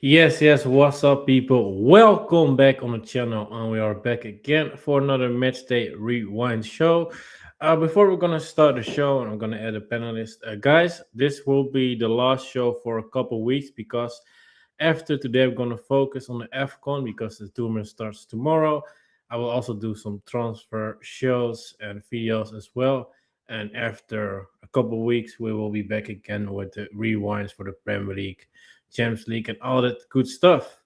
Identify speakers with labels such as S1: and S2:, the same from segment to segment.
S1: Yes, what's up, people? Welcome back on the channel, and we are back again for another Matchday Rewind show. Before we're gonna start the show, and I'm gonna add a panelist, guys. This will be the last show for a couple weeks because after today, we're gonna focus on the AFCON because the tournament starts tomorrow. I will also do some transfer shows and videos as well. And after a couple weeks, we will be back again with the rewinds for the Premier League, Champions League, and all that good stuff.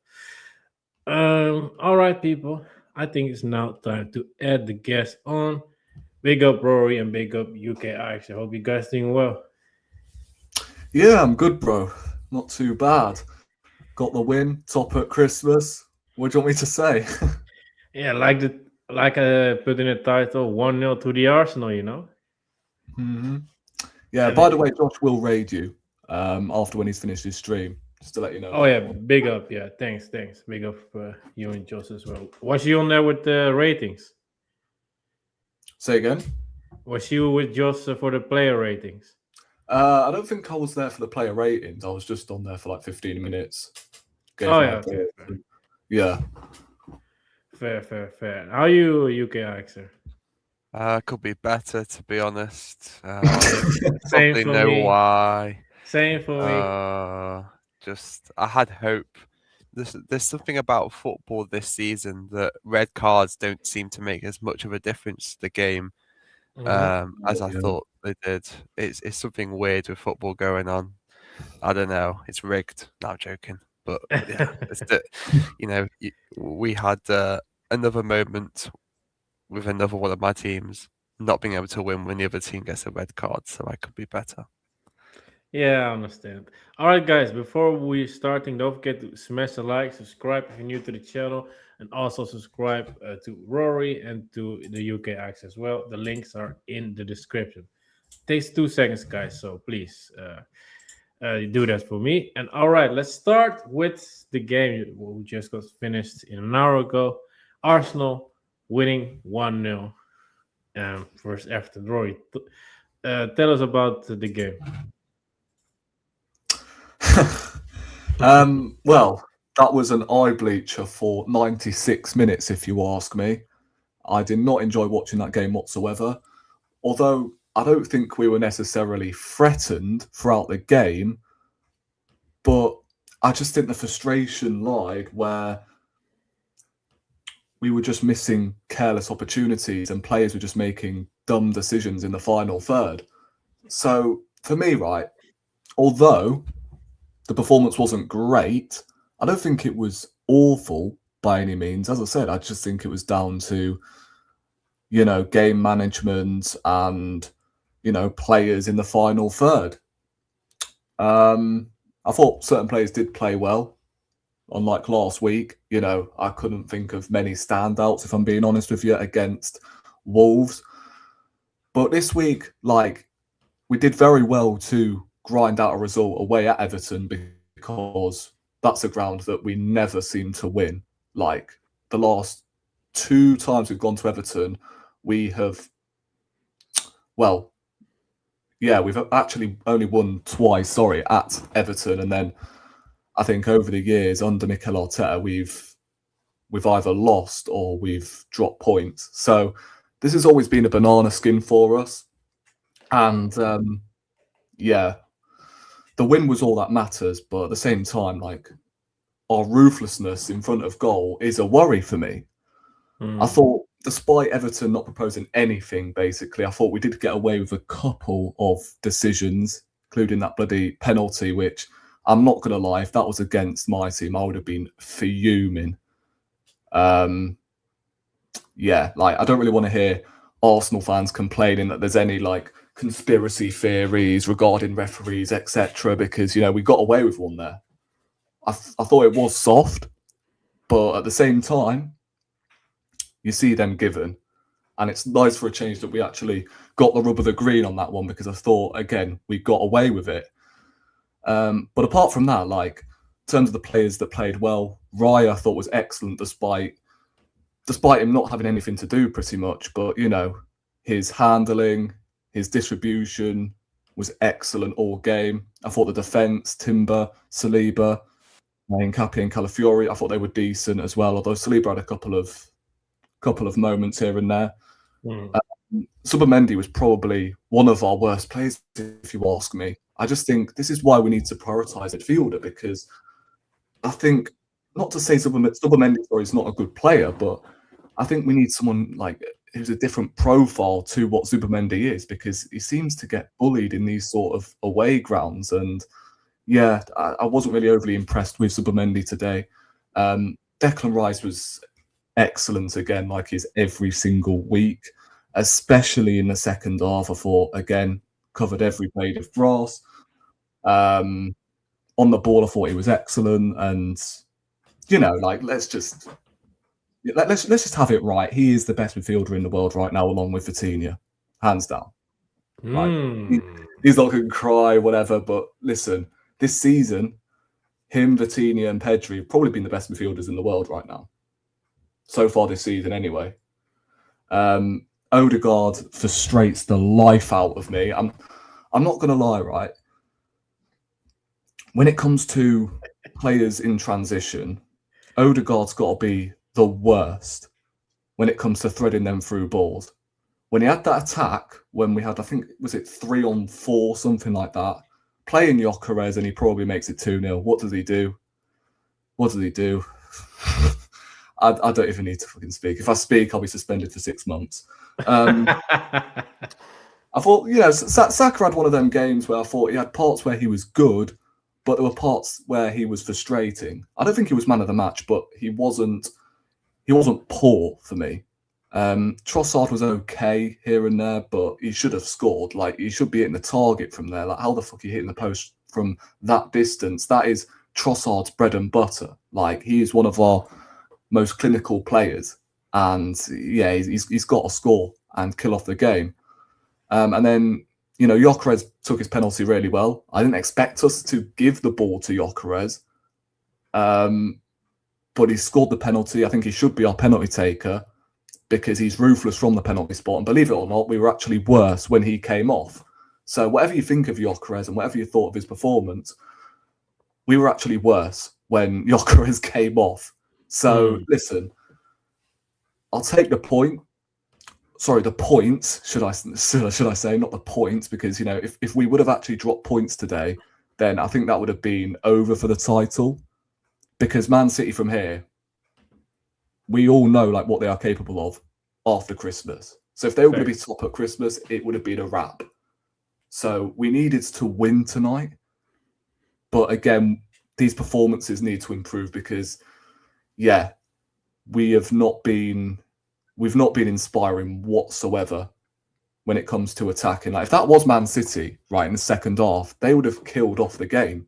S1: All right, people. I think it's now time to add the guests on. Big up Rory and big up UKIX. I hope you guys doing well.
S2: Yeah, I'm good, bro. Not too bad. Got the win, top at Christmas. What do you want me to say?
S1: Yeah, like I put in the title, 1-0 to the Arsenal.
S2: hmm Yeah,
S1: And
S2: by the way, Josh will raid you after when he's finished his stream, just to let you know
S1: oh
S2: that.
S1: yeah, big up. Yeah, thanks. Big up you and Josh as well. Was you on there with the ratings?
S2: Say again?
S1: Was you with Josh for the player ratings?
S2: I don't think I was there for the player ratings. I was just on there for like 15 minutes. Gave
S1: Oh
S2: my
S1: yeah, okay,
S2: thoughts. Yeah.
S1: fair. How you UK Axer?
S3: Could be better, to be honest.
S1: Same
S3: Probably
S1: for
S3: know
S1: me.
S3: why.
S1: Same for me.
S3: Just I had hope. There's something about football this season that red cards don't seem to make as much of a difference to the game as I thought they did. It's something weird with football going on. I don't know. It's rigged. No, I'm joking. But yeah, we had another moment with another one of my teams not being able to win when the other team gets a red card, so I could be better.
S1: Yeah, I understand. All right, guys, before we starting, don't forget to smash the like, subscribe if you're new to the channel, and also subscribe to Rory and to the UK Axe as well. The links are in the description. Takes 2 seconds, guys, so please do that for me. And all right, let's start with the game we just got finished in an hour ago. Arsenal winning 1-0 versus Everton. Rory, tell us about the game.
S2: Well, that was an eye bleacher for 96 minutes, if you ask me. I did not enjoy watching that game whatsoever. Although I don't think we were necessarily threatened throughout the game, but I just think the frustration lied where we were just missing careless opportunities and players were just making dumb decisions in the final third. So for me, right, although the performance wasn't great, I don't think it was awful by any means. As I said, I just think it was down to, game management and, players in the final third. I thought certain players did play well. Unlike last week, I couldn't think of many standouts, if I'm being honest with you, against Wolves. But this week, we did very well to grind out a result away at Everton because that's a ground that we never seem to win. Like the last 2 times we've gone to Everton, we've actually only won twice, at Everton. And then I think over the years under Mikel Arteta, we've either lost or we've dropped points. So this has always been a banana skin for us. And the win was all that matters, but at the same time, our ruthlessness in front of goal is a worry for me. I thought, despite Everton not proposing anything, basically, I thought we did get away with a couple of decisions, including that bloody penalty, which I'm not going to lie, if that was against my team, I would have been fuming. I don't really want to hear Arsenal fans complaining that there's any conspiracy theories regarding referees, etc. Because we got away with one there. I thought it was soft, but at the same time, you see them given, and it's nice for a change that we actually got the rub of the green on that one because I thought again we got away with it. But apart from that, in terms of the players that played well, Raya I thought was excellent despite him not having anything to do pretty much. But his handling, his distribution was excellent all game. I thought the defence, Timber, Saliba, Nkapie and Calafiori, I thought they were decent as well. Although Saliba had a couple of moments here and there. Subamendi was probably one of our worst players, if you ask me. I just think this is why we need to prioritise midfielder, because I think, not to say Subamendi is not a good player, but I think we need someone like who's a different profile to what Subamendi is, because he seems to get bullied in these sort of away grounds. And yeah, I wasn't really overly impressed with Subamendi today. Declan Rice was excellent again, like he's every single week, especially in the second half. I thought, again, covered every blade of grass. On the ball, I thought he was excellent. And, like, let's just have it right. He is the best midfielder in the world right now, along with Vitinha, hands down. Like, he's not going to cry, whatever, but listen, this season, him, Vitinha and Pedri have probably been the best midfielders in the world right now. So far this season, anyway. Odegaard frustrates the life out of me. I'm not going to lie, right? When it comes to players in transition, Odegaard's got to be the worst when it comes to threading them through balls. When he had that attack, when we had, I think, was it 3-on-4, something like that, playing Gyökeres, and he probably makes it 2-0. What does he do? I don't even need to fucking speak. If I speak, I'll be suspended for 6 months. I thought, Saka had one of them games where I thought he had parts where he was good, but there were parts where he was frustrating. I don't think he was man of the match, but he wasn't poor for me. Trossard was okay here and there, but he should have scored. Like, he should be hitting the target from there. Like, how the fuck are you hitting the post from that distance? That is Trossard's bread and butter. Like, he is one of our most clinical players, and yeah, he's got to score and kill off the game. And then, Gyökeres took his penalty really well. I didn't expect us to give the ball to Gyökeres, but he scored the penalty. I think he should be our penalty taker, because he's ruthless from the penalty spot. And believe it or not, we were actually worse when he came off. So whatever you think of Gyökeres and whatever you thought of his performance, we were actually worse when Gyökeres came off. So listen, I'll take the point. Sorry, the points, should I say, not the points, because, if we would have actually dropped points today, then I think that would have been over for the title, because Man City from here, we all know like what they are capable of after Christmas. So if they were going to be top at Christmas, it would have been a wrap. So we needed to win tonight. But again, these performances need to improve, because, yeah, we've not been inspiring whatsoever when it comes to attacking. Like, if that was Man City, right, in the second half, they would have killed off the game.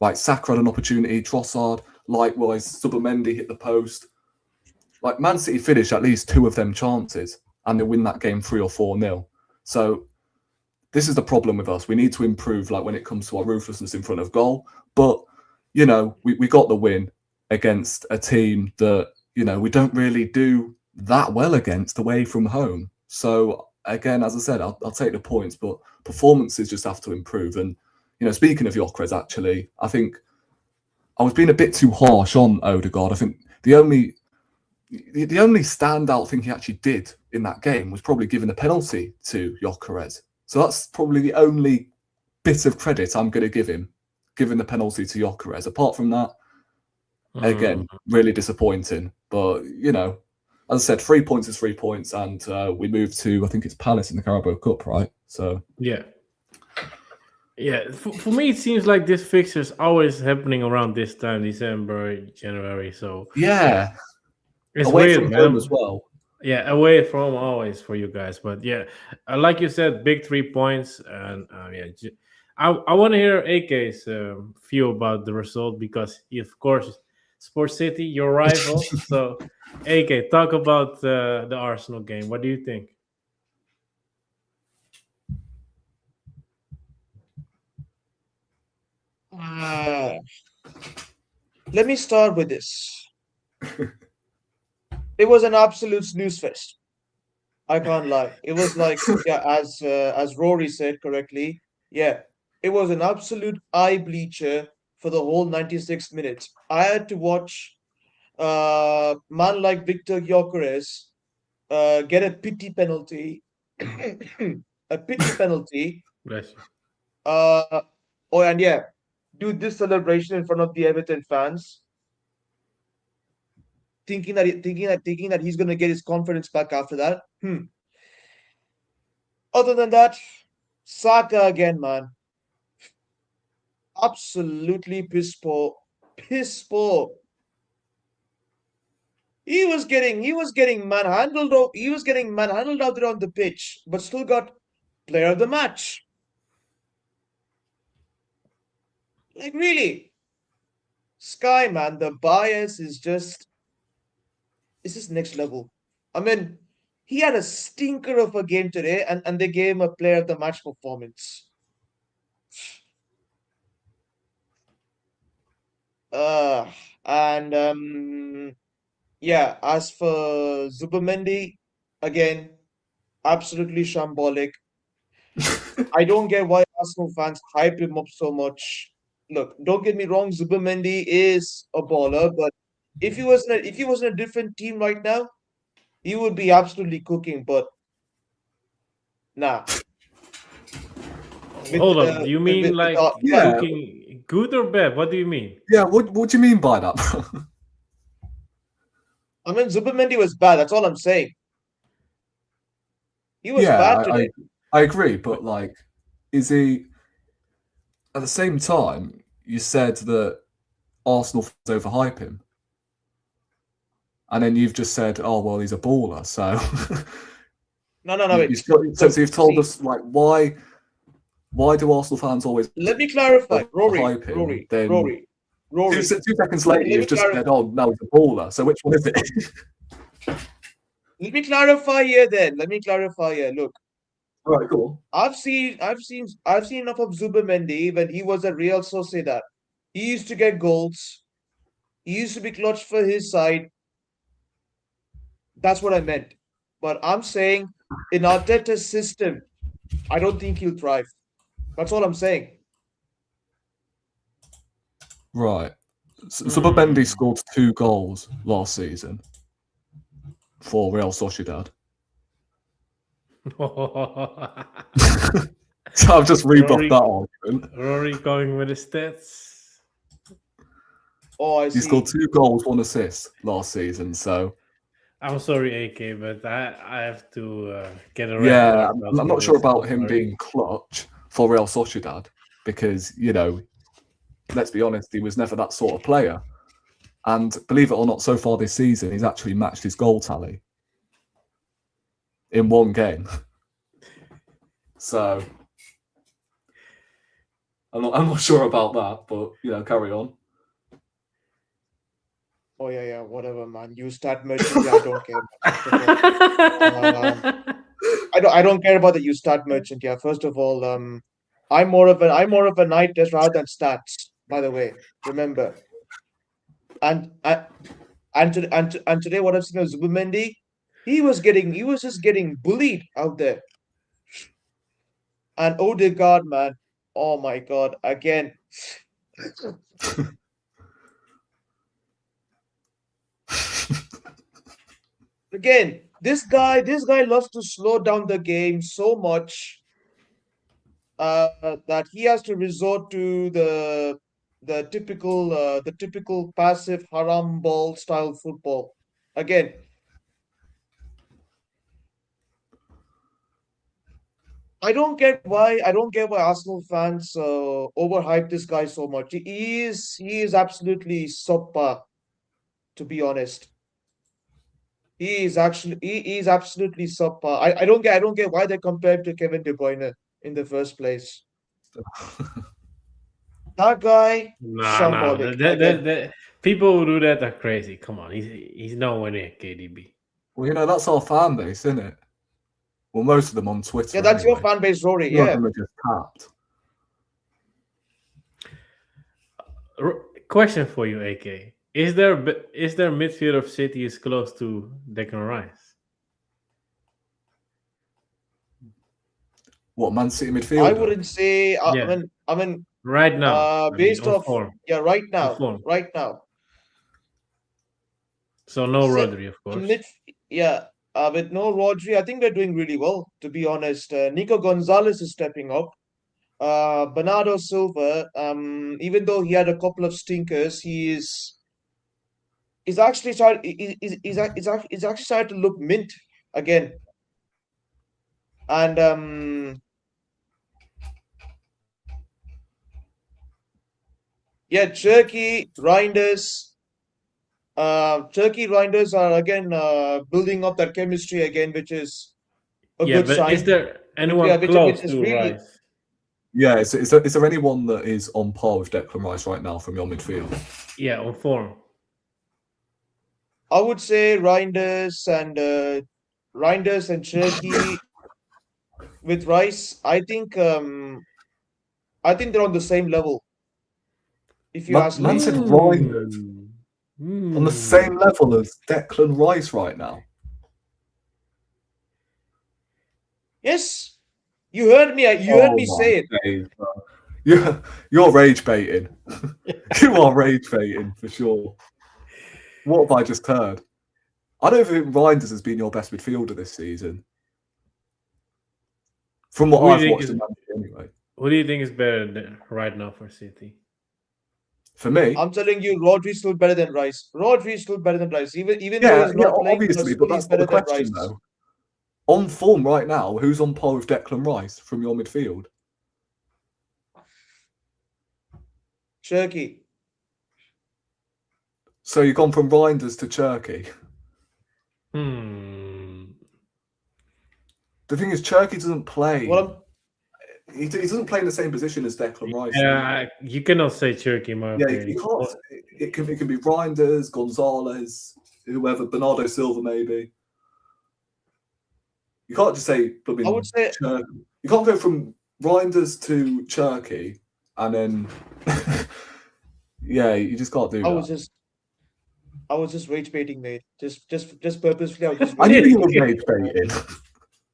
S2: Like, Saka had an opportunity, Trossard, likewise, Subamendi hit the post. Like, Man City finished at least 2 of them chances, and they win that game 3 or 4-0. So this is the problem with us. We need to improve, like, when it comes to our ruthlessness in front of goal. But, we got the win against a team that, we don't really do that well against away from home. So again, as I said, I'll take the points, but performances just have to improve. And, speaking of Gyökeres, actually, I think I was being a bit too harsh on Odegaard. I think the only standout thing he actually did in that game was probably giving a penalty to Gyökeres. So that's probably the only bit of credit I'm going to give him, giving the penalty to Gyökeres. Apart from that, again, really disappointing. But, as I said, 3 points is 3 points, and we moved to, I think it's Palace in the Carabao Cup, right? So
S1: yeah. For me, it seems like this fixture is always happening around this time, December, January. So
S2: yeah.
S1: It's
S2: away
S1: weird,
S2: from
S1: man.
S2: home as well.
S1: Yeah, away from always for you guys. But yeah, like you said, big 3 points. And I want to hear AK's view about the result, because he, of course, Sport City, your rival. So, AK, talk about the Arsenal game. What do you think?
S4: Let me start with this. It was an absolute snooze fest. I can't lie. It was like, yeah, as Rory said correctly, yeah, it was an absolute eye bleacher for the whole 96 minutes. I had to watch man like Victor Gyökeres get a pity penalty, a pity penalty.
S1: Bless you.
S4: Oh, and yeah, do this celebration in front of the Everton fans, thinking that he's gonna get his confidence back after that. Other than that, Saka again, man, absolutely piss poor, piss poor. He was getting manhandled. He was getting manhandled out there on the pitch, but still got player of the match. Like really, Sky, man, the bias is just next level. I mean, he had a stinker of a game today, and they gave him a player of the match performance. And yeah, as for Zubimendi, again, absolutely shambolic. I don't get why Arsenal fans hype him up so much. Look, don't get me wrong, Zubimendi is a baller, but if he was in a different team right now, he would be absolutely cooking. But nah.
S1: Hold up. Do you mean like
S2: Yeah.
S1: cooking good or bad? What do you mean?
S2: Yeah, what do you mean by that?
S4: I mean, Zubimendi was bad. That's all I'm saying. He was bad today.
S2: I agree, but like, is he? At the same time, you said that Arsenal fans overhype him, and then you've just said, "Oh well, he's a baller." So
S4: No.
S2: you've told us like why do Arsenal fans always?
S4: Let me clarify,
S2: hype him,
S4: Rory.
S2: then
S4: Rory.
S2: 2 seconds later, you've just said, "Oh, no, he's a baller." So which one is it?
S4: Let me clarify here. Look,
S2: All right, cool.
S4: I've seen enough of Zubimendi when he was at Real Sociedad. He used to get goals. He used to be clutch for his side. That's what I meant. But I'm saying in Arteta's system, I don't think he'll thrive. That's all I'm saying.
S2: Right. Zubimendi scored 2 goals last season for Real Sociedad. So I've just rebuffed that argument.
S1: Rory going with the stats.
S4: Oh, I see.
S2: He scored 2 goals, 1 assist last season. So
S1: I'm sorry, AK, but I have to get a
S2: yeah, I'm not sure about him being clutch for Real Sociedad because, you know, let's be honest, he was never that sort of player. And believe it or not, so far this season, he's actually matched his goal tally in 1 game. So I'm not sure about that, but, you know, carry on.
S4: Oh yeah, whatever, man. You start merchant. Yeah, I don't care. I don't care about the you start merchant. Yeah, first of all, I'm more of a night test rather than stats. By the way, remember. And today, what I've seen of Zubimendi, he was just getting bullied out there. And Odegaard, man, oh my God, again. Again, this guy loves to slow down the game so much that he has to resort to the typical passive haram ball style football. Again, I don't get why Arsenal fans overhype this guy so much. He is absolutely subpar, to be honest. He is absolutely subpar. I don't get why they compared to Kevin De Bruyne in the first place. That guy, shambolic.
S1: People who do that are crazy. Come on, he's nowhere near KDB.
S2: Well, you know, that's our fan base, isn't it? Well, most of them on Twitter.
S4: Yeah, that's
S2: anyway.
S4: your fan base, Rory.
S2: Some of
S4: Yeah.
S2: them are just tapped.
S1: Question for you, AK. Is there midfield of City is close to Declan Rice?
S2: What, Man City midfield?
S4: I wouldn't say.
S1: Yeah.
S4: I mean,
S1: Right now.
S4: Based
S1: On
S4: off,
S1: form.
S4: right
S1: form.
S4: now.
S1: So no
S4: Set
S1: Rodri, of
S4: the
S1: course.
S4: with no Rodri, I think we're doing really well, to be honest. Nico Gonzalez is stepping up. Bernardo Silva, even though he had a couple of stinkers, he's actually started. He's actually started to look mint again. And Turkey Reinders. Turkey Reinders are again building up that chemistry again, which is a good
S1: But
S4: sign.
S1: is there anyone
S4: which
S1: close
S4: is
S1: to
S4: really
S1: Rice?
S2: Yeah, is there anyone that is on par with Declan Rice right now from your midfield?
S1: Yeah, on form.
S4: I would say Reinders and Cherky with Rice. I think they're on the same level. If you ask
S2: Man
S4: me.
S2: said Reinders on the same level as Declan Rice right now.
S4: Yes, you heard me. You heard me say it.
S2: Days, you're rage baiting. You are rage baiting for sure. What have I just heard? I don't think Reinders has been your best midfielder this season. From what I've watched him anyway.
S1: Who do you think is better right now for City?
S2: For me,
S4: I'm telling you, Rodri's still better than Rice. Rodri's still better than Rice. Even though he's not playing,
S2: obviously, but that's not the question though. On form right now, who's on par with Declan Rice from your midfield?
S4: Cherky.
S2: So you've gone from Reinders to Cherky. The thing is, Cherky doesn't play. He doesn't play in the same position as Declan Rice.
S1: Yeah, you cannot say Cherky, my opinion.
S2: You can't. It can be Reinders, Gonzalez, whoever, Bernardo Silva maybe. You can't just say. I would say Cherky. You can't go from Reinders to Cherky and then. You just can't do that.
S4: I was just rage baiting, mate. Just purposefully.
S2: I knew you were rage baiting.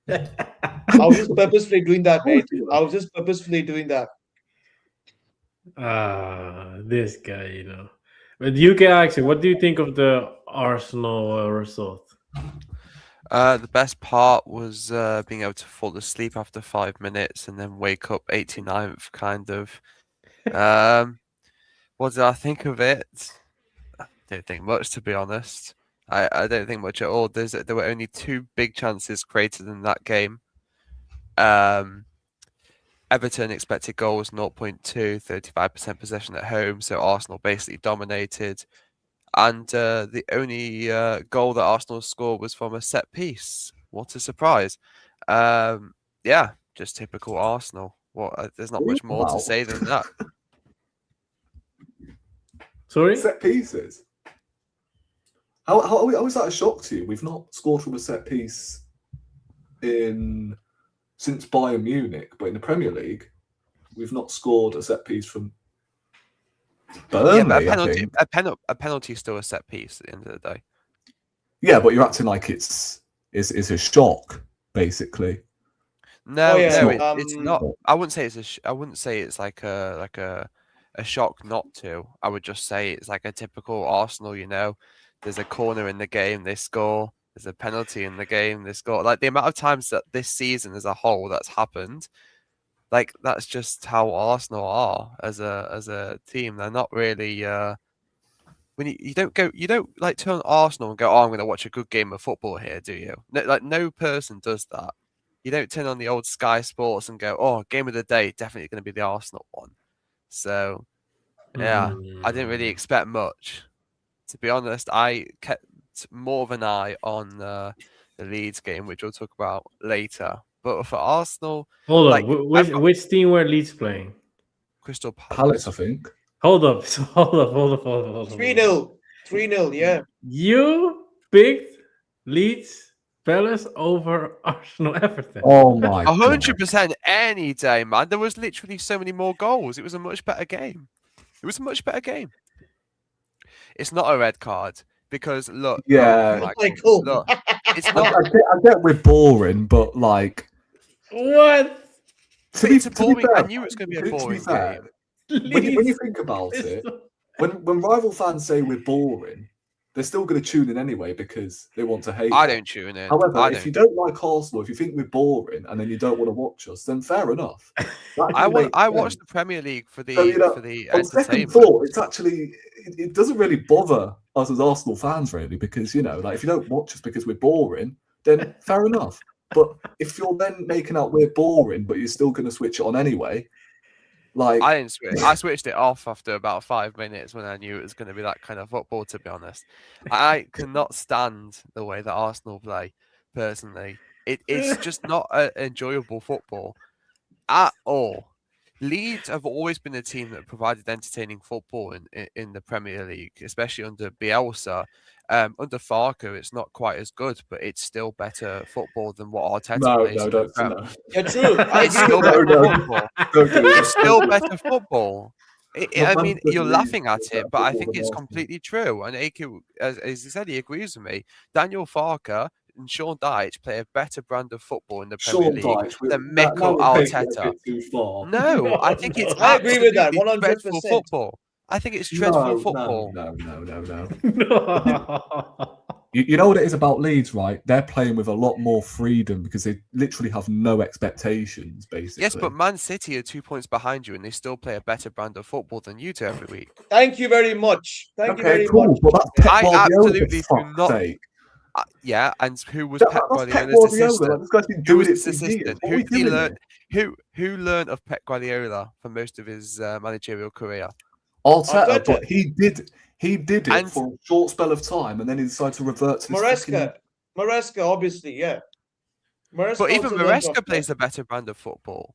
S4: I was just purposefully doing that, mate. I was just purposefully doing that.
S1: This guy, But UK actually, what do you think of the Arsenal result?
S3: The best part was being able to fall asleep after 5 minutes and then wake up 89th, kind of. What did I think of it? I don't think much, to be honest. I don't think much at all. There were only 2 big chances created in that game. Everton expected goals 0.2, 35% possession at home, so Arsenal basically dominated. And the only goal that Arsenal scored was from a set piece. What a surprise. Just typical Arsenal. There's not much more to say than that.
S1: Sorry?
S2: Set pieces? How is that a shock to you? We've not scored from a set piece since Bayern Munich, but in the Premier League, we've not scored a set piece from Burnley.
S3: A penalty is still a set piece at the end of the day.
S2: Yeah, but you're acting like it's a shock, basically.
S3: No, it's not. I wouldn't say it's like a shock not to. I would just say it's like a typical Arsenal. There's a corner in the game, they score. There's a penalty in the game, they score. Like the amount of times that this season as a whole that's happened, like that's just how Arsenal are as a team. They're not really. When you don't like turn on Arsenal and go, oh, I'm going to watch a good game of football here, do you? No person does that. You don't turn on the old Sky Sports and go, oh, game of the day, definitely going to be the Arsenal one. So, I didn't really expect much. To be honest, I kept more of an eye on the Leeds game, which we'll talk about later. But for Arsenal...
S1: Hold on, which team were Leeds playing?
S3: Crystal
S2: Palace, I think.
S1: Hold up. 3-0,
S4: yeah.
S1: You picked Leeds Palace over Arsenal Everton.
S2: Oh my
S3: 100% any day, man. There was literally so many more goals. It was a much better game. It's not a red card because look.
S2: Yeah.
S3: Look, it's not.
S2: I get we're boring, but like.
S1: What?
S3: It's boring. I knew it was going to be a boring game.
S2: when you think about it, when rival fans say we're boring, they're still going to tune in anyway because they want to hate
S3: I
S2: us.
S3: don't tune in.
S2: However, if you don't like Arsenal, if you think we're boring and then you don't want to watch us, then fair enough.
S3: I watch the Premier League for the
S2: on second
S3: entertainment.
S2: thought, it's actually it doesn't really bother us as Arsenal fans really because like if you don't watch us because we're boring, then fair enough. But if you're then making out we're boring, but you're still going to switch it on anyway, like
S3: I didn't switch. I switched it off after about 5 minutes when I knew it was going to be that kind of football. To be honest, I cannot stand the way that Arsenal play. Personally, it's just not enjoyable football at all. Leeds have always been a team that provided entertaining football in the Premier League, especially under Bielsa. Under Farker, it's not quite as good, but it's still better football than what Arteta plays.
S4: No. Yeah, true.
S3: It's still better football. It's still better football. I mean, you're laughing at it, but I think it's completely true. And Ake, as he said, he agrees with me. Daniel Farker and Sean Dyche play a better brand of football in the Premier League than Mikel Arteta. No, I think it's
S4: I agree with that,
S3: absolutely
S4: 100%.
S3: dreadful football. I think it's dreadful football.
S2: No. You know what it is about Leeds, right? They're playing with a lot more freedom because they literally have no expectations, basically.
S3: Yes, but Man City are 2 points behind you and they still play a better brand of football than you do every week.
S4: Thank you very much. Thank you very much.
S2: But that's Pep Guardiola,
S3: I absolutely
S2: for
S3: do not.
S2: sake.
S3: Yeah, and who was
S2: That's
S3: Pep
S2: Pep
S3: Guardiola's
S2: Guardiola.
S3: assistant?
S2: This guy's been
S3: Who
S2: doing
S3: was
S2: it
S3: his
S2: for years.
S3: assistant?
S2: What are we doing here?
S3: Who learned of Pep Guardiola for most of his managerial career?
S2: Arteta, but he did it
S3: And-
S2: for a short spell of time, and then he decided to revert to
S4: Maresca, obviously, yeah.
S3: But even Maresca plays a better brand of football.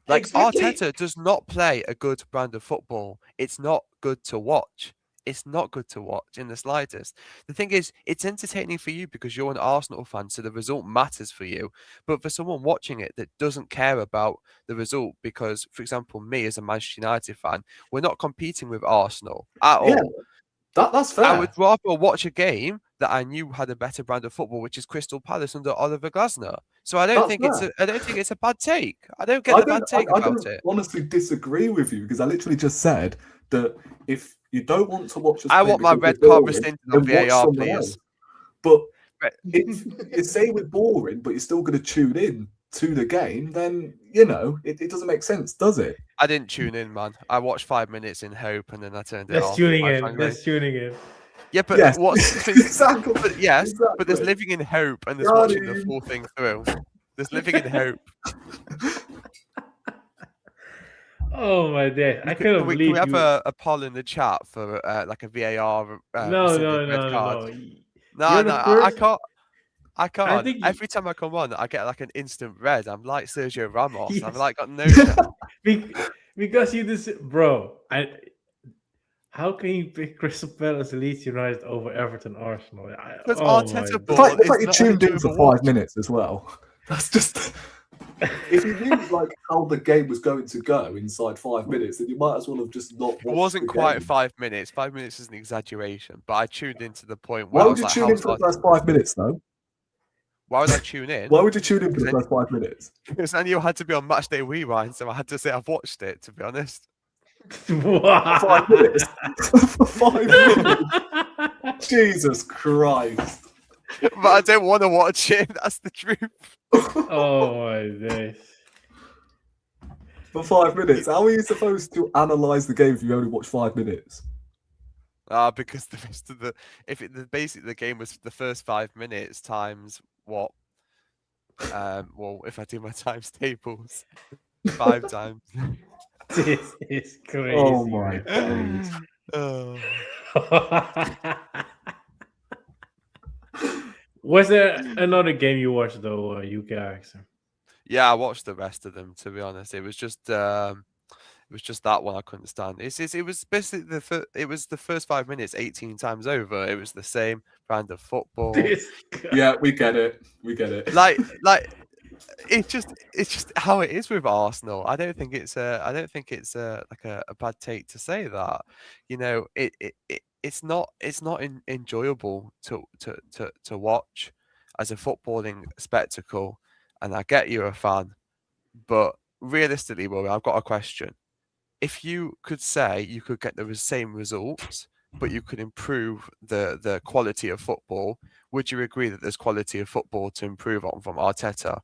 S3: Like
S4: Exactly.
S3: Arteta does not play a good brand of football. It's not good to watch. It's not good to watch in the slightest. The thing is, it's entertaining for you because you're an Arsenal fan, so the result matters for you. But for someone watching it that doesn't care about the result, because, for example, me as a Manchester United fan, we're not competing with Arsenal at all.
S2: That's fair.
S3: I would rather watch a game that I knew had a better brand of football, which is Crystal Palace under Oliver Glasner. So I don't think it's a bad take. I don't get the bad take about it.
S2: I honestly disagree with you because I literally just said that if you don't want to watch us
S3: I
S2: play
S3: want my
S2: because
S3: red
S2: we're
S3: card
S2: boring,
S3: rescinded
S2: then
S3: on
S2: watch
S3: VAR,
S2: someone
S3: please.
S2: else. But if you say we're boring, but you're still going to tune in to the game, then it doesn't make sense, does it?
S3: I didn't tune in, man. I watched 5 minutes in hope, and then I turned it off.
S1: That's tuning in.
S3: Yeah, but
S2: Yes.
S3: what's
S2: Exactly.
S3: But yes,
S2: Exactly.
S3: but there's living in hope, and there's
S2: Got
S3: watching the
S2: him.
S3: full thing through. There's living in hope.
S1: Oh my day! I couldn't
S3: Can we
S1: believe
S3: have
S1: you.
S3: a poll in the chat for like a VAR?
S1: No.
S3: red card?
S1: You're
S3: No,
S1: the
S3: I
S1: first-
S3: can't. I can't.
S1: think you-
S3: Every time I come on, I get like an instant red. I'm like Sergio Ramos.
S1: Yes.
S3: I've like got no chance.
S1: Because you just, bro. How can you pick Crystal Palace, Leeds United over Everton, Arsenal?
S3: Because
S1: Oh
S3: Arteta
S1: my
S3: ball
S2: The fact
S3: is
S2: you
S3: not
S2: tuned in for
S3: enjoyable
S2: 5 minutes as well. That's just. If you knew like how the game was going to go inside 5 minutes, then you might as well have just not watched
S3: It wasn't
S2: the
S3: quite
S2: game.
S3: 5 minutes. 5 minutes is an exaggeration, but I tuned in to the point
S2: Why
S3: where I
S2: would
S3: was
S2: you
S3: like,
S2: tune in for the first 5 minutes, though?
S3: why would I tune in?
S2: Why would you tune in for the first 5 minutes?
S3: Because I knew I had to be on Matchday Rewind, so I had to say I've watched it, to be honest.
S1: Wow.
S2: 5 minutes. For 5 minutes. Jesus Christ.
S3: But I don't want to watch it. That's the truth.
S1: Oh my days.
S2: For 5 minutes. How are you supposed to analyse the game if you only watch 5 minutes?
S3: Because the rest of basically the game was the first 5 minutes times what? Well, if I do my times tables, 5 times.
S1: This is crazy.
S2: Oh my
S1: man.
S2: God.
S1: Was there another game you watched though, UK accent?
S3: Yeah, I watched the rest of them. To be honest, it was just that one I couldn't stand. It was basically it was the first 5 minutes 18 times over. It was the same brand of football.
S2: Yeah, we get it.
S3: like it's just how it is with Arsenal. I don't think it's like a bad take to say that. It's not enjoyable to watch as a footballing spectacle. And I get you're a fan, but realistically, Rory, I've got a question. if you could say you could get the same results, but you could improve the quality of football, would you agree that there's quality of football to improve on from Arteta?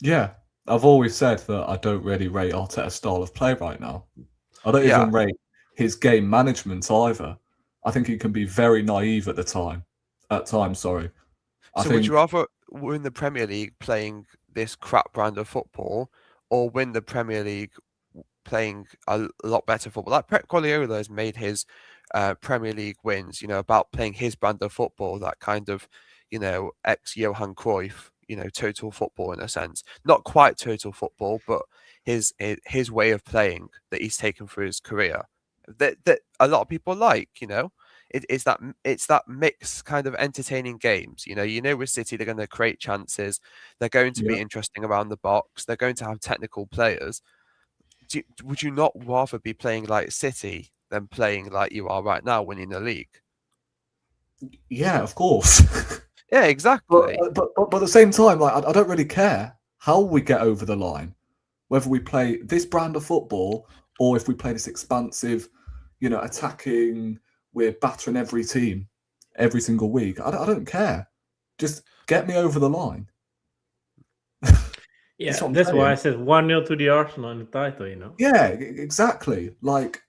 S2: Yeah, I've always said that I don't really rate Arteta's style of play right now. I don't
S3: Yeah.
S2: even rate his game management either. I think he can be very naive at times. Sorry.
S3: So would you rather win the Premier League playing this crap brand of football, or win the Premier League playing a lot better football? Like Pep Guardiola has made his Premier League wins, about playing his brand of football, that kind of, ex-Johan Cruyff, total football in a sense. Not quite total football, but his way of playing that he's taken through his career. That a lot of people like, It's that mixed kind of entertaining games. With City, they're going to create chances. They're going to be interesting around the box. They're going to have technical players. Would you not rather be playing like City than playing like you are right now, winning the league?
S2: Yeah, of course.
S3: Yeah, exactly.
S2: But at the same time, like I don't really care how we get over the line, whether we play this brand of football or if we play this expansive, attacking. We're battering every team every single week. I don't care. Just get me over the line.
S1: Yeah, that's why I said 1-0 to the Arsenal in the title,
S2: Yeah, exactly. Like,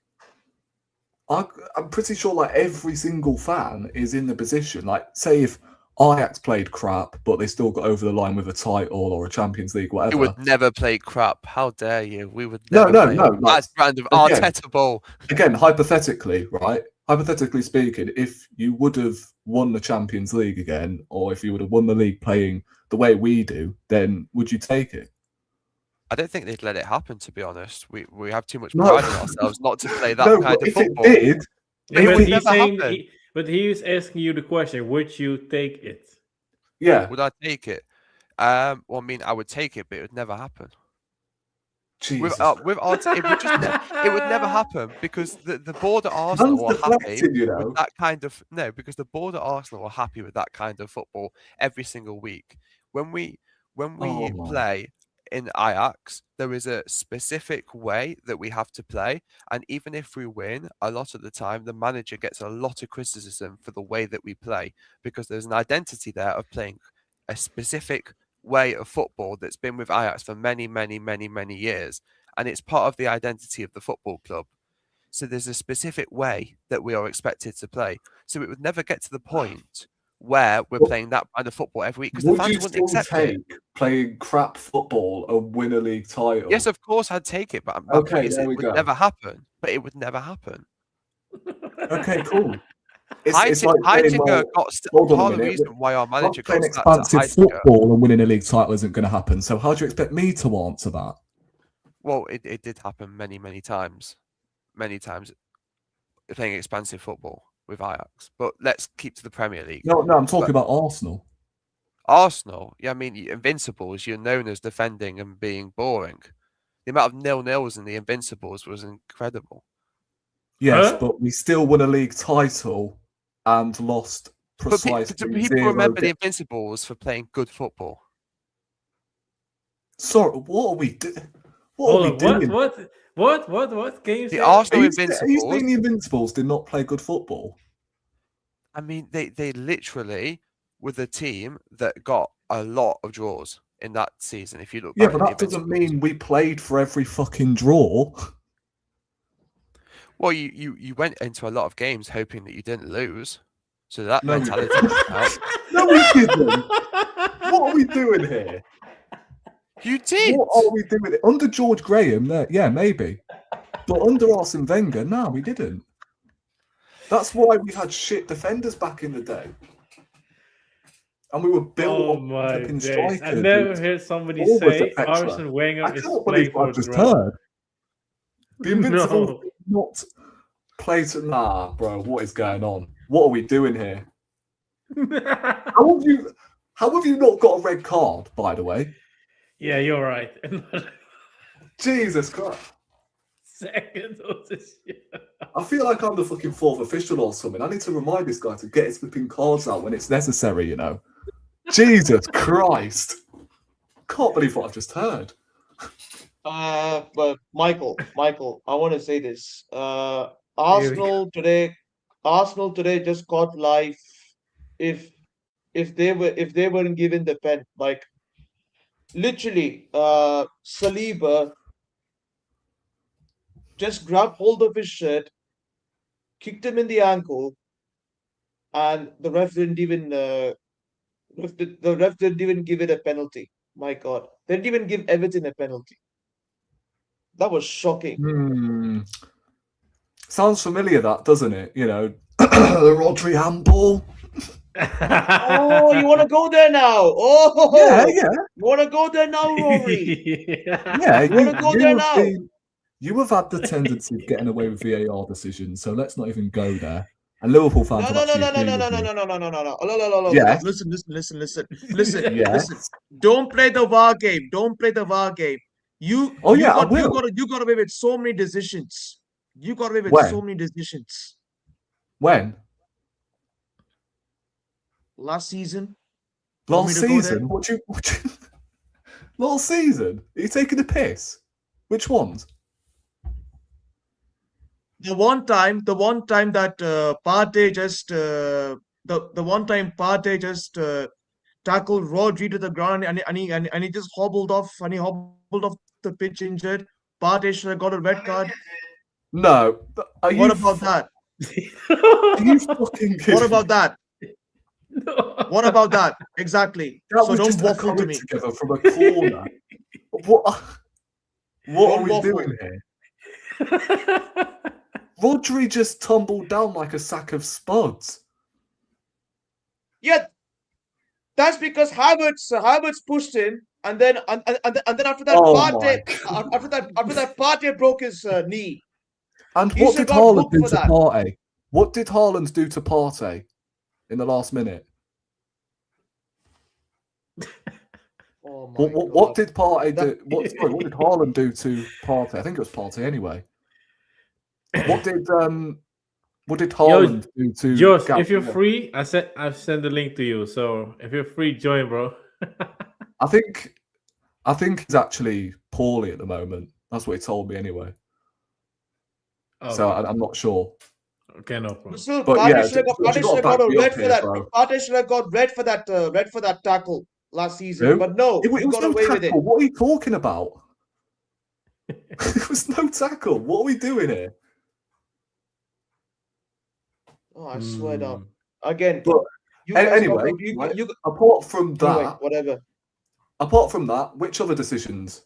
S2: I'm pretty sure like every single fan is in the position. Like, say if Ajax played crap, but they still got over the line with a title or a Champions League, whatever.
S3: We would never play crap. How dare you? We would
S2: No.
S3: never play
S2: Like,
S3: that brand of Arteta ball.
S2: Again, hypothetically, right? Hypothetically speaking, if you would have won the Champions League again, or if you would have won the league playing the way we do, then would you take it?
S3: I don't think they'd let it happen, to be honest. We have too much pride in ourselves not to play that kind of football.
S2: It did,
S1: but he was asking you the question, would you take it?
S2: Yeah.
S3: Would I take it? I would take it, but it would never happen. With Arteta, it would never happen because the board at Arsenal are happy with that kind of because the board at Arsenal are happy with that kind of football every single week. When we play in Ajax, there is a specific way that we have to play, and even if we win, a lot of the time the manager gets a lot of criticism for the way that we play because there's an identity there of playing a specific way of football that's been with Ajax for many, many, many, many years, and it's part of the identity of the football club. So there's a specific way that we are expected to play. So it would never get to the point where we're playing that kind of football every week because the fans wouldn't accept it.
S2: Playing crap football and win a league title?
S3: Yes, of course I'd take it, but it would never happen. But it would never happen.
S2: Okay, cool.
S3: Heidegger got part of the reason why our manager got
S2: expansive football and winning a league title isn't going to happen. So how do you expect me to answer that?
S3: Well, it did happen many, many times. Many times playing expansive football with Ajax. But let's keep to the Premier League.
S2: No, I'm talking about Arsenal.
S3: Arsenal? Yeah, I mean, Invincibles, you're known as defending and being boring. The amount of 0-0s in the Invincibles was incredible.
S2: Yes, but we still won a league title and lost precisely.
S3: But people remember the Invincibles for playing good football.
S2: Sorry, what are we doing? What?
S1: Can you say?
S3: The Arsenal Invincibles.
S2: Are you saying the Invincibles did not play good football?
S3: I mean, they literally were the team that got a lot of draws in that season. If you look,
S2: but that doesn't mean we played for every fucking draw.
S3: Well, you went into a lot of games hoping that you didn't lose, so that mentality was out.
S2: No, we didn't. What are we doing here?
S3: You did.
S2: What are we doing? Under George Graham, yeah, maybe. But under Arsene Wenger, no, we didn't. That's why we had shit defenders back in the day. And we were built on flipping strikers.
S1: I never heard somebody say Arsene Wenger is playing for the ground.
S2: The Invincibles did not play to... Nah, bro, what is going on? What are we doing here? How have you not got a red card, by the way?
S1: Yeah, you're right.
S2: Jesus Christ.
S1: Second of this year.
S2: I feel like I'm the fucking fourth official or something. I need to remind this guy to get his flipping cards out when it's necessary, Jesus Christ. Can't believe what I've just heard.
S4: But Michael, I want to say this. Arsenal today just caught life. If if they weren't given the pen, like literally, Saliba just grabbed hold of his shirt, kicked him in the ankle, and the ref didn't even the ref didn't even give it a penalty. My God, they didn't even give Everton a penalty. That was shocking.
S2: Sounds familiar, that, doesn't it? You know, the Rodri handball.
S4: Oh, you want to go there now? Oh,
S2: Yeah.
S4: You want to go there now, Rory?
S2: Yeah,
S4: You want to go there now?
S2: You have had the tendency of getting away with VAR decisions, so let's not even go there. And Liverpool fans
S4: No.
S2: Yes.
S4: Listen.
S2: Yes.
S4: Don't play the VAR game. You got away with so many decisions. You got away with so many decisions.
S2: When?
S4: Last season.
S2: Last season? Last season? Are you taking the piss? Which ones?
S4: The one time that Partey just the one time Partey just tackled Rodri to the ground and he just hobbled off the pitch injured. Partey should have got a red card.
S2: No.
S4: What about that?
S2: Are you fucking kidding?
S4: What about that? What about that? Exactly.
S2: That
S4: so
S2: was
S4: don't
S2: just
S4: waffle to me.
S2: Together from a corner. What are we doing here? Rodri just tumbled down like a sack of spuds.
S4: Yeah, that's because Havertz pushed him, and then after that, Partey broke his knee.
S2: And what did Haaland do to Partey? What did Haaland do to Partey in the last minute?
S4: Oh my
S2: what did Partey do? What did Haaland do to Partey? I think it was Partey anyway. What did Haaland do to
S1: Josh, if you're free, I've sent the link to you. So if you're free, join, bro.
S2: I think he's actually poorly at the moment. That's what he told me anyway. Okay. So I'm not sure.
S1: Okay, no problem.
S4: So Partey should have got a red for that. Partey should have got red for that tackle last season. But no, he got away with it.
S2: What are you talking about? There was no tackle. What are we doing here?
S4: Oh, I swear down. Again,
S2: but anyway, apart from that,
S4: whatever.
S2: Apart from that, which other decisions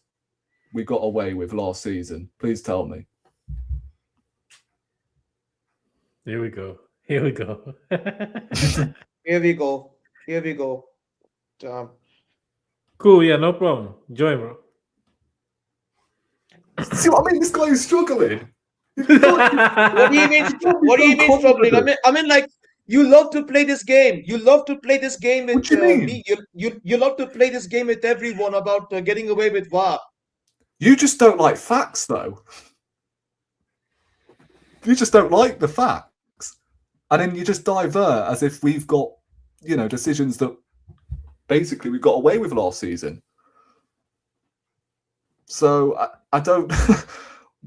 S2: we got away with last season? Please tell me.
S1: Here we go.
S4: Here we go.
S1: Cool. Yeah, no problem. Join, bro.
S2: See what I mean? This guy is struggling.
S4: What do you mean struggling? I mean, like, you love to play this game. You love to play this game with me. You love to play this game with everyone about getting away with VAR.
S2: You just don't like facts, though. You just don't like the facts. And then you just divert as if we've got, decisions that basically we got away with last season. So I don't...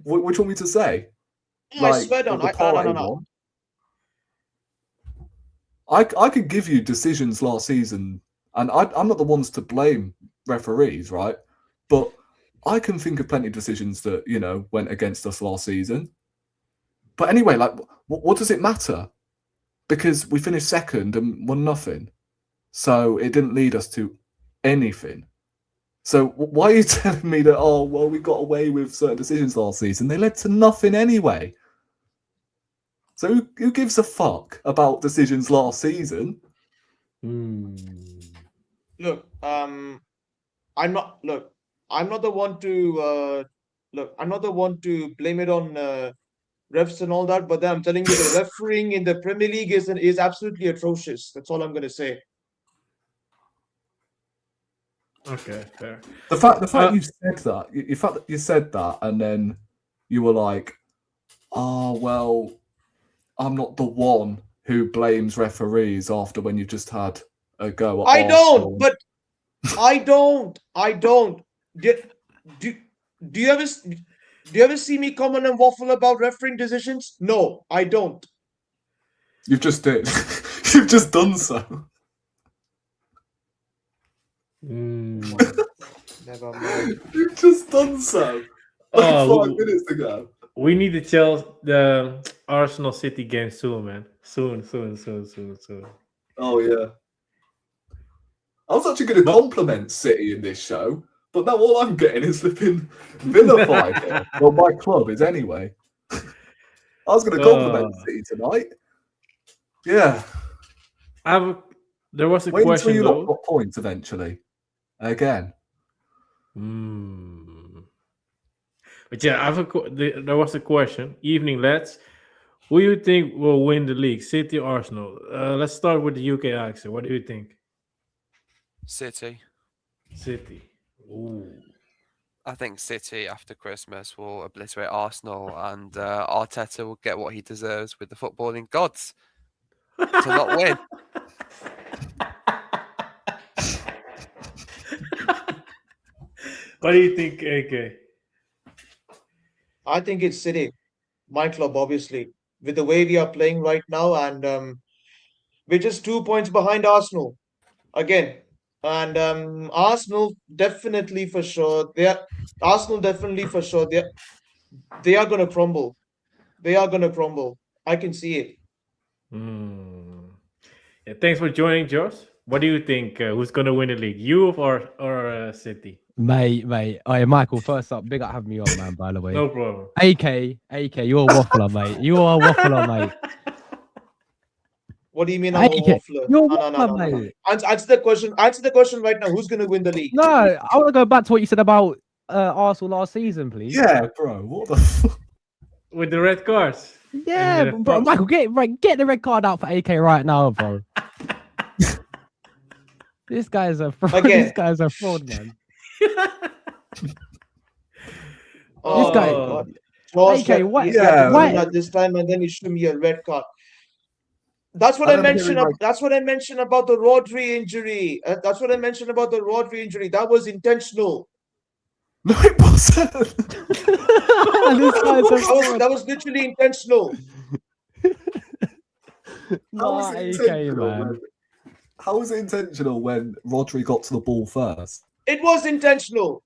S2: What do you want me to say?
S4: No, I swear down. No.
S2: I could give you decisions last season, and I'm not the ones to blame referees, right? But I can think of plenty of decisions that, went against us last season. But anyway, like, what does it matter? Because we finished second and won nothing. So it didn't lead us to anything. So why are you telling me that, we got away with certain decisions last season? They led to nothing anyway. So who gives a fuck about decisions last season?
S4: Look, I'm not the one to I'm not the one to blame it on refs and all that, but then I'm telling you, the refereeing in the Premier League is absolutely atrocious. That's all I'm going to say.
S1: Okay, fair.
S2: The fact you said that, you said that, and then you were like, I'm not the one who blames referees after when you've just had a go at Arsenal.
S4: I don't. Do you ever see me comment and waffle about refereeing decisions? No, I don't.
S2: You've just did. You've just done so.
S4: Never mind.
S2: You've just done so. Like
S1: Oh,
S2: 5 minutes ago.
S1: we need to tell the Arsenal City game soon, man. Soon.
S2: Oh yeah. I was actually going to compliment City in this show, but now all I'm getting is flipping vilified here. Well, my club is anyway. I was going to compliment City tonight. Yeah.
S1: There was a
S2: Wait
S1: question
S2: until you
S1: though.
S2: got points eventually. Again.
S1: But yeah, there was a question. Evening, lads. Who do you think will win the league, City or Arsenal? Let's start with the UK accent. What do you think?
S3: City.
S1: City. Ooh.
S3: I think City after Christmas will obliterate Arsenal, and Arteta will get what he deserves with the footballing gods to not win.
S1: What do you think, AK?
S4: I think it's City, my club, obviously, with the way we are playing right now, and we're just 2 points behind Arsenal again. And Arsenal definitely for sure. Arsenal definitely for sure. They are gonna crumble. They are gonna crumble. I can see it.
S1: Yeah, thanks for joining, Josh. What do you think? Who's gonna win the league, you or City?
S5: Mate. Oh yeah, Michael. First up, big up having me on, man. By the way,
S1: No problem.
S5: AK, you're a waffler, mate. You are a waffler, mate.
S4: What do you mean I'm a waffler?
S5: You're a
S4: No.
S5: waffler, mate.
S4: Answer the question. Answer the question right now. Who's gonna win the league?
S5: No, I want to go back to what you said about Arsenal last season, please.
S2: Yeah, bro. What the fuck?
S1: With the red cards.
S5: Yeah, bro, Michael, get the red card out for AK right now, bro. This guy's a fraud.
S4: Again.
S5: This guy's a fraud, man.
S4: Oh,
S5: This guy-
S4: God. Josh,
S5: Okay, what-
S2: yeah,
S5: why-
S4: at this time, and then he should me a red card. That's what
S2: I
S4: I
S2: remember
S4: mentioned.
S2: hearing, like-
S4: That's what I mentioned about the Rodri injury. That's what I mentioned about the Rodri injury. That was intentional.
S2: No, it wasn't.
S5: This guy's a fraud.
S4: That was literally intentional.
S5: Nah,
S2: it
S5: AK,
S2: intentional,
S5: man.
S2: How was it intentional when Rodri got to the ball first?
S4: It was intentional.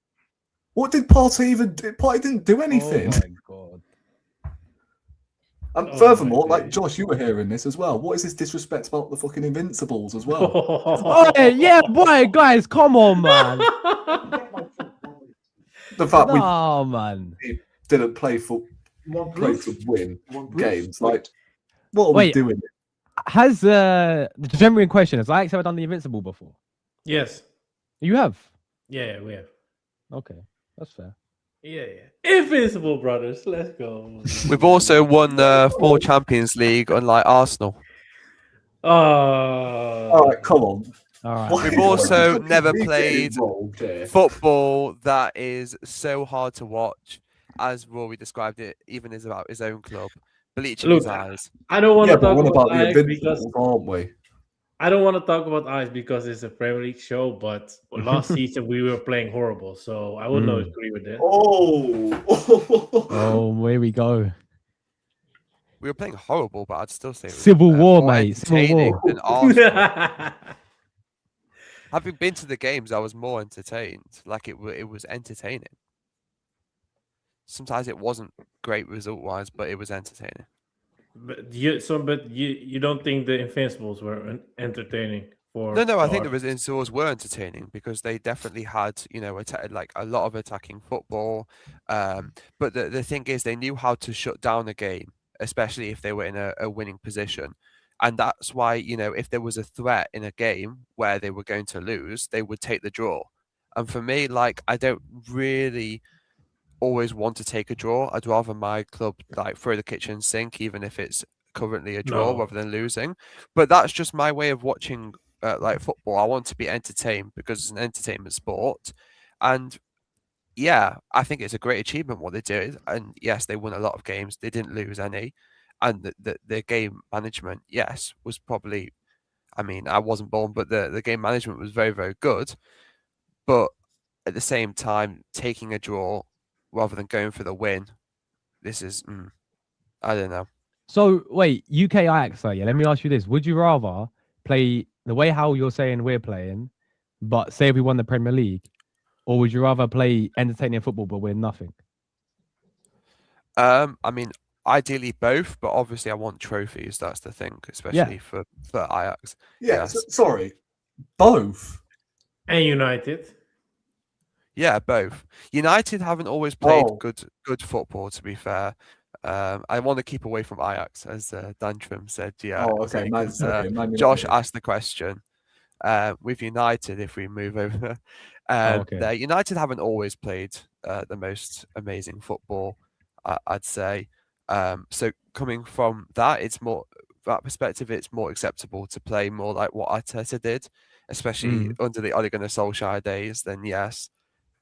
S2: What did Partey even do? Partey didn't do anything.
S5: Oh my god.
S2: And
S1: Oh
S2: furthermore,
S1: my
S2: like
S1: days.
S2: Josh, you were hearing this as well. What is this disrespect about the fucking Invincibles as well?
S5: Oh yeah, boy, guys, come on, man.
S2: The fact we
S5: No, man.
S2: didn't play to win games. Like, what are we
S5: Wait.
S2: doing?
S5: Has the gentleman in question, has Ajax ever done the Invincible before?
S1: Yes.
S5: You have?
S1: Yeah, we have.
S5: Okay, that's fair.
S1: Yeah. Invincible brothers. Let's go.
S3: We've also won 4 Champions League, unlike Arsenal.
S2: All right, come on.
S5: All right.
S2: Why
S3: We've
S2: is
S3: also
S2: fucking
S3: never
S2: me getting
S3: played
S2: involved here?
S3: Football that is so hard to watch, as Rory described it, even is about his own club, bleaching
S1: Look,
S3: his eyes.
S1: I don't want
S2: Yeah,
S1: to
S2: but
S1: talk
S2: what
S1: about
S2: about the
S1: Ajax
S2: Invincibles,
S1: because
S2: aren't we?
S1: I don't want to talk about Ajax because it's a Premier League show. But last season we were playing horrible, so I would not agree with that.
S2: Oh.
S5: Oh, here we go.
S3: We were playing horrible, but I'd still say it was,
S5: Civil War,
S3: more
S5: mate. Civil
S3: entertaining
S5: War.
S3: than Arsenal. Having been to the games, I was more entertained. Like it was entertaining. Sometimes it wasn't great result-wise, but it was entertaining.
S1: But you don't think the Invincibles were entertaining for?
S3: No, I think the Invincibles were entertaining because they definitely had, like a lot of attacking football. But the thing is, they knew how to shut down a game, especially if they were in a winning position. And that's why, if there was a threat in a game where they were going to lose, they would take the draw. And for me, like, I don't really always want to take a draw. I'd rather my club like throw the kitchen sink, even if it's currently a draw, rather than losing. But that's just my way of watching like football. I want to be entertained because it's an entertainment sport. And yeah, I think it's a great achievement what they did. And yes, they won a lot of games. They didn't lose any. And the game management, yes, was probably, I mean, I wasn't born, but the game management was very, very good. But at the same time, taking a draw rather than going for the win. This is, I don't know.
S5: So wait, UK Ajax, yeah. Let me ask you this: would you rather play the way how you're saying we're playing, but say if we won the Premier League, or would you rather play entertaining football but win nothing?
S3: I mean, ideally both, but obviously I want trophies. That's the thing, especially for Ajax.
S2: Yeah,
S3: Yes.
S2: sorry, both.
S1: And United.
S3: Yeah, both. United haven't always played
S2: Oh.
S3: good football, to be fair. I want to keep away from Ajax, as Dantrum said. Yeah,
S2: Oh, okay.
S3: because
S2: Man
S3: Josh
S2: United.
S3: asked the question. With United, if we move over,
S5: okay.
S3: United haven't always played the most amazing football, I'd say. So coming from that, that perspective, it's more acceptable to play more like what Arteta did, especially under the Ole Gunnar Solskjaer days. Then yes,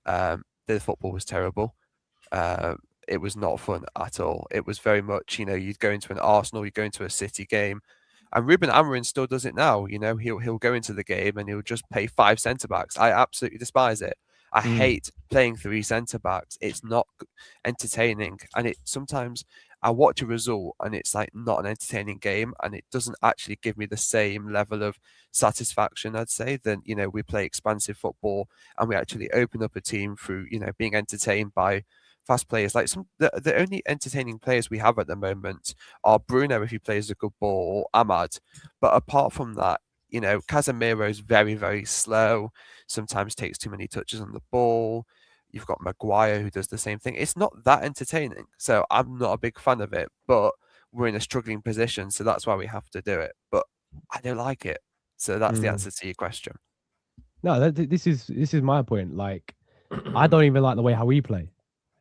S3: the football was terrible. It was not fun at all. It was very much, you'd go into an Arsenal, you'd go into a City game, and Ruben Amorim still does it now. He'll go into the game and he'll just play 5 centre backs. I absolutely despise it. I hate playing 3 centre backs. It's not entertaining, and sometimes I watch a result and it's like not an entertaining game, and it doesn't actually give me the same level of satisfaction, I'd say, than we play expansive football and we actually open up a team through being entertained by fast players. Like the only entertaining players we have at the moment are Bruno if he plays a good ball, or Ahmad. But apart from that, Casemiro's very, very slow, sometimes takes too many touches on the ball. You've got Maguire who does the same thing. It's not that entertaining. So I'm not a big fan of it, but we're in a struggling position, so that's why we have to do it. But I don't like it. So that's the answer to your question.
S5: No, this is my point. Like, I don't even like the way how we play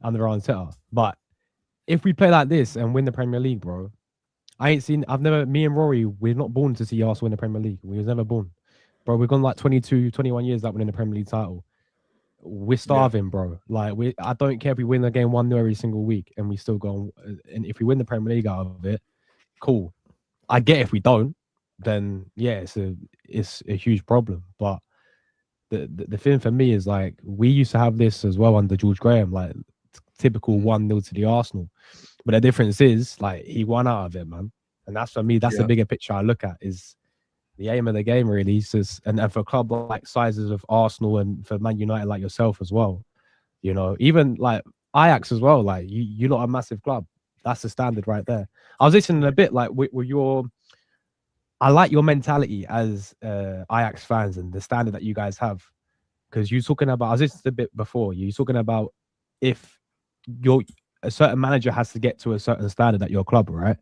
S5: under Arteta. But if we play like this and win the Premier League, bro, me and Rory, we're not born to see us win the Premier League. We was never born. Bro, we've gone like 22, 21 years without winning the Premier League title. We're starving, bro. Like, I don't care if we win the game 1-0 every single week and we still go on. And if we win the Premier League out of it, cool. I get if we don't, then yeah, it's a huge problem. But the thing for me is, like, we used to have this as well under George Graham, like typical 1-0 to the Arsenal. But the difference is, like, he won out of it, man. And that's, for me, that's the bigger picture I look at, is the aim of the game, really. And for a club like sizes of Arsenal and for Man United like yourself as well, even like Ajax as well, like you're not a massive club. That's the standard right there. I was listening a bit, like, I like your mentality as Ajax fans and the standard that you guys have. Because you're talking about, I was listening a bit before, you're talking about if a certain manager has to get to a certain standard at your club, right?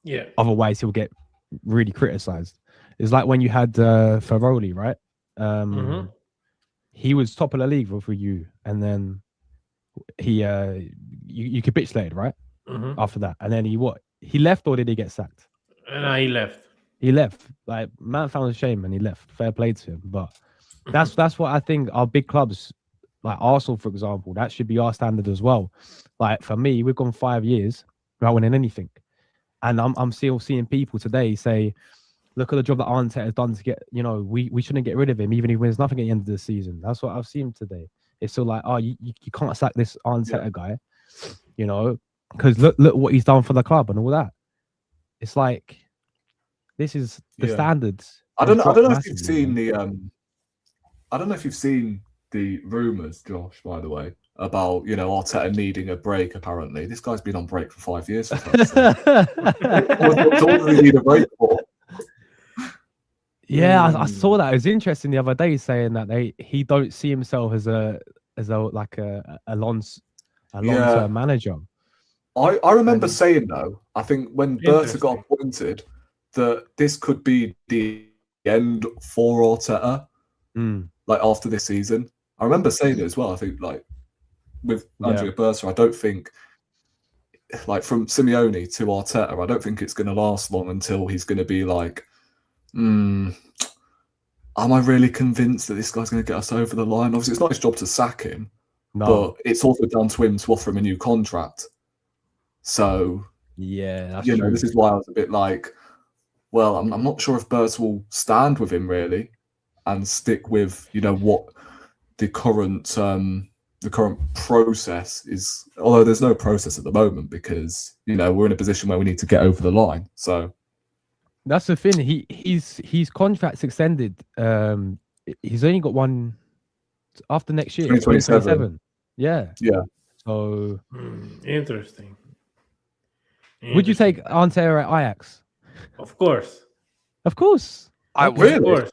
S1: Yeah.
S5: Otherwise, he'll get really criticized. It's like when you had Rory, right? He was top of the league for you, and then you capitulated, right? After that, and then he left, or did he get sacked?
S1: No, he left.
S5: He left. Like, man found a shame and he left. Fair play to him. But that's what I think our big clubs, like Arsenal, for example, that should be our standard as well. Like, for me, we've gone 5 years without winning anything. And I'm still seeing people today say, look at the job that Arteta has done to get, we shouldn't get rid of him, even if he wins nothing at the end of the season. That's what I've seen today. It's still like, oh, you can't sack this Arteta guy, because look what he's done for the club and all that. It's like, this is the standards.
S2: I don't know if you've seen I don't know if you've seen the rumours, Josh, by the way, about Arteta needing a break. Apparently, this guy's been on break for 5 years. What does he need a break for?
S5: Yeah, I saw that. It was interesting the other day, saying that he don't see himself as a long-term manager.
S2: I remember saying, though, I think when Berta got appointed, that this could be the end for Arteta, like after this season. I remember saying it as well. I think, like, with Andrea Berta, I don't think, like, from Simeone to Arteta, I don't think it's going to last long until he's going to be like, am I really convinced that this guy's going to get us over the line? Obviously, it's not his job to sack him, but it's also down to him to offer him a new contract. So,
S5: that's true.
S2: This is why I was a bit like, well, I'm not sure if Berta will stand with him really and stick with, what the current the current process is, although there's no process at the moment because we're in a position where we need to get over the line. So
S5: that's the thing. His contract's extended. He's only got one after next year, 2027. Yeah. So
S1: Interesting.
S5: would you take Antero at Ajax?
S1: Of course.
S5: Of course.
S3: I would.
S2: Really?
S1: Of course.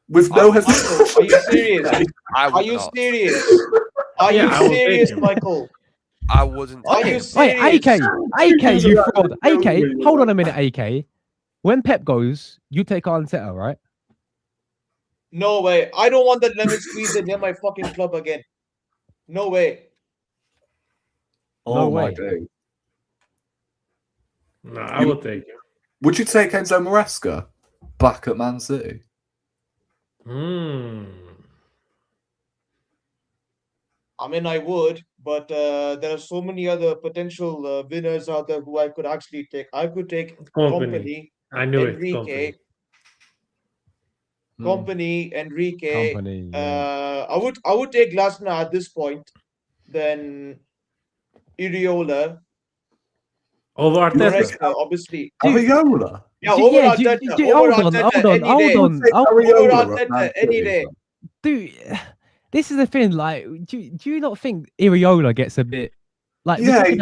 S2: with no hesitation.
S4: Are you serious?
S3: I
S4: Are
S3: would
S4: you
S3: not.
S4: serious? Are
S1: Yeah,
S4: you
S1: I will take
S4: serious,
S1: him.
S4: Michael?
S3: I wouldn't.
S4: Are
S3: take
S4: you
S3: him.
S4: serious?
S5: Wait, AK, you fraud. AK, hold on a minute, AK. When Pep goes, you take Arteta, right?
S4: No way. I don't want that lemon squeezer near my fucking club again. No way.
S2: Oh my
S5: way.
S2: day.
S1: No, I will take him.
S2: Would you take Enzo Maresca back at Man City?
S4: I mean, I would, but there are so many other potential winners out there who I could actually take. I could take
S1: Company. I knew it.
S4: Enrique.
S1: Company.
S4: Enrique.
S5: Yeah.
S4: I would take Glasner at this point. Then Iriola.
S1: Over Arteta.
S4: Maresca, obviously.
S2: Ariola?
S4: Yeah, over Arteta. Over Arteta any day. Over Arteta any day.
S5: Dude, this is the thing. Like, do you not think Iriola gets a bit like?
S2: Yeah,
S5: we're
S2: he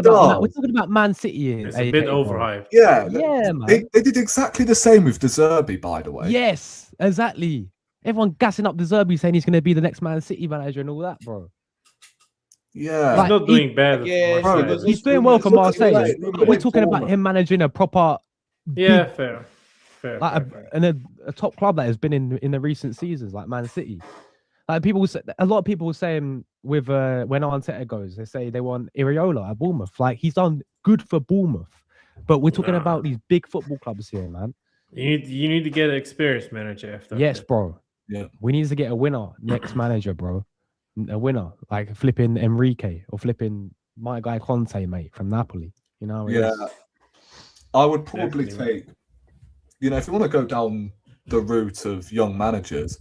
S5: talking about Man City here.
S1: It's a bit overhyped.
S2: Yeah,
S5: man.
S2: They did exactly the same with De Zerbi, by the way.
S5: Yes, exactly. Everyone gassing up De Zerbi saying he's going to be the next Man City manager and all that, bro.
S2: Yeah,
S1: He's
S5: Like,
S1: not doing bad.
S4: Yeah,
S1: for Marseille.
S4: he was
S5: He's
S4: just
S5: doing
S4: doing
S5: well
S4: his
S5: for
S4: own
S5: Marseille.
S4: thing.
S5: But we're talking about him managing a proper,
S1: Yeah,
S5: big,
S1: fair.
S5: like a top club that has been in the recent seasons, like Man City. Like a lot of people were saying with when Arteta goes, they say they want Iriola at Bournemouth. Like, he's done good for Bournemouth, but we're talking about these big football clubs here, man.
S1: You need to get an experienced manager after.
S5: Yes, bro.
S2: Yeah.
S5: We need to get a winner next manager, bro. A winner like flipping Enrique or flipping my guy Conte, mate, from Napoli. You know.
S2: Yeah. I would probably
S1: Definitely.
S2: take, if you want to go down the route of young managers,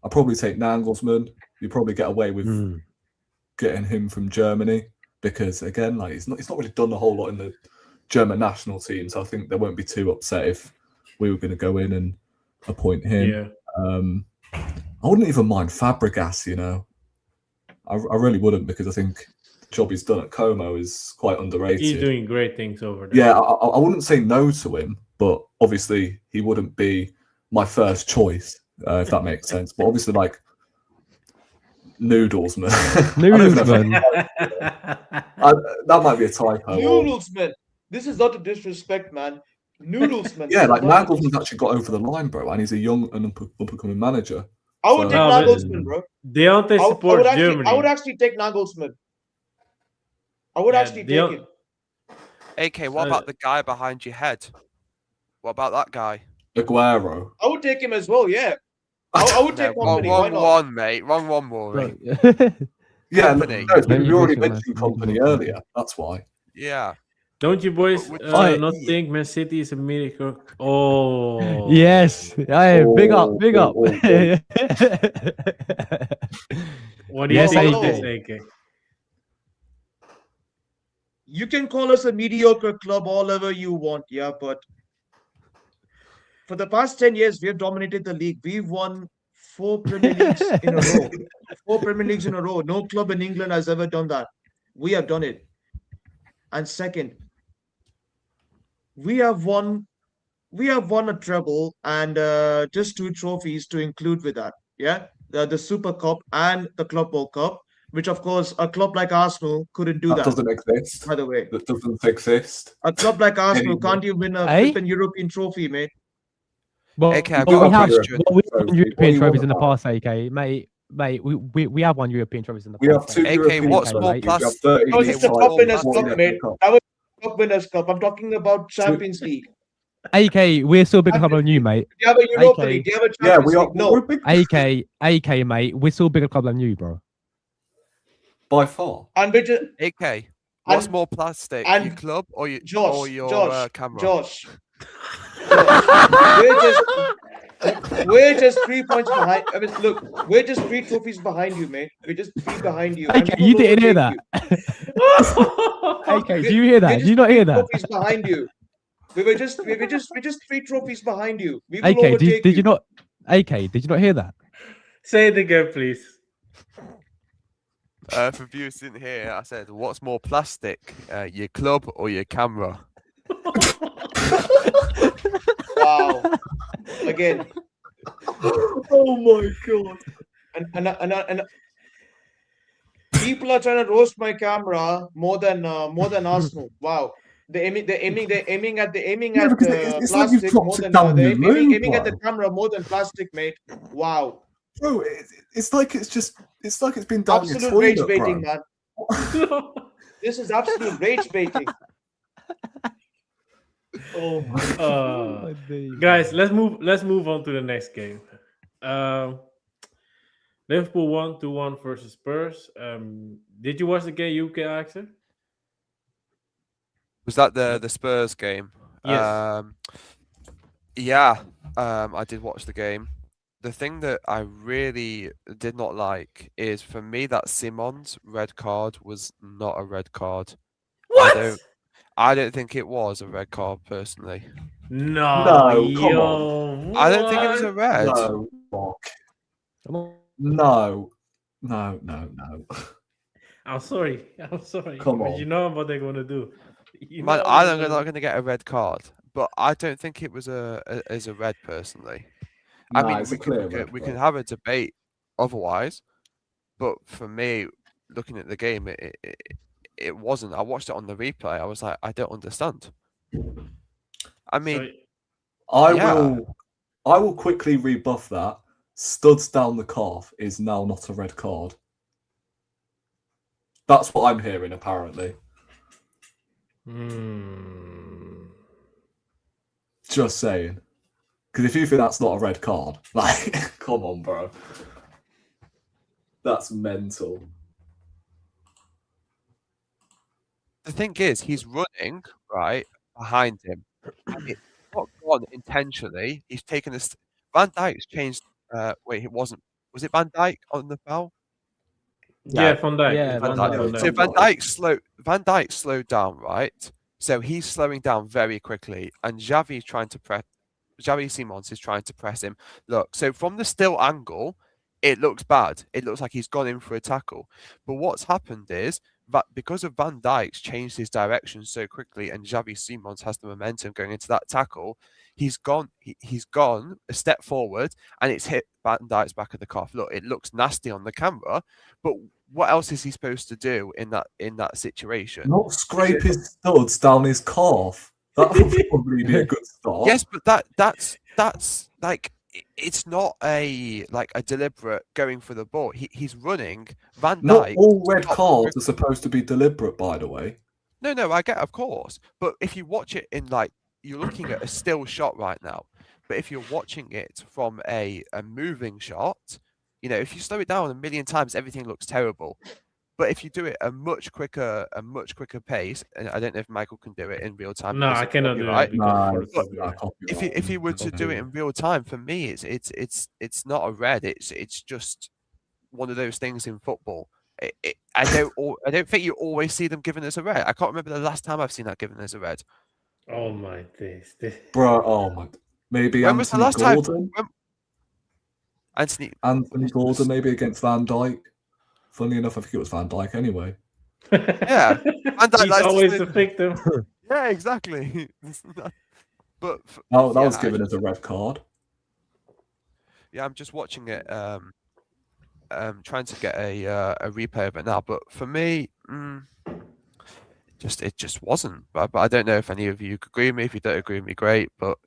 S2: I'd probably take Nagelsmann. You probably get away with getting him from Germany because, again, like he's not really done a whole lot in the German national team. So I think they won't be too upset if we were going to go in and appoint him.
S1: Yeah.
S2: I wouldn't even mind Fabregas. I really wouldn't because I think the job he's done at Como is quite underrated.
S1: He's doing great things over there.
S2: Yeah, I wouldn't say no to him, but obviously he wouldn't be my first choice, if that makes sense. But obviously, like, Noodlesman.
S5: Noodlesman.
S2: That might be a typo.
S4: Noodlesman. This is not a disrespect, man. Noodlesman.
S2: Yeah, like Nagelsmann's actually got over the line, bro, and he's a young and up-and-coming manager.
S4: I would take Nagelsmann, bro.
S1: Deontay supports Germany.
S4: I would actually take Nagelsmann. I would actually take him.
S3: AK, what about the guy behind your head? What about that guy?
S2: Aguero.
S4: I would take him as well, yeah. I would take Company. Why
S3: Wrong
S4: not?
S3: one, mate. Wrong one, Rory.
S2: Yeah,
S3: Company.
S2: no, you already mentioned Company earlier. That's why.
S3: Yeah.
S1: Don't you boys not think Man City is a miracle? Oh.
S5: Yes. Hey, big up.
S1: What do you think of this, AK?
S4: You can call us a mediocre club all over you want, yeah, but for the past 10 years, we have dominated the league. We've won 4 Premier Leagues in a row. 4 Premier Leagues in a row. No club in England has ever done that. We have done it. And second, we have won a treble and just 2 trophies to include with that. Yeah, the Super Cup and the Club World Cup, which of course a club like Arsenal couldn't do that.
S2: Doesn't exist.
S4: By the way,
S2: That doesn't exist.
S4: a club like Arsenal can't even win a flipping European trophy, mate.
S5: Well,
S3: AK, I've got a question.
S5: we won European trophies in the past, AK, mate. We have won European trophies in the past.
S2: We have 2
S3: AK,
S2: European
S3: what's
S2: trophies.
S3: more
S2: We
S3: plus?
S2: have 30
S4: No, it's the
S2: league
S4: Cup
S2: titles,
S4: Winners'
S2: 1
S4: Cup, mate.
S2: FA Cup.
S4: That was the Cup Winners' Cup. I'm talking about Champions League.
S5: AK, we're still a bigger club than you, mate.
S4: Do you have a Europa
S5: AK.
S4: League? Do you have a
S2: Yeah,
S4: Champions
S2: we are.
S4: League? No.
S2: We're a big
S5: AK, mate, we're still a bigger club than you, bro.
S2: by far.
S4: And which is,
S3: AK, what's
S4: And-
S3: more plastic,
S4: and
S3: your club or your
S4: Josh,
S3: your
S4: Josh,
S3: camera?
S4: Josh. We're just We're just 3 points behind. I mean, look, we're just 3 trophies behind you, mate. We're just 3 behind you.
S5: AK,
S4: we
S5: you
S4: will
S5: didn't hear
S4: overtake
S5: that.
S4: you.
S5: AK, do you hear that?
S4: We're
S5: Do you
S4: just
S5: not hear
S4: 3
S5: that?
S4: trophies behind you. We're just 3 trophies behind you. We will
S5: AK,
S4: overtake
S5: did you not? AK, did you not hear that?
S1: Say it again, please.
S3: For viewers who didn't hear, I said, "What's more plastic, your club or your camera?"
S4: Wow. Again.
S2: Oh my god.
S4: And people are trying to roast my camera more than Arsenal. Wow. They're aiming at
S2: Yeah, because it's like you've
S4: plastic
S2: dropped
S4: more
S2: it
S4: than
S2: down
S4: they're
S2: your loo,
S4: aiming at the
S2: bro.
S4: camera more than plastic, mate. Wow.
S2: Bro, it's like it's been down your
S4: Absolute rage
S2: toilet,
S4: baiting,
S2: bro.
S4: man. This is absolute rage baiting.
S2: Oh my
S1: Uh, guys, let's move on to the next game. Liverpool won 2-1 versus Spurs. Did you watch the game, UK Axel?
S3: Was that the Spurs game?
S1: Yes.
S3: Yeah. I did watch the game. The thing that I really did not like is, for me, that Simon's red card was not a red card.
S1: What?
S3: I don't think it was a red card, personally.
S1: No,
S2: come
S1: yo,
S3: I don't think it was a
S1: what?
S3: red.
S2: No, fuck.
S5: Come on.
S2: No.
S1: I'm sorry.
S2: Come
S1: But
S2: on.
S1: you know what they're gonna do. You
S3: Man,
S1: know what
S3: I'm
S1: they're
S3: not going to get a red card, but I don't think it was a red, personally. I
S2: Nah,
S3: mean,
S2: it's a clear red,
S3: we can
S2: bro.
S3: have a debate otherwise, but for me, looking at the game, it wasn't. I watched it on the replay. I was like, I don't understand. I mean,
S2: I
S3: yeah.
S2: will quickly rebuff that. Studs down the calf is now not a red card. That's what I'm hearing, apparently. Just saying. Because if you think that's not a red card, like, come on, bro. That's mental.
S3: The thing is, he's running right behind him. And it's not gone intentionally. He's taken a. Van Dijk's changed. Wait, it wasn't. Was it Van Dijk on the foul?
S1: Yeah, Van Dijk.
S5: Yeah,
S1: Van
S5: Van
S1: Dijk.
S5: Dijk.
S3: So Van Dijk slowed down, right? So he's slowing down very quickly, and Xavi Simons is trying to press him. Look, so from the still angle, it looks bad. It looks like he's gone in for a tackle. But what's happened is that because of Van Dijk's changed his direction so quickly, and Xavi Simons has the momentum going into that tackle, he's gone a step forward, and it's hit Van Dijk's back of the calf. Look, it looks nasty on the camera, but what else is he supposed to do in that situation?
S2: Not scrape his studs down his calf. That would probably be a good start.
S3: Yes, but that's like, it's not a deliberate going for the ball. He's running. Van Dijk.
S2: Not all red cards are supposed to be deliberate, by the way.
S3: No, I get, of course. But if you watch it in, like, you're looking at a still shot right now. But if you're watching it from a moving shot, if you slow it down a million times, everything looks terrible. But if you do it a much quicker pace, and I don't know if Michael can do it in real time.
S1: No, I cannot do
S3: it. If he were to do it in real time, for me, it's not a red. It's just one of those things in football. I don't think you always see them given as a red. I can't remember the last time I've seen that given as a red.
S1: Oh my days.
S2: Bro, oh my. Maybe
S3: when was the last
S2: Gordon?
S3: time? Anthony
S2: Gordon, maybe against Van Dijk. Funnily enough, I think it was Van Dijk anyway.
S3: Yeah, Van Dijk
S1: He's always the victim.
S3: Yeah, exactly. But
S2: that was given as a red card.
S3: Yeah, I'm just watching it. Trying to get a replay of it now, but for me, it just wasn't. But I don't know if any of you agree with me. If you don't agree with me, great. But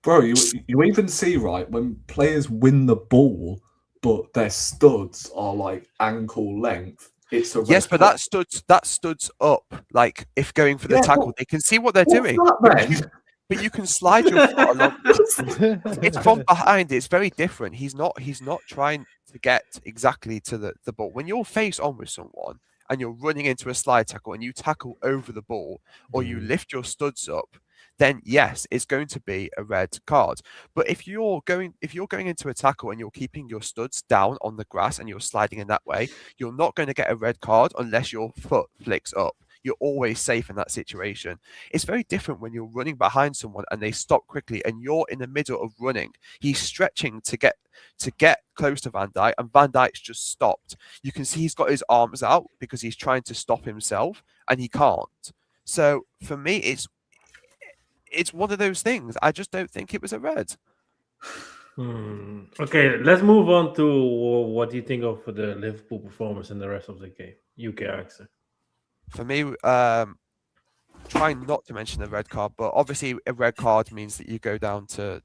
S2: bro, you even see, right, when players win the ball, but their studs are like ankle length. It's a red
S3: yes, but
S2: card.
S3: that studs up. Like, if going for the tackle, they can see what they're doing. But you can slide your foot along. It's from behind. It's very different. He's not trying to get exactly to the ball. When you're face on with someone and you're running into a slide tackle and you tackle over the ball, or you lift your studs up, then yes, it's going to be a red card. But if you're going into a tackle and you're keeping your studs down on the grass and you're sliding in that way, you're not going to get a red card unless your foot flicks up. You're always safe in that situation. It's very different when you're running behind someone and they stop quickly and you're in the middle of running. He's stretching to get close to Van Dijk, and Van Dijk's just stopped. You can see he's got his arms out because he's trying to stop himself and he can't. So for me, it's one of those things. I just don't think it was a red.
S1: Okay, let's move on to what you think of the Liverpool performance in the rest of the game. UK accent.
S3: For me, trying not to mention the red card, but obviously a red card means that you go down to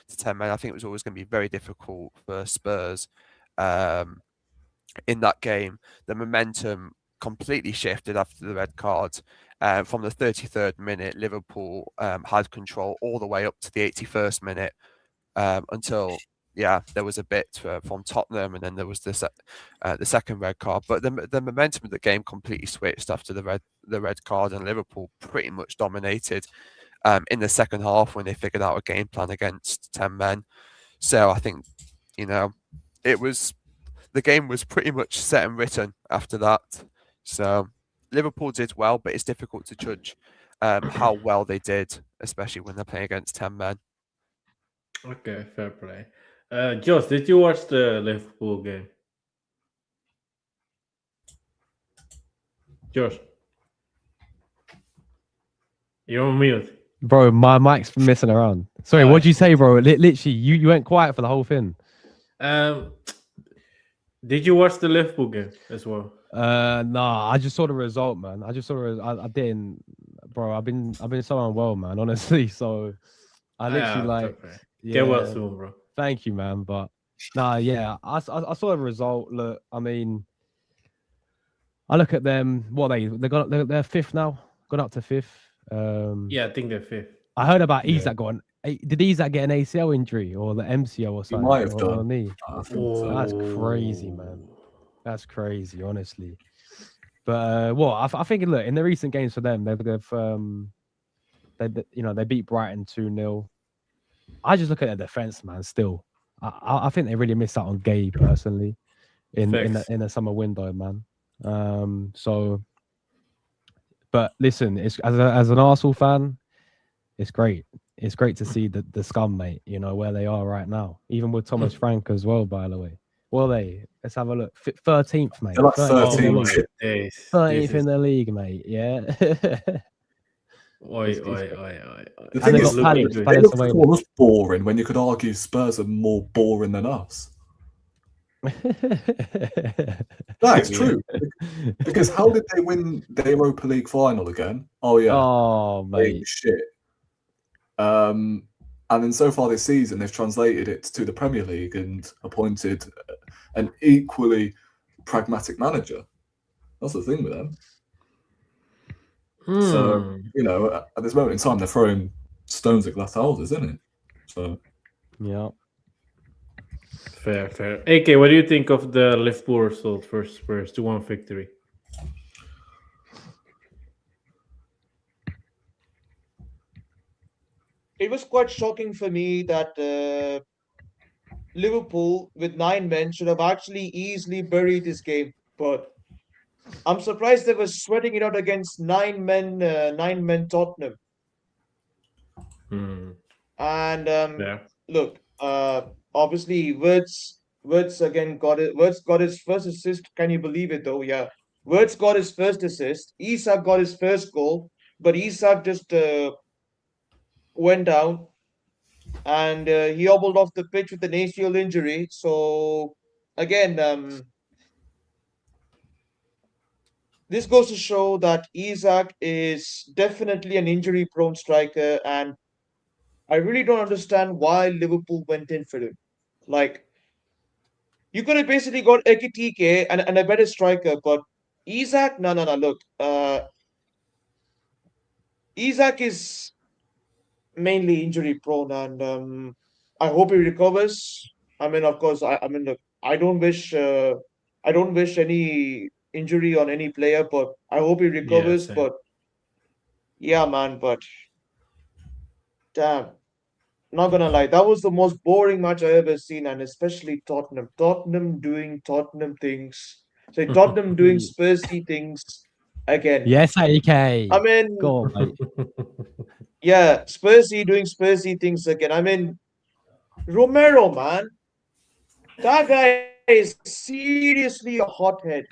S3: 10 men. I think it was always going to be very difficult for Spurs in that game. The momentum completely shifted after the red card. From the 33rd minute, Liverpool had control all the way up to the 81st minute until there was a bit from Tottenham, and then there was the second red card. But the momentum of the game completely switched after the red card, and Liverpool pretty much dominated in the second half when they figured out a game plan against 10 men. So I think the game was pretty much set and written after that. So Liverpool did well, but it's difficult to judge how well they did, especially when they're playing against 10 men.
S1: Okay, fair play. Josh, did you watch the Liverpool game? Josh, you're on mute.
S5: Bro, my mic's messing around. Sorry, what'd you say, bro? Literally, you went quiet for the whole thing.
S1: Did you watch the Liverpool game as well?
S5: Nah, I just saw the result, man. I didn't, bro. I've been so unwell, man. Honestly, so I literally
S1: get well soon, bro.
S5: Thank you, man. But nah, yeah, I saw the result. Look, I mean, I look at them. What they're fifth now, gone up to fifth.
S1: Yeah, I think they're fifth.
S5: I heard about Isak going. Did Isak get an ACL injury or the MCL or something?
S2: He might have done.
S5: Knee?
S2: So.
S5: That's crazy, man. That's crazy, honestly. But I think look, in the recent games for them, they beat Brighton 2-0. I just look at their defense, man. Still, I think they really missed out on Gay personally in the summer window, man. But listen, it's as an Arsenal fan, it's great. It's great to see the scum, mate. Where they are right now, even with Thomas Frank as well. By the way, let's have a look. 13th, mate.
S2: They're like 13th.
S5: 13th in the league, mate. Yeah.
S1: Oi.
S2: The thing is, they look us boring when you could argue Spurs are more boring than us. That is true. Because how did they win the Europa League final again? Oh yeah.
S5: Oh mate.
S2: Shit. And then so far this season, they've translated it to the Premier League and appointed an equally pragmatic manager. That's the thing with them. So, at this moment in time, they're throwing stones at glass houses, isn't it? So,
S5: yeah.
S1: Fair. AK, what do you think of the Liverpool result versus Spurs 2-1 victory?
S4: It was quite shocking for me that Liverpool with 9 men should have actually easily buried this game, but I'm surprised they were sweating it out against 9 men Tottenham. And look, obviously Wirtz again got it. Wirtz got his first assist. Can you believe it though? Yeah, Wirtz got his first assist. Isak got his first goal, but Isak just went down and he hobbled off the pitch with an ACL injury. So again, this goes to show that Isak is definitely an injury-prone striker, and I really don't understand why Liverpool went in for him. Like, you could have basically got Ekitike and a better striker, but Isak, no. Look, Isak is mainly injury-prone, and I hope he recovers. I mean, of course, look, I don't wish any injury on any player, but I hope he recovers. But yeah, man, but damn. Not gonna lie, that was the most boring match I ever seen, and especially Tottenham. Tottenham doing Tottenham things. So Tottenham doing Spursy things again.
S5: Yes, AK.
S4: I mean,
S5: Go on, mate.
S4: yeah, Spursy doing Spursy things again. I mean, Romero, man, that guy is seriously a hothead.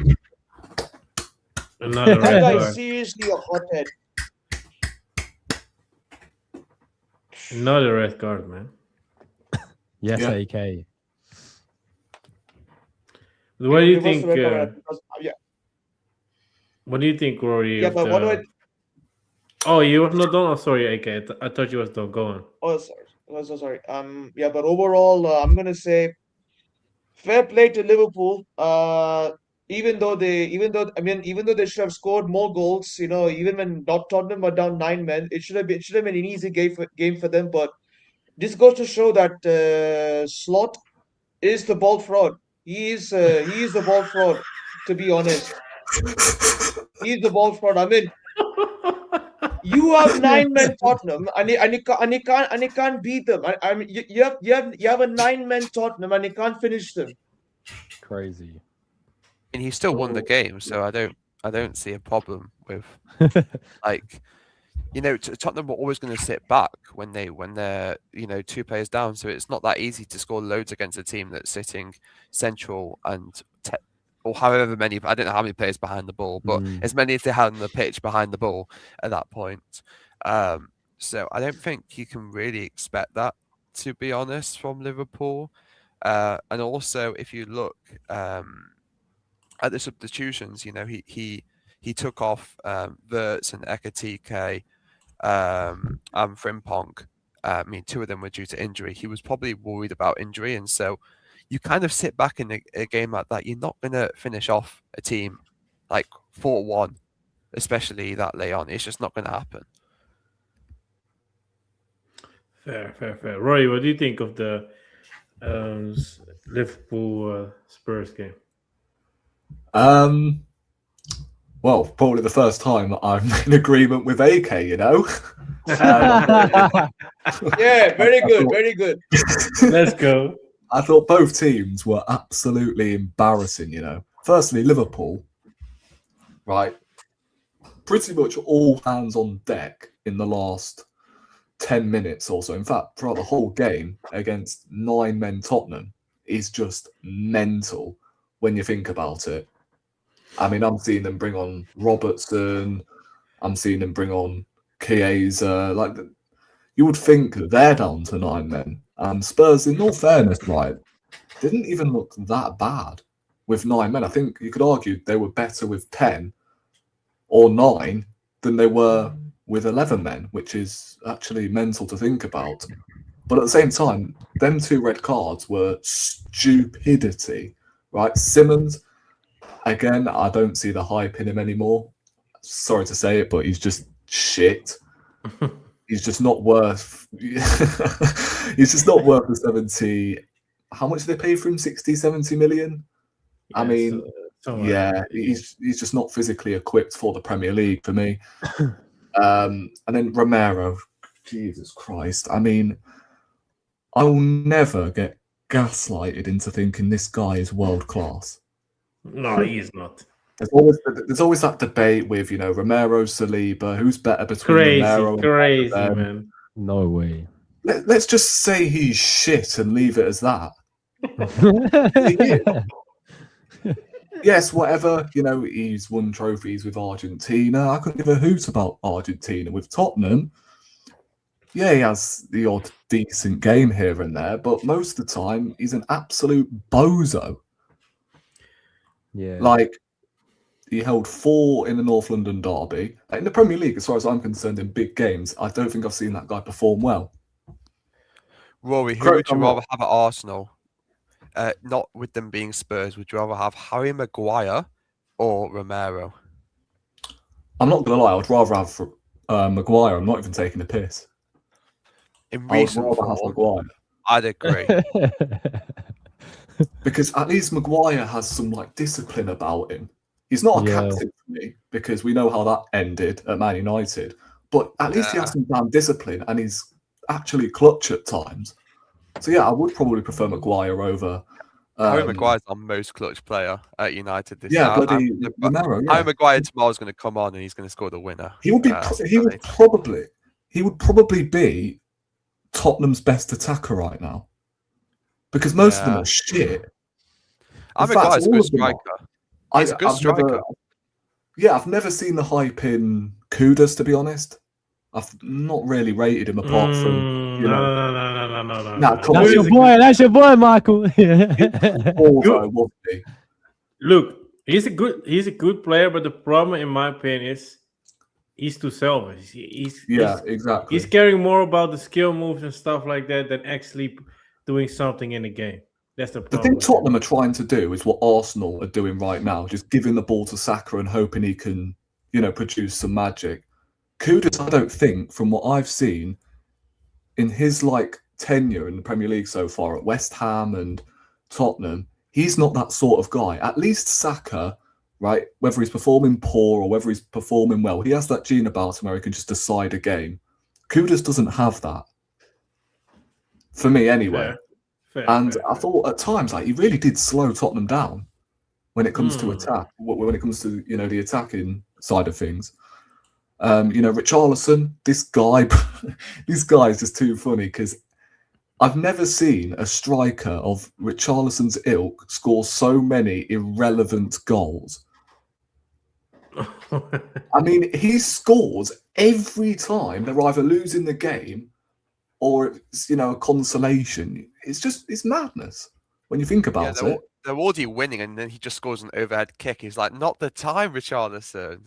S1: Another
S4: That
S1: red
S4: guy is
S1: card.
S4: seriously a hothead.
S1: Another red card, man.
S5: Yes,
S2: Yeah.
S5: AK.
S1: What do you
S4: Reverse
S1: think?
S4: the red card, because, yeah,
S1: What do you think, Rory?
S4: yeah,
S1: of
S4: but what do
S1: the-
S4: I?
S1: Oh, you were not done. Oh, sorry, AK. I thought you was done. Go on.
S4: Oh, sorry. Oh, so sorry. Yeah, but overall, I'm gonna say fair play to Liverpool. Even though they should have scored more goals, even when Tottenham were down 9 men, it should have been an easy game for them. But this goes to show that Slot is the ball fraud. He is the ball fraud. To be honest, he's the ball fraud. I mean, you have 9 men Tottenham, and you can't beat them. I mean, you have a 9 men Tottenham, and you can't finish them.
S5: Crazy.
S3: And he still won the game, so I don't see a problem with like, Tottenham were always going to sit back when they're 2 players down. So it's not that easy to score loads against a team that's sitting central and or however many. I don't know how many players behind the ball, but as many as they had on the pitch behind the ball at that point. So I don't think you can really expect that, to be honest, from Liverpool. And also, if you look at the substitutions, he took off Wirtz and Ekatike and Frimpong. I mean, 2 of them were due to injury. He was probably worried about injury, and so you kind of sit back in a game like that. You're not going to finish off a team like 4-1, especially that late on. It's just not going to happen.
S1: Fair. Rory, what do you think of the Liverpool Spurs game?
S2: Well, probably the first time I'm in agreement with AK,
S4: Yeah, very good.
S1: Let's go.
S2: I thought both teams were absolutely embarrassing, Firstly, Liverpool, right? Pretty much all hands on deck in the last 10 minutes or so. In fact, throughout the whole game against 9-men Tottenham is just mental when you think about it. I mean, I'm seeing them bring on Robertson. I'm seeing them bring on Chiesa. Like, you would think they're down to 9 men. And Spurs, in all fairness, right, didn't even look that bad with 9 men. I think you could argue they were better with 10 or 9 than they were with 11 men, which is actually mental to think about. But at the same time, them 2 red cards were stupidity, right? Simmons, again, I don't see the hype in him anymore. Sorry to say it, but he's just shit. He's just not worth. He's just not worth the 70. How much did they pay for him? 60, 70 million. I mean, he's just not physically equipped for the Premier League for me. And then Romero, Jesus Christ. I mean, I will never get gaslighted into thinking this guy is world class.
S1: No, he is not.
S2: There's always that debate with, Romero, Saliba, who's better between Romero and
S1: Crazy, man.
S5: No way.
S2: Let's just say he's shit and leave it as that. Yes, whatever, he's won trophies with Argentina. I couldn't give a hoot about Argentina. With Tottenham, yeah, he has the odd decent game here and there, but most of the time, he's an absolute bozo.
S5: Yeah.
S2: Like, he held 4 in the North London derby. In the Premier League, as far as I'm concerned, in big games, I don't think I've seen that guy perform well.
S3: Rory, who would you rather have at Arsenal? Not with them being Spurs, would you rather have Harry Maguire or Romero?
S2: I'm not going to lie, I'd rather have Maguire. I'm not even taking a piss.
S3: In
S2: I'd
S3: recent
S2: rather have
S3: form,
S2: Maguire.
S3: I'd agree.
S2: Because at least Maguire has some discipline about him. He's not a captain for me because we know how that ended at Man United. But at least he has some damn discipline and he's actually clutch at times. So yeah, I would probably prefer Maguire over.
S3: Harry Maguire's our most clutch player at United this
S2: Yeah,
S3: year.
S2: bloody Romero. Yeah.
S3: Harry Maguire tomorrow is going to come on and he's going to score the winner.
S2: He would be. He would probably be Tottenham's best attacker right now, because most of them are shit.
S3: Harry Maguire's a good striker. He's a good striker.
S2: I've never seen the hype in Kudus, to be honest. I've not really rated him apart from
S1: no.
S5: That's your boy, Michael.
S1: Look, he's a good player, but the problem, in my opinion, is he's too selfish.
S2: Exactly.
S1: He's caring more about the skill moves and stuff like that than actually doing something in the game. That's the problem.
S2: The thing Tottenham are trying to do is what Arsenal are doing right now, just giving the ball to Saka and hoping he can, produce some magic. Kudus, I don't think, from what I've seen in his tenure in the Premier League so far at West Ham and Tottenham, he's not that sort of guy. At least Saka, right, whether he's performing poor or whether he's performing well, he has that gene about him where he can just decide a game. Kudus doesn't have that. For me, anyway. Fair. I thought at times he really did slow Tottenham down when it comes to attack, when it comes to the attacking side of things. Richarlison, this guy is just too funny because I've never seen a striker of Richarlison's ilk score so many irrelevant goals. I mean, he scores every time they're either losing the game or it's, a consolation. It's madness when you think about it.
S3: They're already winning, and then he just scores an overhead kick. He's like, not the time, Richarlison.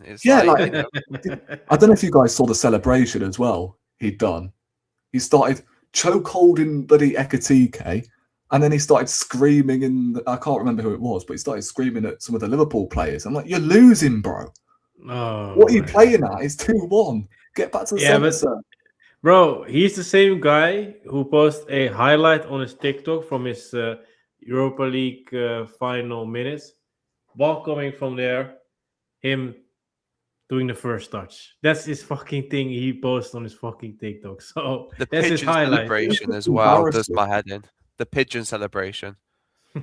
S2: I don't know if you guys saw the celebration as well he'd done. He started choke holding bloody Ekatike, and then he started screaming, I can't remember who it was, but he started screaming at some of the Liverpool players. I'm like, you're losing, bro. What are you playing at? It's 2-1. Get back to the center.
S1: Bro, he's the same guy who posted a highlight on his TikTok from his Europa League final minutes. Ball coming from there, him doing the first touch. That's his fucking thing he posts on his fucking TikTok. So that's his highlight.
S3: Celebration as well does my head in. The pigeon celebration.
S2: I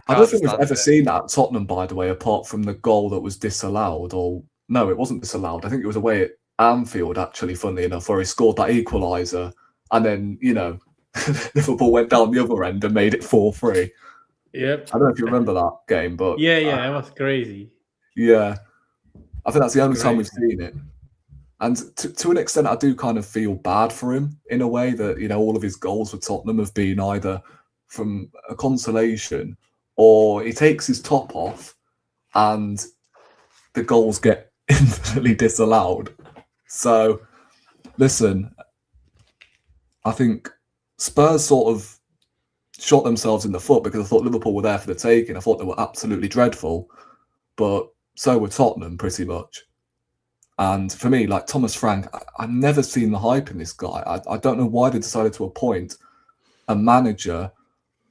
S2: don't think we've ever seen that at Tottenham, by the way, apart from the goal that was disallowed. Or no, it wasn't disallowed. I think it was away at Anfield, actually, funnily enough, where he scored that equaliser, and then Liverpool went down the other end and made it 4-3.
S1: Yep.
S2: I don't know if you remember that game, but
S1: it was crazy.
S2: Yeah, I think that's the only time we've seen it. And to an extent, I do kind of feel bad for him in a way that all of his goals for Tottenham have been either from a consolation or he takes his top off and the goals get infinitely disallowed. So, listen, I think Spurs sort of shot themselves in the foot because I thought Liverpool were there for the taking. I thought they were absolutely dreadful, but so were Tottenham pretty much. And for me, like Thomas Frank, I've never seen the hype in this guy. I don't know why they decided to appoint a manager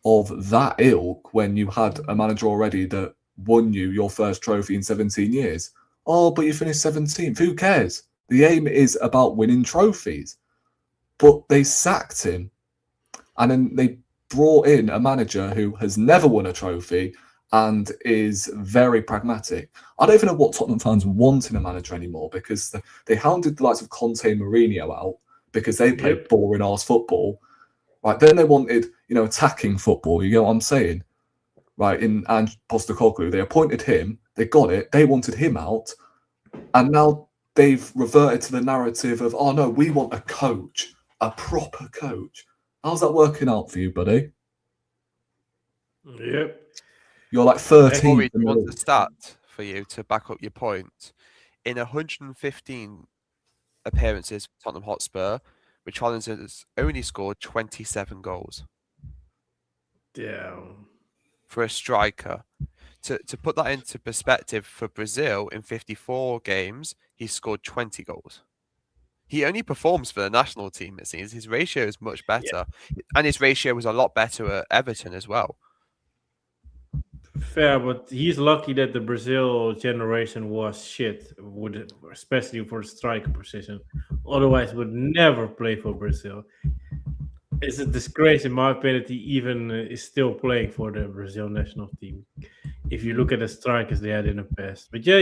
S2: of that ilk when you had a manager already that won you your first trophy in 17 years. Oh, but you finished 17th. Who cares? The aim is about winning trophies. But they sacked him. And then they brought in a manager who has never won a trophy and is very pragmatic. I don't even know what Tottenham fans want in a manager anymore because they hounded the likes of Conte and Mourinho out because they played boring-ass football. Right, then they wanted, attacking football. You get what I'm saying? Right, and Postecoglou, they appointed him. They got it. They wanted him out. And now they've reverted to the narrative of, oh, no, we want a coach, a proper coach. How's that working out for you, buddy?
S1: Yep.
S2: You're like 13.
S3: Rory, do you want the stat for you to back up your point? In 115 appearances for Tottenham Hotspur, Richarlison has only scored 27 goals.
S1: Damn.
S3: For a striker. To put that into perspective, for Brazil, in 54 games, he's scored 20 goals. He only performs for the national team, it seems. His ratio is much better. And his ratio was a lot better at Everton as well.
S1: Fair, but he's lucky that the Brazil generation was shit, especially for the striker position. Otherwise, would never play for Brazil. It's a disgrace, in my opinion, that he even is still playing for the Brazil national team. If you look at the strikers they had in the past, but yeah,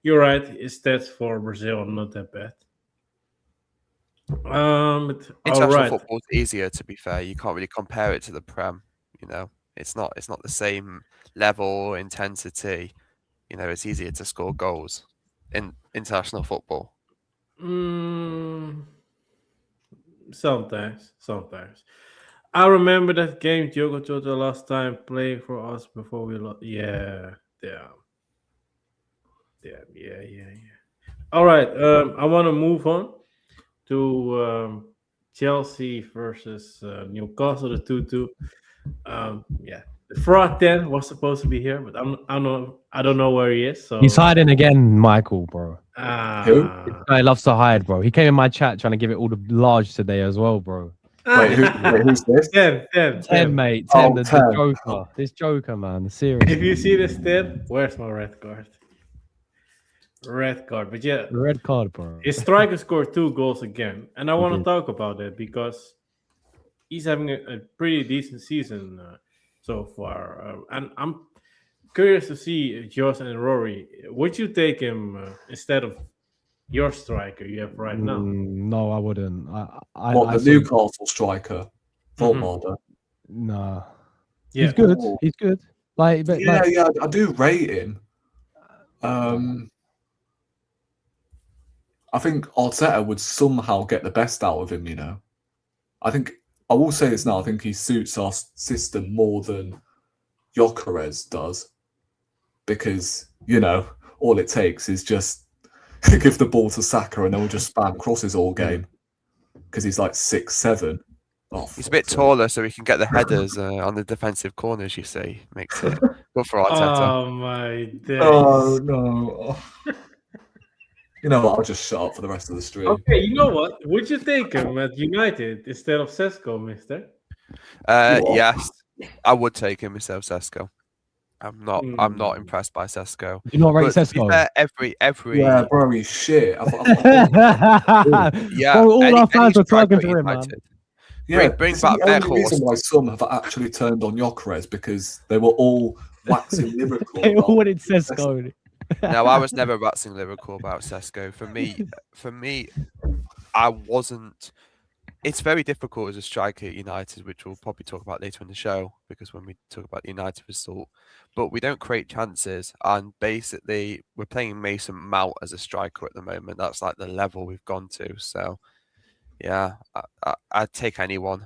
S1: you're right. His stats for Brazil are not that bad. All
S3: International
S1: right.
S3: football is easier, to be fair. You can't really compare it to the Prem. You know, it's not the same level, intensity. You know, it's easier to score goals in international football.
S1: Sometimes. I remember that game Diogo Jota last time playing for us before we lost. Yeah. All right. I want to move on to Chelsea versus Newcastle, the 2-2. The fraud 10 was supposed to be here, but I don't know where he is. So
S5: He's hiding again, Michael, bro.
S2: Who?
S5: He loves to hide, bro. He came in my chat trying to give it all the large today as well, bro.
S2: Wait, who's this?
S1: 10,
S5: 10, mate. 10,
S2: Oh,
S5: the
S2: 10.
S5: Joker. This Joker, man. Seriously.
S1: If you see this 10, where's my red card? Red card. But yeah,
S5: The red card, bro.
S1: his striker scored 2 goals again. And I want to talk about that because he's having a pretty decent season so far. And I'm curious to see Josh and Rory. Would you take him instead of your striker you have right now?
S5: No, I wouldn't.
S2: The Newcastle striker, Woltemade?
S5: Nah.
S1: Yeah.
S5: He's good.
S2: Ooh.
S5: He's good. Like, but
S2: Yeah, I do rate him. I think Arteta would somehow get the best out of him, you know. I will say this now, I think he suits our system more than Gyökeres does. Because, you know, all it takes is just give the ball to Saka and then we'll just spam crosses all game. Because he's like 6'7". Oh,
S3: He's a bit taller, so he can get the headers on the defensive corners, you see. Makes it good for Arteta.
S1: Oh my days.
S2: Oh, no. You know what? I'll just shut up for the rest of the stream.
S1: Okay, you know what? Would you take him at United instead of Sesko, mister?
S3: Yes, I would take him instead of Sesko. I'm not impressed by Sesko.
S5: Do you not rate
S3: But to be
S5: Sesko?
S3: fair, every
S2: Yeah, bro, he's shit.
S3: yeah,
S5: Bro, all
S3: any-
S5: our fans
S3: any
S5: are talking
S3: striker
S5: to him, man.
S3: United.
S2: Yeah,
S3: Bring
S2: this
S3: back
S2: is the only
S3: Weghorst.
S2: reason why some have actually turned on Gyökeres because they were all waxing lyrical.
S5: They all
S2: about
S5: wanted Sesko.
S3: No, I was never waxing lyrical about Sesko. For me, I wasn't. It's very difficult as a striker at United, which we'll probably talk about later in the show, because when we talk about the United result, but we don't create chances, and basically we're playing Mason Mount as a striker at the moment. That's like the level we've gone to. So, yeah, I'd take anyone.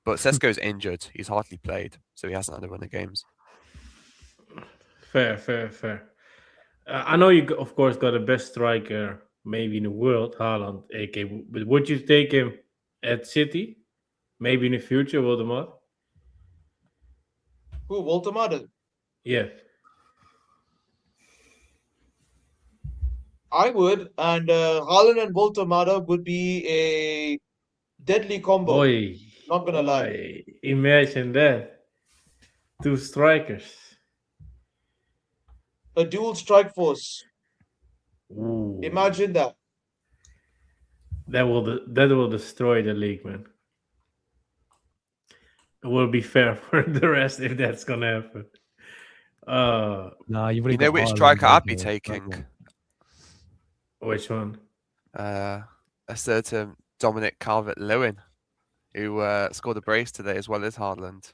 S3: But Sesko's injured; he's hardly played, so he hasn't had a run of games.
S1: Fair. I know you, of course, got the best striker maybe in the world, Haaland, AK. But would you take him at City? Maybe in the future, Woltemade?
S4: Who, Woltemade?
S1: Yeah.
S4: I would, and Haaland and Woltemade would be a deadly combo.
S1: Boy.
S4: Not gonna lie.
S1: Boy, imagine that. 2 strikers.
S4: A dual strike force.
S1: Ooh.
S4: Imagine that.
S1: That will destroy the league, man. It will be fair for the rest if that's gonna happen.
S5: Nah, you've
S3: You know which striker I'd be taking?
S1: Which one?
S3: A certain Dominic Calvert-Lewin, who scored a brace today as well as Haaland.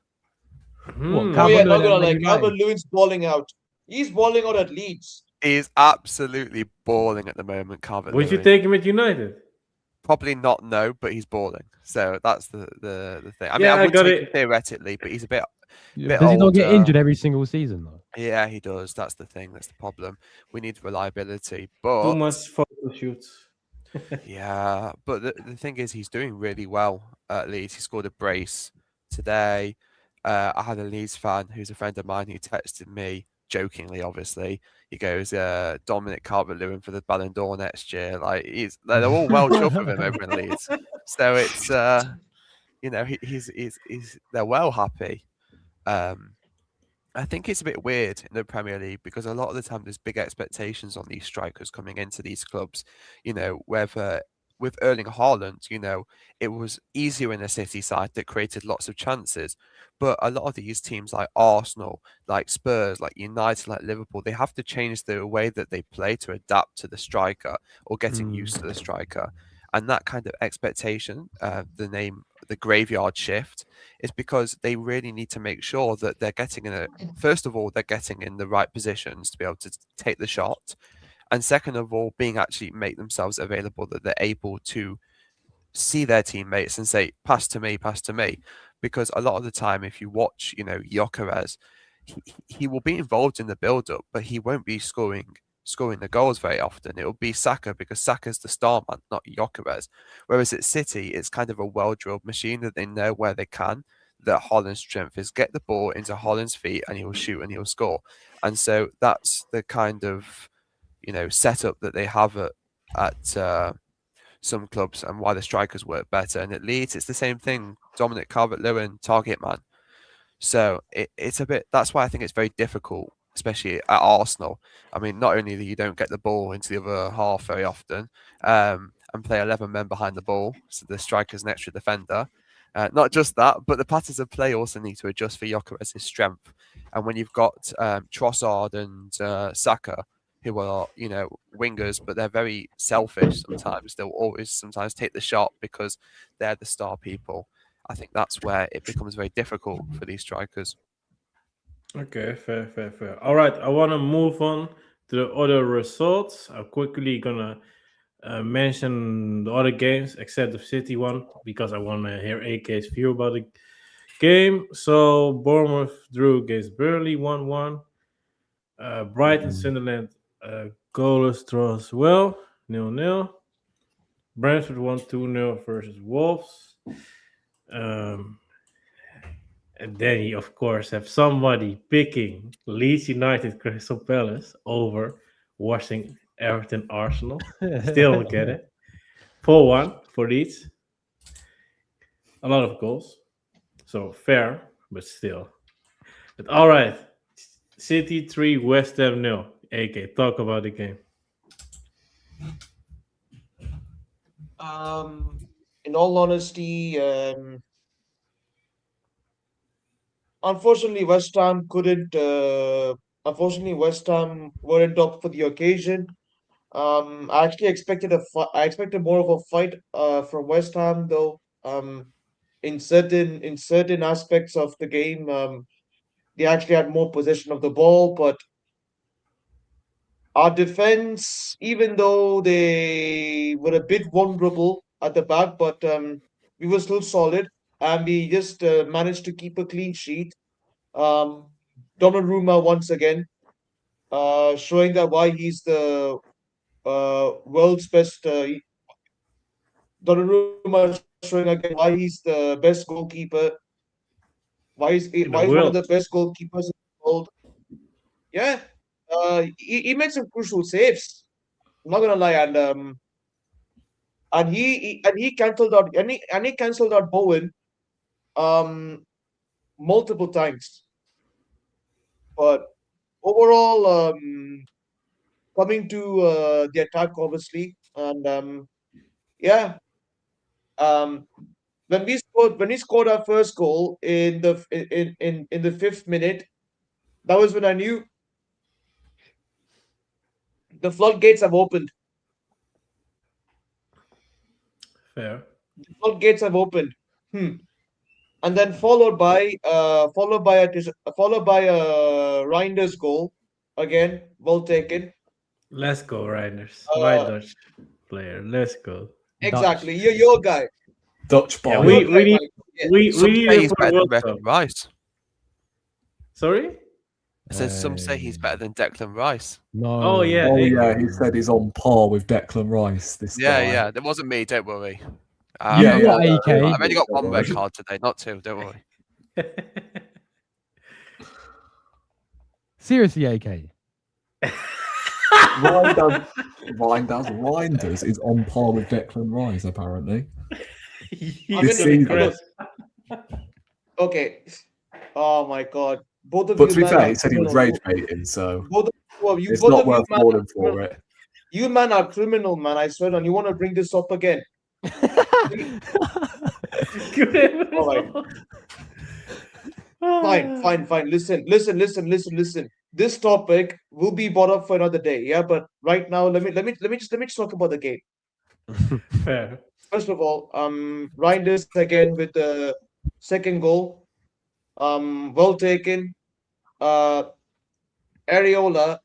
S1: Hmm.
S4: Oh yeah,
S5: Calvert-Lewin
S4: not gonna
S5: at
S4: lie.
S5: Man
S4: Calvert-Lewin's balling out. He's balling out at Leeds.
S3: He's absolutely balling at the moment,
S1: Would
S3: Calvert-Lewin.
S1: you take him at United?
S3: Probably not, no, but he's balling. So that's the thing. I mean,
S1: Yeah,
S3: I
S1: I
S3: would
S1: got
S3: take
S1: it.
S3: him theoretically, but he's a bit
S5: Does he not get
S3: older.
S5: injured every single season though?
S3: Yeah, he does. That's the thing. That's the problem. We need reliability.
S1: Too
S3: But
S1: much photo shoots.
S3: yeah, but the thing is, he's doing really well at Leeds. He scored a brace today. I had a Leeds fan who's a friend of mine who texted me, jokingly, obviously. He goes, Dominic Calvert-Lewin for the Ballon d'Or next year. Like they're all well chuffed with him over in Leeds. So it's he's they're well happy. And I think it's a bit weird in the Premier League because a lot of the time there's big expectations on these strikers coming into these clubs. You know, whether with Erling Haaland, you know, it was easier in a City side that created lots of chances. But a lot of these teams like Arsenal, like Spurs, like United, like Liverpool, they have to change the way that they play to adapt to the striker or getting used to the striker. And that kind of expectation, the graveyard shift, is because they really need to make sure that they're getting first of all, they're getting in the right positions to be able to take the shot. And second of all, make themselves available that they're able to see their teammates and say, pass to me. Because a lot of the time, if you watch, you know, Gyökeres, he will be involved in the build-up, but he won't be scoring the goals very often. It will be Saka because Saka's the star man, not Gyökeres. Whereas at City, it's kind of a well-drilled machine that they know where they can. That Haaland's strength is get the ball into Haaland's feet and he'll shoot and he'll score. And so that's the kind of, you know, setup that they have at some clubs and why the strikers work better. And at Leeds, it's the same thing. Dominic Calvert-Lewin, target man. So it's a bit. That's why I think it's very difficult, especially at Arsenal. I mean, not only that you don't get the ball into the other half very often, and play 11 men behind the ball, so the striker's an extra defender. Not just that, but the patterns of play also need to adjust for Gyökeres' strength. And when you've got Trossard and Saka, who are, you know, wingers, but they're very selfish sometimes. They'll always sometimes take the shot because they're the star people. I think that's where it becomes very difficult for these strikers.
S1: Okay, fair. All right, I want to move on to the other results. I'm quickly gonna mention the other games except the City one because I want to hear AK's view about the game. So Bournemouth drew against Burnley 1-1. Brighton Sunderland goalless draw as well, 0-0. Brentford won 2-0 versus Wolves. And then you, of course, have somebody picking Leeds United Crystal Palace over watching Everton Arsenal. Still don't get it. 4-1 for Leeds. A lot of goals. So fair, but still. But all right. City 3, West Ham 0. AK, talk about the game.
S4: In all honesty, unfortunately, West Ham couldn't. Unfortunately, West Ham weren't up for the occasion. I actually expected I expected more of a fight from West Ham, though. In certain aspects of the game, they actually had more possession of the ball, but our defense, even though they were a bit vulnerable at the back, but we were still solid, and we just managed to keep a clean sheet. Donnarumma once again, showing that why he's the world's best. Donnarumma showing again why he's the best goalkeeper. Why he's one of the best goalkeepers in the world. Yeah, he made some crucial saves. I'm not gonna lie, and he cancelled out Bowen multiple times. But overall, coming to the attack, obviously, and yeah, when we scored our first goal in the 5th minute, that was when I knew the floodgates have opened.
S1: Fair.
S4: The floodgates have opened. And then followed by a Reinders goal again, well taken.
S1: Let's go, Reinders. My Dutch player. Let's go.
S4: Exactly,
S5: Dutch.
S4: you're your guy.
S2: Dutch boy.
S1: Yeah, we need
S3: Some say he's
S1: him for
S3: better
S1: World
S3: than
S1: Cup.
S3: Declan Rice.
S1: Sorry?
S3: I said some say he's better than Declan Rice.
S5: No.
S1: Oh, yeah.
S2: Oh yeah, he said he's on par with Declan Rice. This guy.
S3: Yeah. That wasn't me. Don't worry.
S5: Yeah, AK.
S3: I've only got one red card today, not two. Don't worry.
S5: Seriously, AK.
S2: Reinders is on par with Declan Rice, apparently.
S1: He's
S4: gonna
S1: impressed.
S4: Okay. Oh my God. both of
S2: But
S4: you
S2: to be
S4: men
S2: fair,
S4: are
S2: he said he was
S4: criminal.
S2: rage baiting, so
S4: Both of you,
S2: it's
S4: both
S2: not
S4: of you
S2: worth
S4: man
S2: falling
S4: are
S2: for it.
S4: You man are criminal, man. I swear on. You want to bring this up again? All right. Fine. Listen. This topic will be brought up for another day. Yeah, but right now, let me just talk about the game.
S1: Fair.
S4: First of all, Reinders again with the second goal. Well taken. Areola,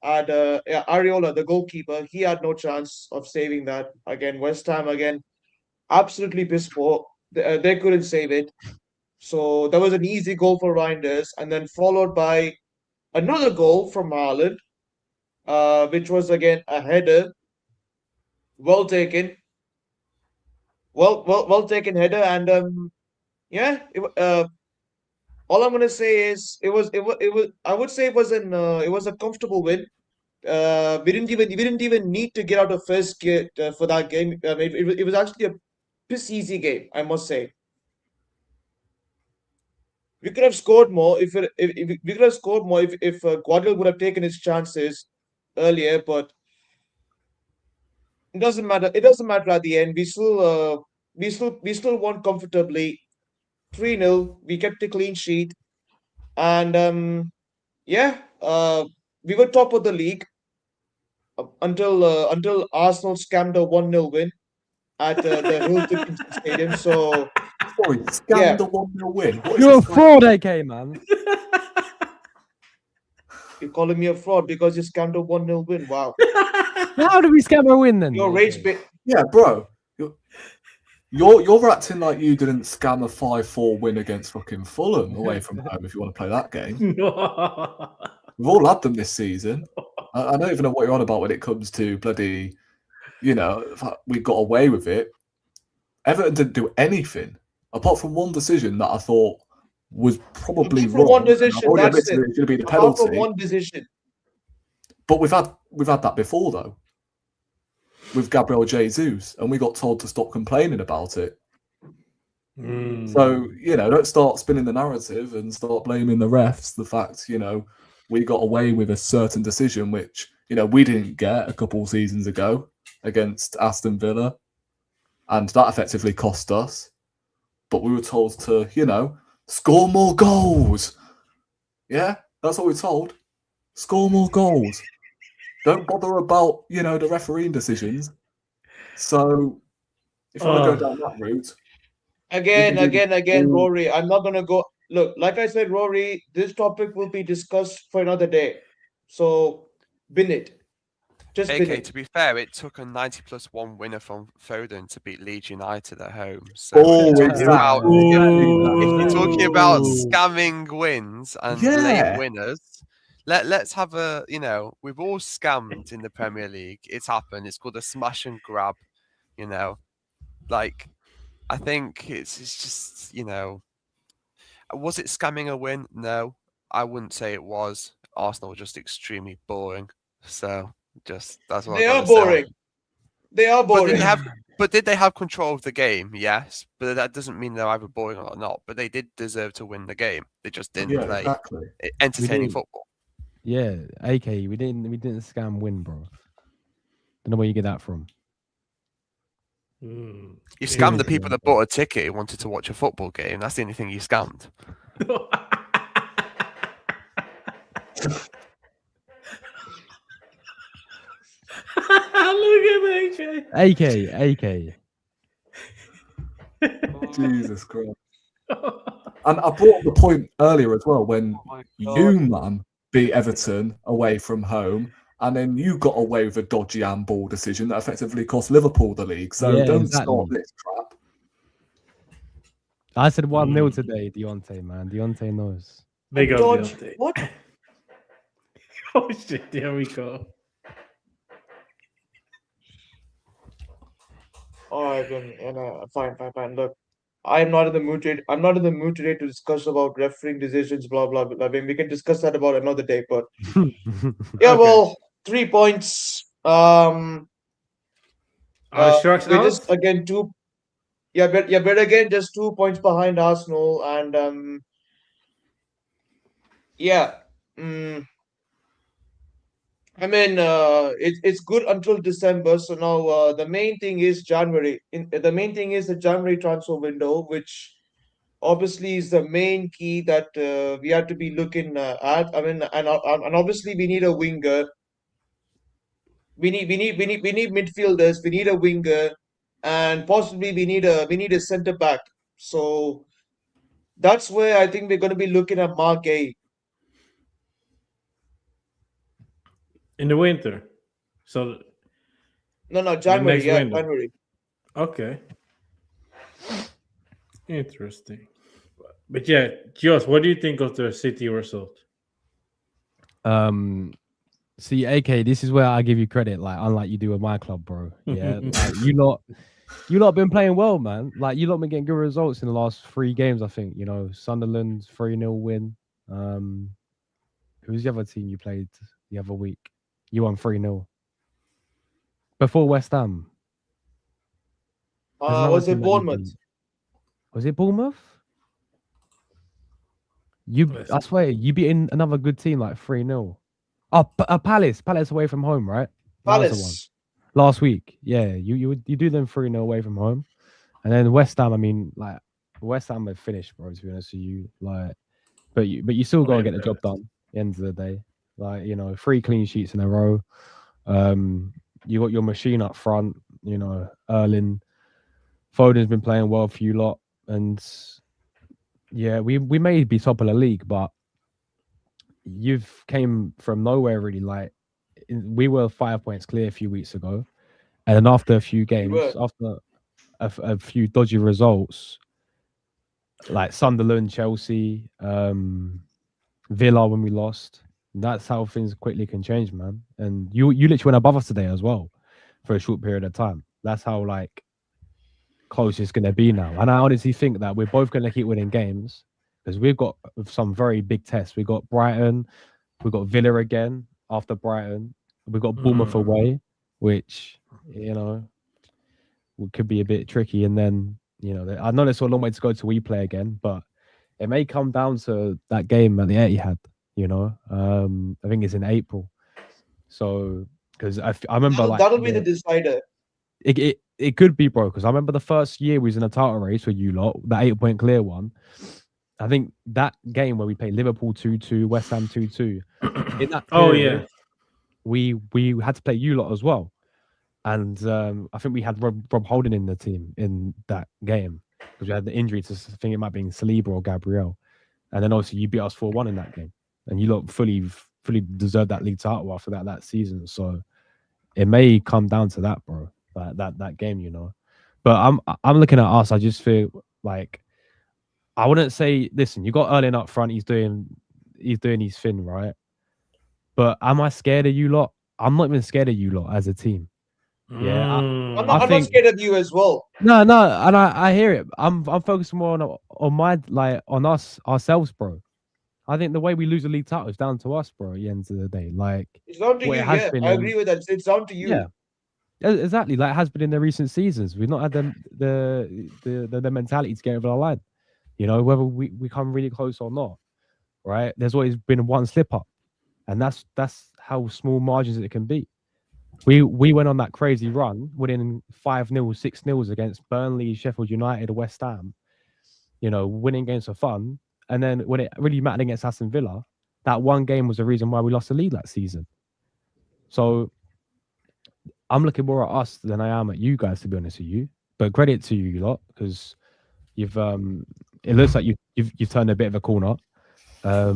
S4: the goalkeeper, he had no chance of saving that. Again, West Ham again, absolutely piss poor. They couldn't save it. So that was an easy goal for Reinders, and then followed by another goal from Haaland, which was again a header, well taken, well taken header, and yeah, all I'm gonna say is it was I would say it was a comfortable win. We didn't even need to get out of first gear for that game. It was actually a piss easy game, I must say. We could have scored more if we could have scored more if Guardiola would have taken his chances earlier, but it doesn't matter. It doesn't matter at the end. We still won comfortably 3-0. We kept a clean sheet, and yeah, we were top of the league until Arsenal scammed a 1-0 win at the Hilton Stadium. So
S2: Sorry,
S4: yeah,
S2: scammed a 1-0 win. What is
S5: You're a
S2: this guy-
S5: fraud, AK, man.
S4: you're calling me a fraud because you scammed a 1-0 win. Wow,
S5: How do we scam a win then?
S4: you're
S5: AK?
S4: rage bait.
S2: Yeah, bro. You're acting like you didn't scam a 5-4 win against fucking Fulham away from home if you want to play that game.
S1: No.
S2: We've all had them this season. I don't even know what you're on about when it comes to bloody, we got away with it. Everton didn't do anything apart from one decision that I thought was probably
S4: Apart from
S2: wrong.
S4: one
S2: and I've
S4: decision,
S2: already
S4: that's
S2: admitted
S4: it.
S2: it should have been a
S4: Apart from
S2: penalty.
S4: one decision.
S2: But we've had that before though, with Gabriel Jesus, and we got told to stop complaining about it. So don't start spinning the narrative and start blaming the refs. The fact we got away with a certain decision which we didn't get a couple of seasons ago against Aston Villa, and that effectively cost us. But we were told to score more goals. Yeah, that's what we're told. Score more goals. Don't bother about the refereeing decisions. So if you want to go down that route,
S4: Again, Rory. I'm not gonna go. Look, like I said, Rory, this topic will be discussed for another day. So bin it. Just bin
S3: AK,
S4: it.
S3: to be fair, it took a 90+1 winner from Foden to beat Leeds United at home. So
S2: Oh,
S3: if you're talking about
S1: Ooh.
S3: scamming wins and
S2: Yeah.
S3: late winners, let's have a we've all scammed in the Premier League. It's happened. It's called a smash and grab. Like I think it's just was it scamming a win? No, I wouldn't say it was. Arsenal were just extremely boring. So that's what
S4: They
S3: I
S4: are
S3: gotta say.
S4: boring. They are boring.
S3: But did they have control of the game? Yes, but that doesn't mean they're either boring or not. But they did deserve to win the game. They just didn't play
S2: exactly.
S3: entertaining
S5: didn't.
S3: football.
S5: Yeah, AK, we didn't scam win, bro. Don't know where you get that from.
S3: You scammed the people that bought a ticket who wanted to watch a football game. That's the only thing you scammed.
S1: Look at
S5: AK.
S2: Jesus Christ. And I brought up the point earlier as well when you, man, beat Everton away from home, and then you got away with a dodgy handball decision that effectively cost Liverpool the league. So
S5: Yeah,
S2: don't
S5: exactly.
S2: start this crap.
S5: I said 1-0 today, Deontay, man. Deontay knows.
S1: Big up,
S4: Dodge.
S1: Deontay.
S4: What?
S1: Oh shit! There we go.
S4: All right, then, fine. Look, I'm not in the mood today. I'm not in the mood today to discuss about refereeing decisions, blah blah blah. I mean, we can discuss that about another day. But yeah,
S1: Okay.
S4: well, 3 points.
S1: Are the Sharks
S4: We're
S1: out?
S4: just again two. Yeah, but again, just 2 points behind Arsenal, and Yeah. I mean, it's good until December. So now the main thing is January. The main thing is the January transfer window, which obviously is the main key that we have to be looking at. I mean, and obviously we need a winger. We need midfielders. We need a winger, and possibly we need a center back. So that's where I think we're going to be looking at Mark A.
S1: In the winter. So
S4: No,
S1: the
S4: January.
S1: next
S4: Yeah,
S1: window.
S4: January.
S1: Okay. Interesting. But yeah, Josh, what do you think of the City result?
S5: See, AK, this is where I give you credit, like unlike you do with my club, bro. Yeah, like you lot been playing well, man. Like you lot been getting good results in the last 3 games, I think. You know, Sunderland 3-0 win. Who's the other team you played the other week? You won 3-0 before West Ham. There's another
S4: Was
S5: team
S4: it
S5: that you
S4: Bournemouth?
S5: beat. Was it Bournemouth? I swear, you beating another good team like 3-0. Oh, Palace away from home, right? That was the one.
S4: Palace.
S5: Last week. Yeah, you do them 3-0 away from home. And then West Ham, I mean, like West Ham have finished, bro, to be honest with you. Like but you still gotta get the job done at the end of the day. Like, you know, 3 clean sheets in a row. You got your machine up front, you know, Erling. Foden's been playing well for you lot. And yeah, we may be top of the league, but you've came from nowhere really. Like we were 5 points clear a few weeks ago, and then after a few games, after a few dodgy results, like Sunderland, Chelsea, Villa when we lost, that's how things quickly can change, man. And you literally went above us today as well for a short period of time. That's how like close it's going to be now. And I honestly think that we're both going to keep winning games because we've got some very big tests. We've got Brighton, we've got Villa again after Brighton, we've got Bournemouth away, which, you know, could be a bit tricky. And then, you know, I know there's a long way to go till we play again, but it may come down to that game at the Etihad, you know. I think it's in April. So, because I remember
S4: that'll be the decider.
S5: It could be, bro, because I remember the first year we was in a title race with you lot, that 8-point clear one. I think that game where we played Liverpool 2-2, West Ham 2-2. In that period, we had to play you lot as well. And I think we had Rob Holding in the team in that game because we had the injury to, I think it might be Saliba or Gabriel. And then obviously you beat us 4-1 in that game. And you lot fully deserved that league title after that season. So it may come down to that, bro. That game, you know. But I'm looking at us. I just feel like I wouldn't say, listen, you got Erling up front. He's doing his thing, right? But am I scared of you lot? I'm not even scared of you lot as a team. Yeah,
S4: I'm not scared of you as well.
S5: No, and I hear it. I'm focusing more on my on us ourselves, bro. I think the way we lose the league title is down to us, bro. At the end of the day, like
S4: it's down to you. Yeah, I agree with that. It's down to you.
S5: Yeah, exactly. Like it has been in the recent seasons. We've not had the mentality to get over the line. You know, whether we come really close or not, right? There's always been one slip up, and that's how small margins it can be. We went on that crazy run, winning 5-0, 6-0 against Burnley, Sheffield United, West Ham. You know, winning games for fun. And then when it really mattered against Aston Villa, that one game was the reason why we lost the league that season. So I'm looking more at us than I am at you guys, to be honest with you. But credit to you lot because you've it looks like you've turned a bit of a corner. I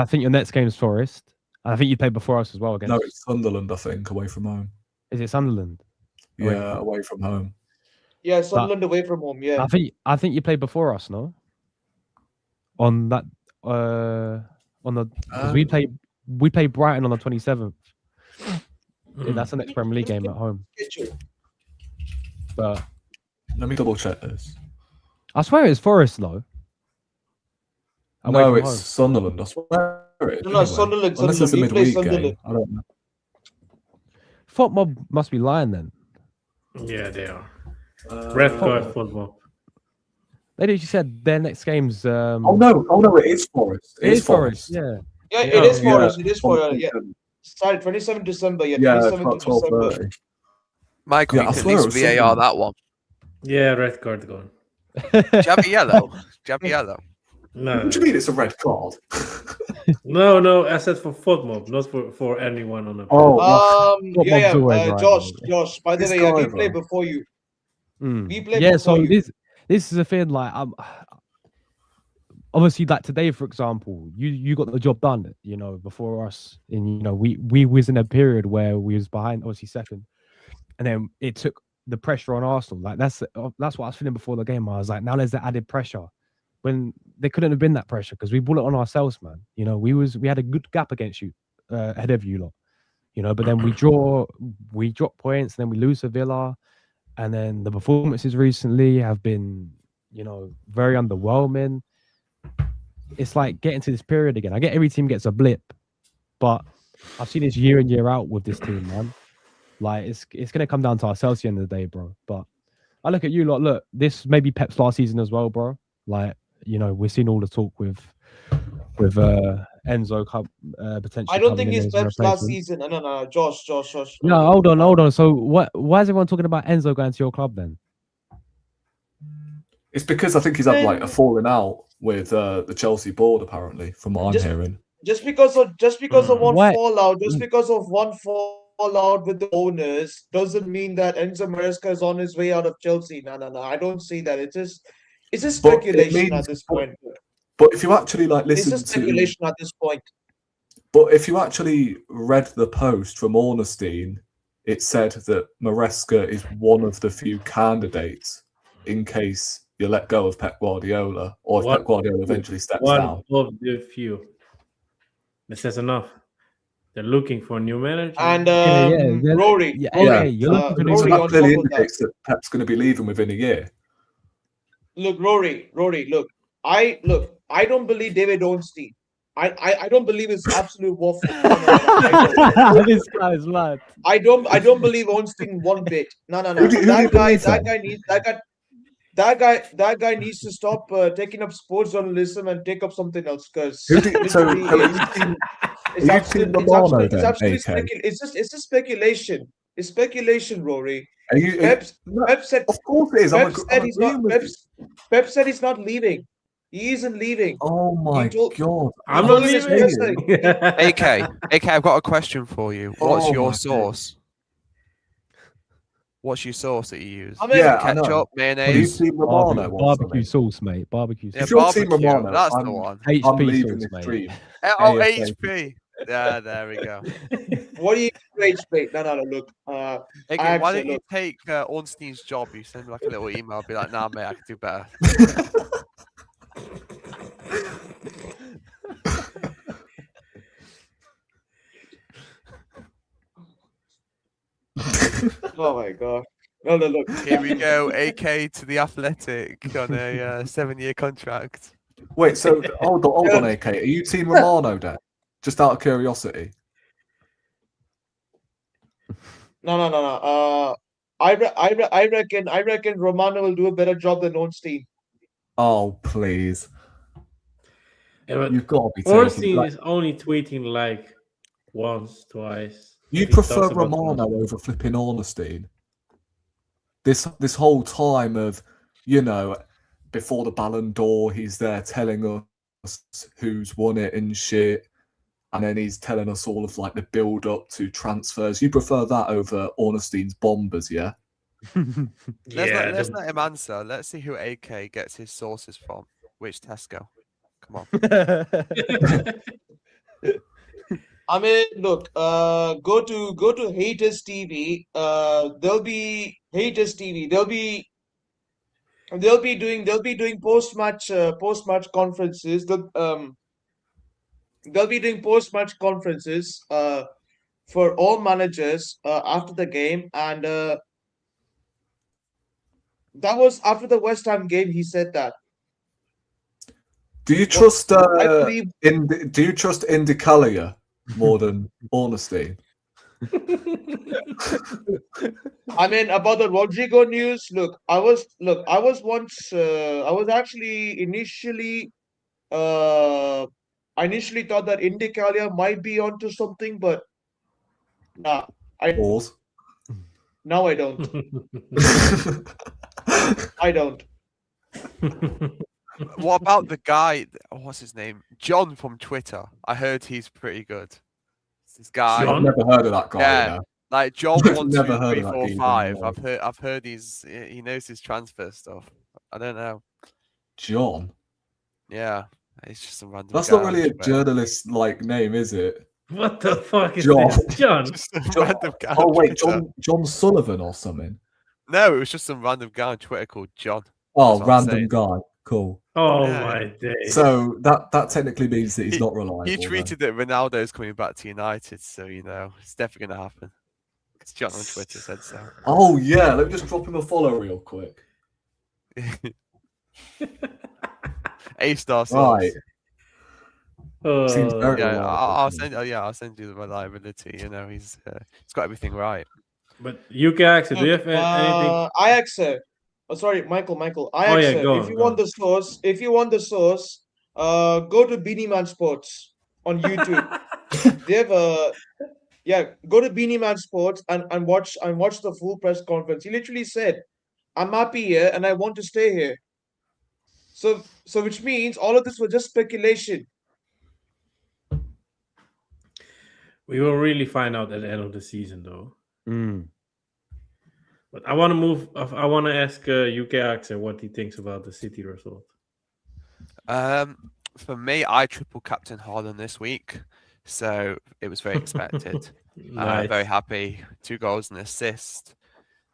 S5: think your next game is Forest. I think you played before us as well against.
S2: No, it's Sunderland, I think, away from home.
S5: Is it Sunderland?
S2: Yeah, away from home.
S4: Yeah, Sunderland away from home. Yeah.
S5: I think you played before us, no? On that on the because we played Brighton on the 27th. Yeah, that's the next Premier League game at home. But
S2: let me double check this.
S5: I swear it's Forest though.
S2: No, it's Sunderland. I swear it is.
S4: No, Sunderland.
S2: Unless it's a midweek game. I don't know.
S5: Foot Mob must be lying then.
S1: Yeah, they are. Red card football.
S5: They literally said their next game's.
S2: Oh no, it is Forest.
S5: It is Forest. Yeah.
S4: Yeah,
S1: Yeah,
S4: it is
S2: yeah.
S4: Forest. It is Forest. Yeah. Sorry, 27th December. Yeah, 27th
S2: it's
S4: of
S2: about
S4: December.
S2: 12:30.
S3: Michael,
S2: Yeah,
S3: you
S2: I
S3: can at
S2: swear
S3: least
S2: it was
S3: VAR
S2: something.
S3: that one.
S1: Yeah, red card gone.
S3: Do you have a yellow? Do you have a yellow?
S1: No,
S2: What do you mean it's a red card?
S1: no. I said for FOTMOB, not for anyone on the.
S2: Oh, right.
S4: Yeah,
S5: Bob's always
S4: yeah.
S5: Right,
S4: Josh. By the
S2: This
S4: way,
S2: guy,
S4: we played
S2: bro.
S4: before you. We played
S5: Yeah.
S4: before
S5: So
S4: you.
S5: this is a thing. Like, obviously, like today, for example, you got the job done. You know, before us, and you know, we was in a period where we was behind, obviously second, and then it took the pressure on Arsenal. Like that's what I was feeling before the game. I was like, now there's the added pressure when there couldn't have been that pressure because we brought it on ourselves, man. You know, we had a good gap against you, ahead of you lot. You know, but then we drop points, and then we lose to Villa, and then the performances recently have been, you know, very underwhelming. It's like getting to this period again. I get every team gets a blip, but I've seen this year in year out with this team, man. Like it's gonna come down to ourselves at the end of the day, bro. But I look at you lot. Look, this may be Pep's last season as well, bro. Like, you know, we've seen all the talk with Enzo potentially.
S4: I don't think
S5: coming in
S4: it's
S5: as a
S4: Pep's last
S5: replacement.
S4: season. No. Josh.
S5: No, hold on. So why is everyone talking about Enzo going to your club then?
S2: It's because I think he's had like a falling out with the Chelsea board, apparently, from what I'm hearing.
S4: Just because of one
S5: Why-
S4: fallout, with the owners doesn't mean that Enzo Maresca is on his way out of Chelsea. No. I don't see that. It's just
S2: But it
S4: speculation
S2: means-
S4: at this point.
S2: But if you actually like
S4: It's
S2: listen
S4: just
S2: to,
S4: speculation at this point.
S2: but if you actually read the post from Ornstein, it said that Maresca is one of the few candidates in case you let go of Pep Guardiola, or if Pep Guardiola eventually steps down.
S1: One of the few. That says enough. They're looking for a new manager.
S4: And
S5: yeah,
S4: Rory,
S5: yeah,
S4: Rory,
S5: yeah, you're looking for
S4: Rory,
S2: So
S4: on
S2: that clearly
S4: top of that,
S2: indicates that Pep's going to be leaving within a year.
S4: look, Rory, look, I don't believe David Ornstein. I don't believe it's absolute waffle. No.
S5: This guy is mad.
S4: I don't believe Ornstein one bit. No.
S2: Who do you believe then?
S4: That guy needs to stop taking up sports journalism and take up something else. Because it's just speculation. It's speculation, Rory. Pep said,
S2: of course it is.
S4: Pep said he's not leaving. He isn't leaving.
S2: Oh my god!
S1: I'm
S4: told
S1: not
S4: his
S1: leaving.
S4: website.
S3: AK, I've got a question for you. What's
S2: Oh
S3: your
S2: my
S3: sauce? What's your sauce that you use?
S4: I mean,
S2: Yeah, I know.
S3: Ketchup,
S2: Have you
S3: mayonnaise.
S2: seen Romano?
S5: Barbecue sauce, mate. Barbecue
S3: Yeah,
S5: sauce.
S2: If you're Team
S3: barbecue,
S2: Romano,
S3: that's the
S2: I'm-
S3: one.
S2: I'm
S5: HP
S2: leaving
S5: sauce,
S2: this
S5: mate.
S2: stream.
S3: Oh,
S2: ASAP.
S3: HP. Yeah, there we go.
S4: what do you rage? No. Look,
S3: AK, why don't
S4: Actually,
S3: you take Ornstein's job? You send me like a little email, be like, nah, mate, I can do better.
S4: oh my god. No, look.
S3: Here we go, AK to the Athletic on a 7-year contract.
S2: Wait, so hold on, AK. Are you Team Romano, then? Just out of curiosity.
S4: No. I reckon Romano will do a better job than Ornstein.
S2: Oh please!
S1: Yeah, but
S2: You've got to be taking.
S1: Ornstein
S2: Like,
S1: is only tweeting like once, twice.
S2: you
S1: He
S2: prefer
S1: talks about
S2: Romano over flipping Ornstein. This whole time of, you know, before the Ballon d'Or, he's there telling us who's won it and shit, and then he's telling us all of like the build up to transfers. You prefer that over Ornstein's bombers, yeah?
S3: Let's let him answer. Let's see who AK gets his sources from. Which Tesco? Come on.
S4: I mean, look, go to Haters TV. There'll be Haters TV. They'll be doing post-match conferences. They'll be doing post-match conferences for all managers after the game, and that was after the West Ham game. He said that.
S2: Do you trust
S4: I believe
S2: do you trust Indicalia more than Ornstein?
S4: I mean, about the Rodrigo news. Look, I was once. I was actually initially. I initially thought that Indicalia might be onto something, but nah.
S2: Pause.
S4: Now I don't. I don't.
S3: What about the guy? What's his name? John from Twitter. I heard he's pretty good. This guy.
S1: John?
S2: I've never heard of that guy.
S3: Yeah.
S2: You know?
S3: Like John
S2: I've
S3: 1,
S2: never
S3: 2,
S2: heard
S3: 3,
S2: of that
S3: 4,
S2: geezer,
S3: 5.
S2: no.
S3: I've heard he knows his transfer stuff. I don't know.
S2: John.
S3: Yeah, it's just some random.
S2: That's
S3: guy
S2: not really
S3: on
S2: a
S3: Twitter.
S2: journalist like name, is it?
S1: What the fuck is
S2: John.
S1: this? John.
S3: Just some
S2: John-
S3: random guy.
S2: Oh
S3: on
S2: wait,
S3: Twitter.
S2: John Sullivan or something.
S3: No, it was just some random guy on Twitter called John.
S2: Oh,
S3: That's what I'm
S2: random
S3: saying.
S2: guy. Cool.
S1: Oh
S3: Yeah.
S1: my days.
S2: So that technically means that he's not reliable.
S3: He
S2: then.
S3: tweeted that Ronaldo's coming back to United, so you know it's definitely going to happen. Because John on Twitter said so.
S2: Oh yeah, let me just drop him a follow real quick.
S3: A-star sauce.
S2: Right. Seems very
S3: Yeah,
S2: reliable
S3: I'll
S2: to me.
S3: send. I'll send you the reliability. You know, he's got everything right.
S1: But UK accent, do you have anything?
S4: Ajax. Oh, sorry, Michael. Ajax.
S1: Oh, yeah, go
S4: If
S1: on,
S4: you
S1: go
S4: want
S1: on.
S4: the source, go to Beanie Man Sports on YouTube. They have go to Beanie Man Sports and watch the full press conference. He literally said, "I'm happy here and I want to stay here." So which means all of this was just speculation.
S1: We will really find out at the end of the season, though.
S5: Mm.
S1: But I want to move. I want to ask UK accent what he thinks about the City result.
S3: For me, I triple captain Haaland this week, so it was very expected.
S1: Nice.
S3: Very happy. 2 goals and an assist.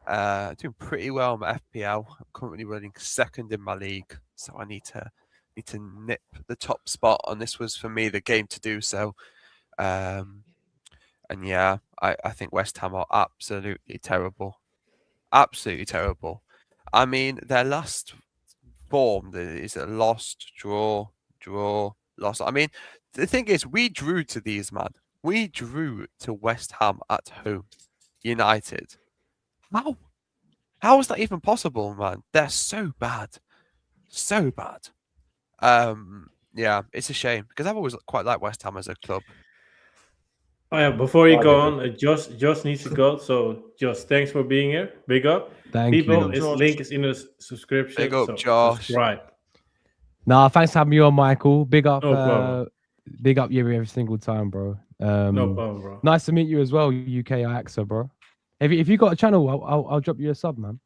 S3: Doing pretty well in my FPL. I'm currently running second in my league, so I need to nip the top spot. And this was for me the game to do so. And yeah, I think West Ham are absolutely terrible. Absolutely terrible. I mean, their last form is a lost, draw, lost. I mean, the thing is, we drew to these, man. We drew to West Ham at home, United. How is that even possible, man? They're so bad. So bad. Yeah, it's a shame because I've always quite liked West Ham as a club.
S1: Oh yeah, before you
S2: I
S1: go
S2: did.
S1: on, Josh needs to go. So Josh, thanks for being here. Big up.
S5: Thank
S1: People,
S5: you.
S1: his
S4: Josh.
S1: link is in the subscription.
S3: Big up,
S1: so
S3: Josh.
S1: Subscribe.
S5: Nah, thanks for having me on, Michael. Big up,
S1: No problem.
S5: big up you every single time, bro.
S1: No problem, bro.
S5: Nice to meet you as well, UK Axa, bro. If you got a channel, I'll drop you a sub, man.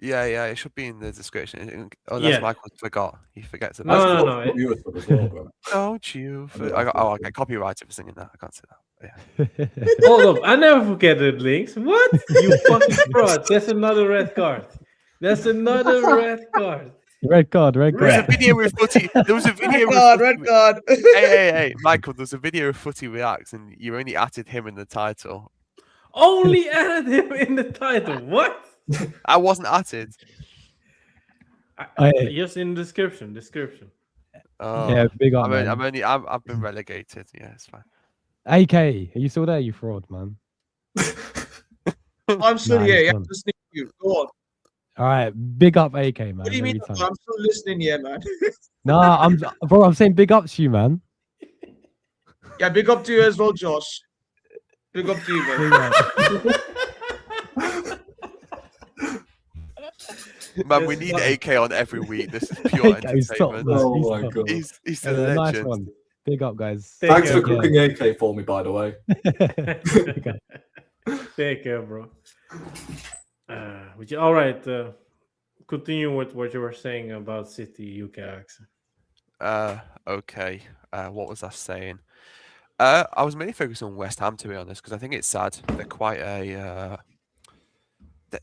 S3: Yeah, it should be in the description. Unless
S1: Yeah.
S3: Michael forgot. He forgets
S1: No,
S3: about it.
S1: no, no.
S2: You were as well, bro.
S3: Don't you?
S2: Yeah,
S3: I got,
S2: that's
S3: I
S2: good.
S3: get copyrighted for singing that. I can't say that. Yeah.
S1: Hold up. I never forget the links. What? You fucking fraud. That's another red card. That's another red card.
S5: Red card, red
S3: There was a
S5: card.
S3: video with Footy. There was a video with
S4: Red
S3: Footy.
S4: card.
S3: Hey, Michael. There's a video of Footy reacts, and you only added him in the title.
S1: Only added him in the title. What?
S3: I wasn't added.
S5: Hey.
S1: Just in the description.
S3: Oh,
S5: Yeah, big up, man.
S3: I've been relegated. Yeah, it's fine.
S5: AK, are you still there, you fraud, man?
S4: I'm still
S5: Nah,
S4: here.
S5: he's
S4: Yeah,
S5: gone.
S4: listening to you. Go on.
S5: All right, big up AK, man.
S4: What do you mean?
S5: every time.
S4: I'm still listening here, man.
S5: Nah, I'm saying big ups to you, man.
S4: Yeah, big up to you as well, Josh. Big up to you, man.
S5: Big up.
S3: Man, we need AK on every week. This is pure
S5: AK, stop,
S3: entertainment.
S5: man.
S2: Oh
S5: He's
S2: my
S5: top.
S2: god.
S3: He's a
S5: Nice
S3: legend.
S5: one. Big up, guys.
S1: Take
S2: Thanks
S1: care,
S2: for
S1: bro.
S2: cooking AK for me, by the way.
S1: Take care, bro. All right. Continue with what you were saying about City UK accent.
S3: Okay. What was I saying? I was mainly focused on West Ham, to be honest, because I think it's sad. They're quite a.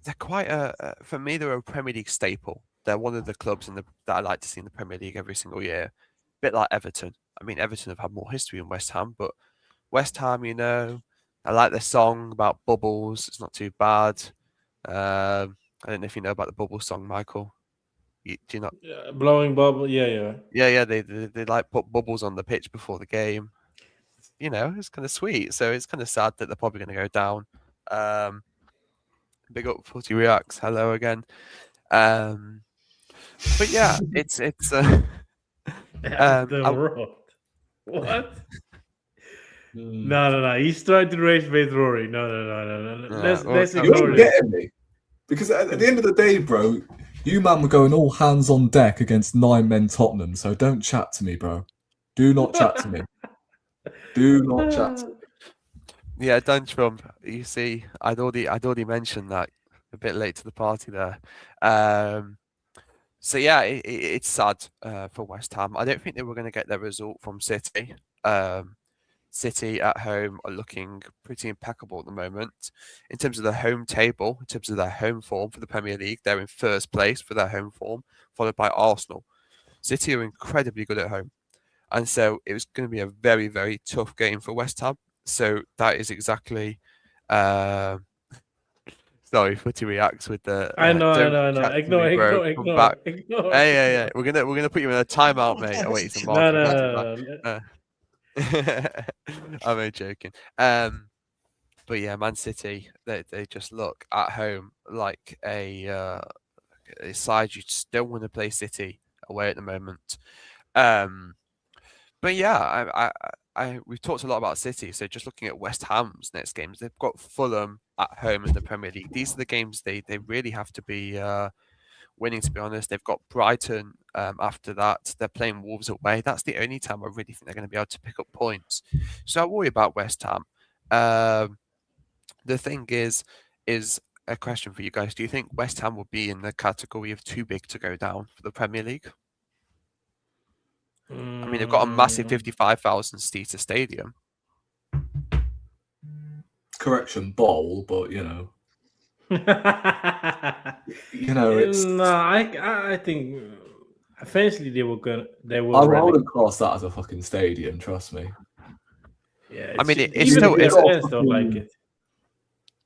S3: They're quite a. For me, they're a Premier League staple. They're one of the clubs that I like to see in the Premier League every single year. Bit like Everton. I mean, Everton have had more history than West Ham, but West Ham, you know, I like their song about bubbles. It's not too bad. I don't know if you know about the bubble song, Michael. Do you not?
S1: Blowing bubble. Yeah.
S3: Yeah. They like put bubbles on the pitch before the game. it's kind of sweet. So it's kind of sad that they're probably going to go down. Big up Footy Reacts. Hello again. But yeah, it's
S1: The world. What? No. He's trying to raise bait Rory. No. Let's
S2: You
S1: ignore
S2: ain't
S1: this.
S2: getting me. Because at the end of the day, bro, you man were going all hands on deck against 9-men Tottenham, so don't chat to me, bro. Do not chat to me. Do not chat to me.
S3: Yeah, Dan Trump. You see, I'd already mentioned that a bit late to the party there. So yeah, it's sad for West Ham. I don't think they were going to get their result from City. City at home are looking pretty impeccable at the moment. In terms of their home table, in terms of their home form for the Premier League, they're in first place for their home form, followed by Arsenal. City are incredibly good at home. And so it was going to be a very, very tough game for West Ham. So that is exactly... Sorry, Footy Reacts with the...
S1: I know. Ignore.
S3: Hey. We're gonna put you in a timeout, mate. Oh, wait, it's a mark.
S1: No.
S3: I'm only joking. But yeah, Man City, they just look at home like a side you just don't want to play City away at the moment. But yeah, we've talked a lot about City. So just looking at West Ham's next games, they've got Fulham at home in the Premier League. These are the games they really have to be winning, to be honest. They've got Brighton after that. They're playing Wolves away. That's the only time I really think they're going to be able to pick up points. So I worry about West Ham. The thing is a question for you guys. Do you think West Ham will be in the category of too big to go down for the Premier League? I mean, they've got a massive 55,000 seater stadium.
S2: Correction, bowl, but it's.
S1: No, I think eventually they will.
S2: I wouldn't class that as a fucking stadium. Trust me.
S1: Yeah,
S3: I mean,
S1: it's still. Fans don't like it.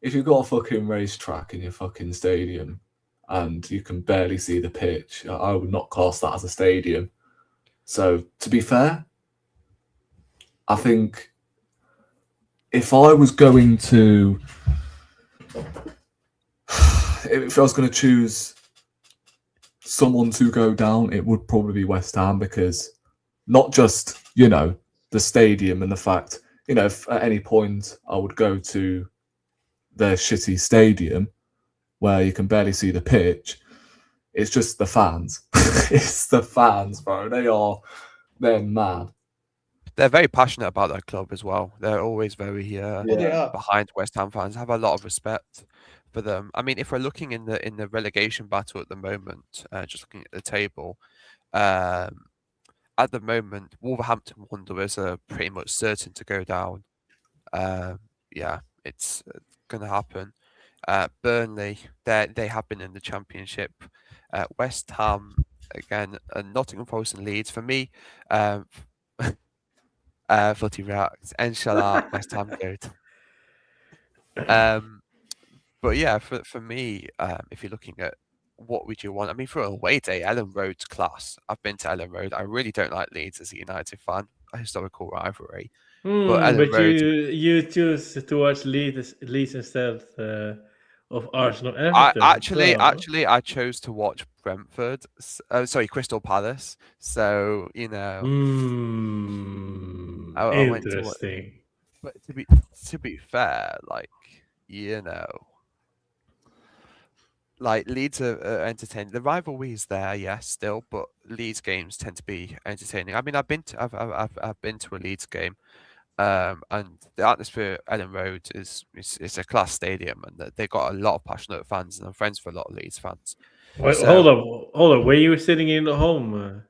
S2: If you've got a fucking racetrack in your fucking stadium and you can barely see the pitch, I would not class that as a stadium. So, to be fair, I think if I was going to choose someone to go down, it would probably be West Ham, because not just, the stadium and the fact, if at any point I would go to their shitty stadium where you can barely see the pitch, it's just the fans. It's the fans, bro. They're mad.
S3: They're very passionate about their club as well. They're always very
S4: Yeah.
S3: behind West Ham fans. Have a lot of respect for them. I mean, if we're looking in the relegation battle at the moment, just looking at the table, at the moment, Wolverhampton Wanderers are pretty much certain to go down. Yeah, it's going to happen. Burnley, they have been in the Championship. West Ham, again, Nottingham Forest and Leeds. For me, Footy Reacts, Inshallah, West Ham good. But yeah, for me, if you're looking at what would you want, I mean, for a away day, Ellen Road's class. I've been to Ellen Road. I really don't like Leeds as a United fan, a historical rivalry.
S1: But you choose to watch Leeds instead of Arsenal.
S3: Actually, I chose to watch Brentford. Crystal Palace. So I went to
S1: interesting.
S3: But to be fair, Leeds are entertaining. The rivalry is there, yes, still, but Leeds games tend to be entertaining. I mean, I've been to a Leeds game. And the atmosphere at Ellen Road is a class stadium, and they got a lot of passionate fans, and I'm friends with a lot of Leeds fans.
S1: Wait, hold up. Where you were sitting in the home?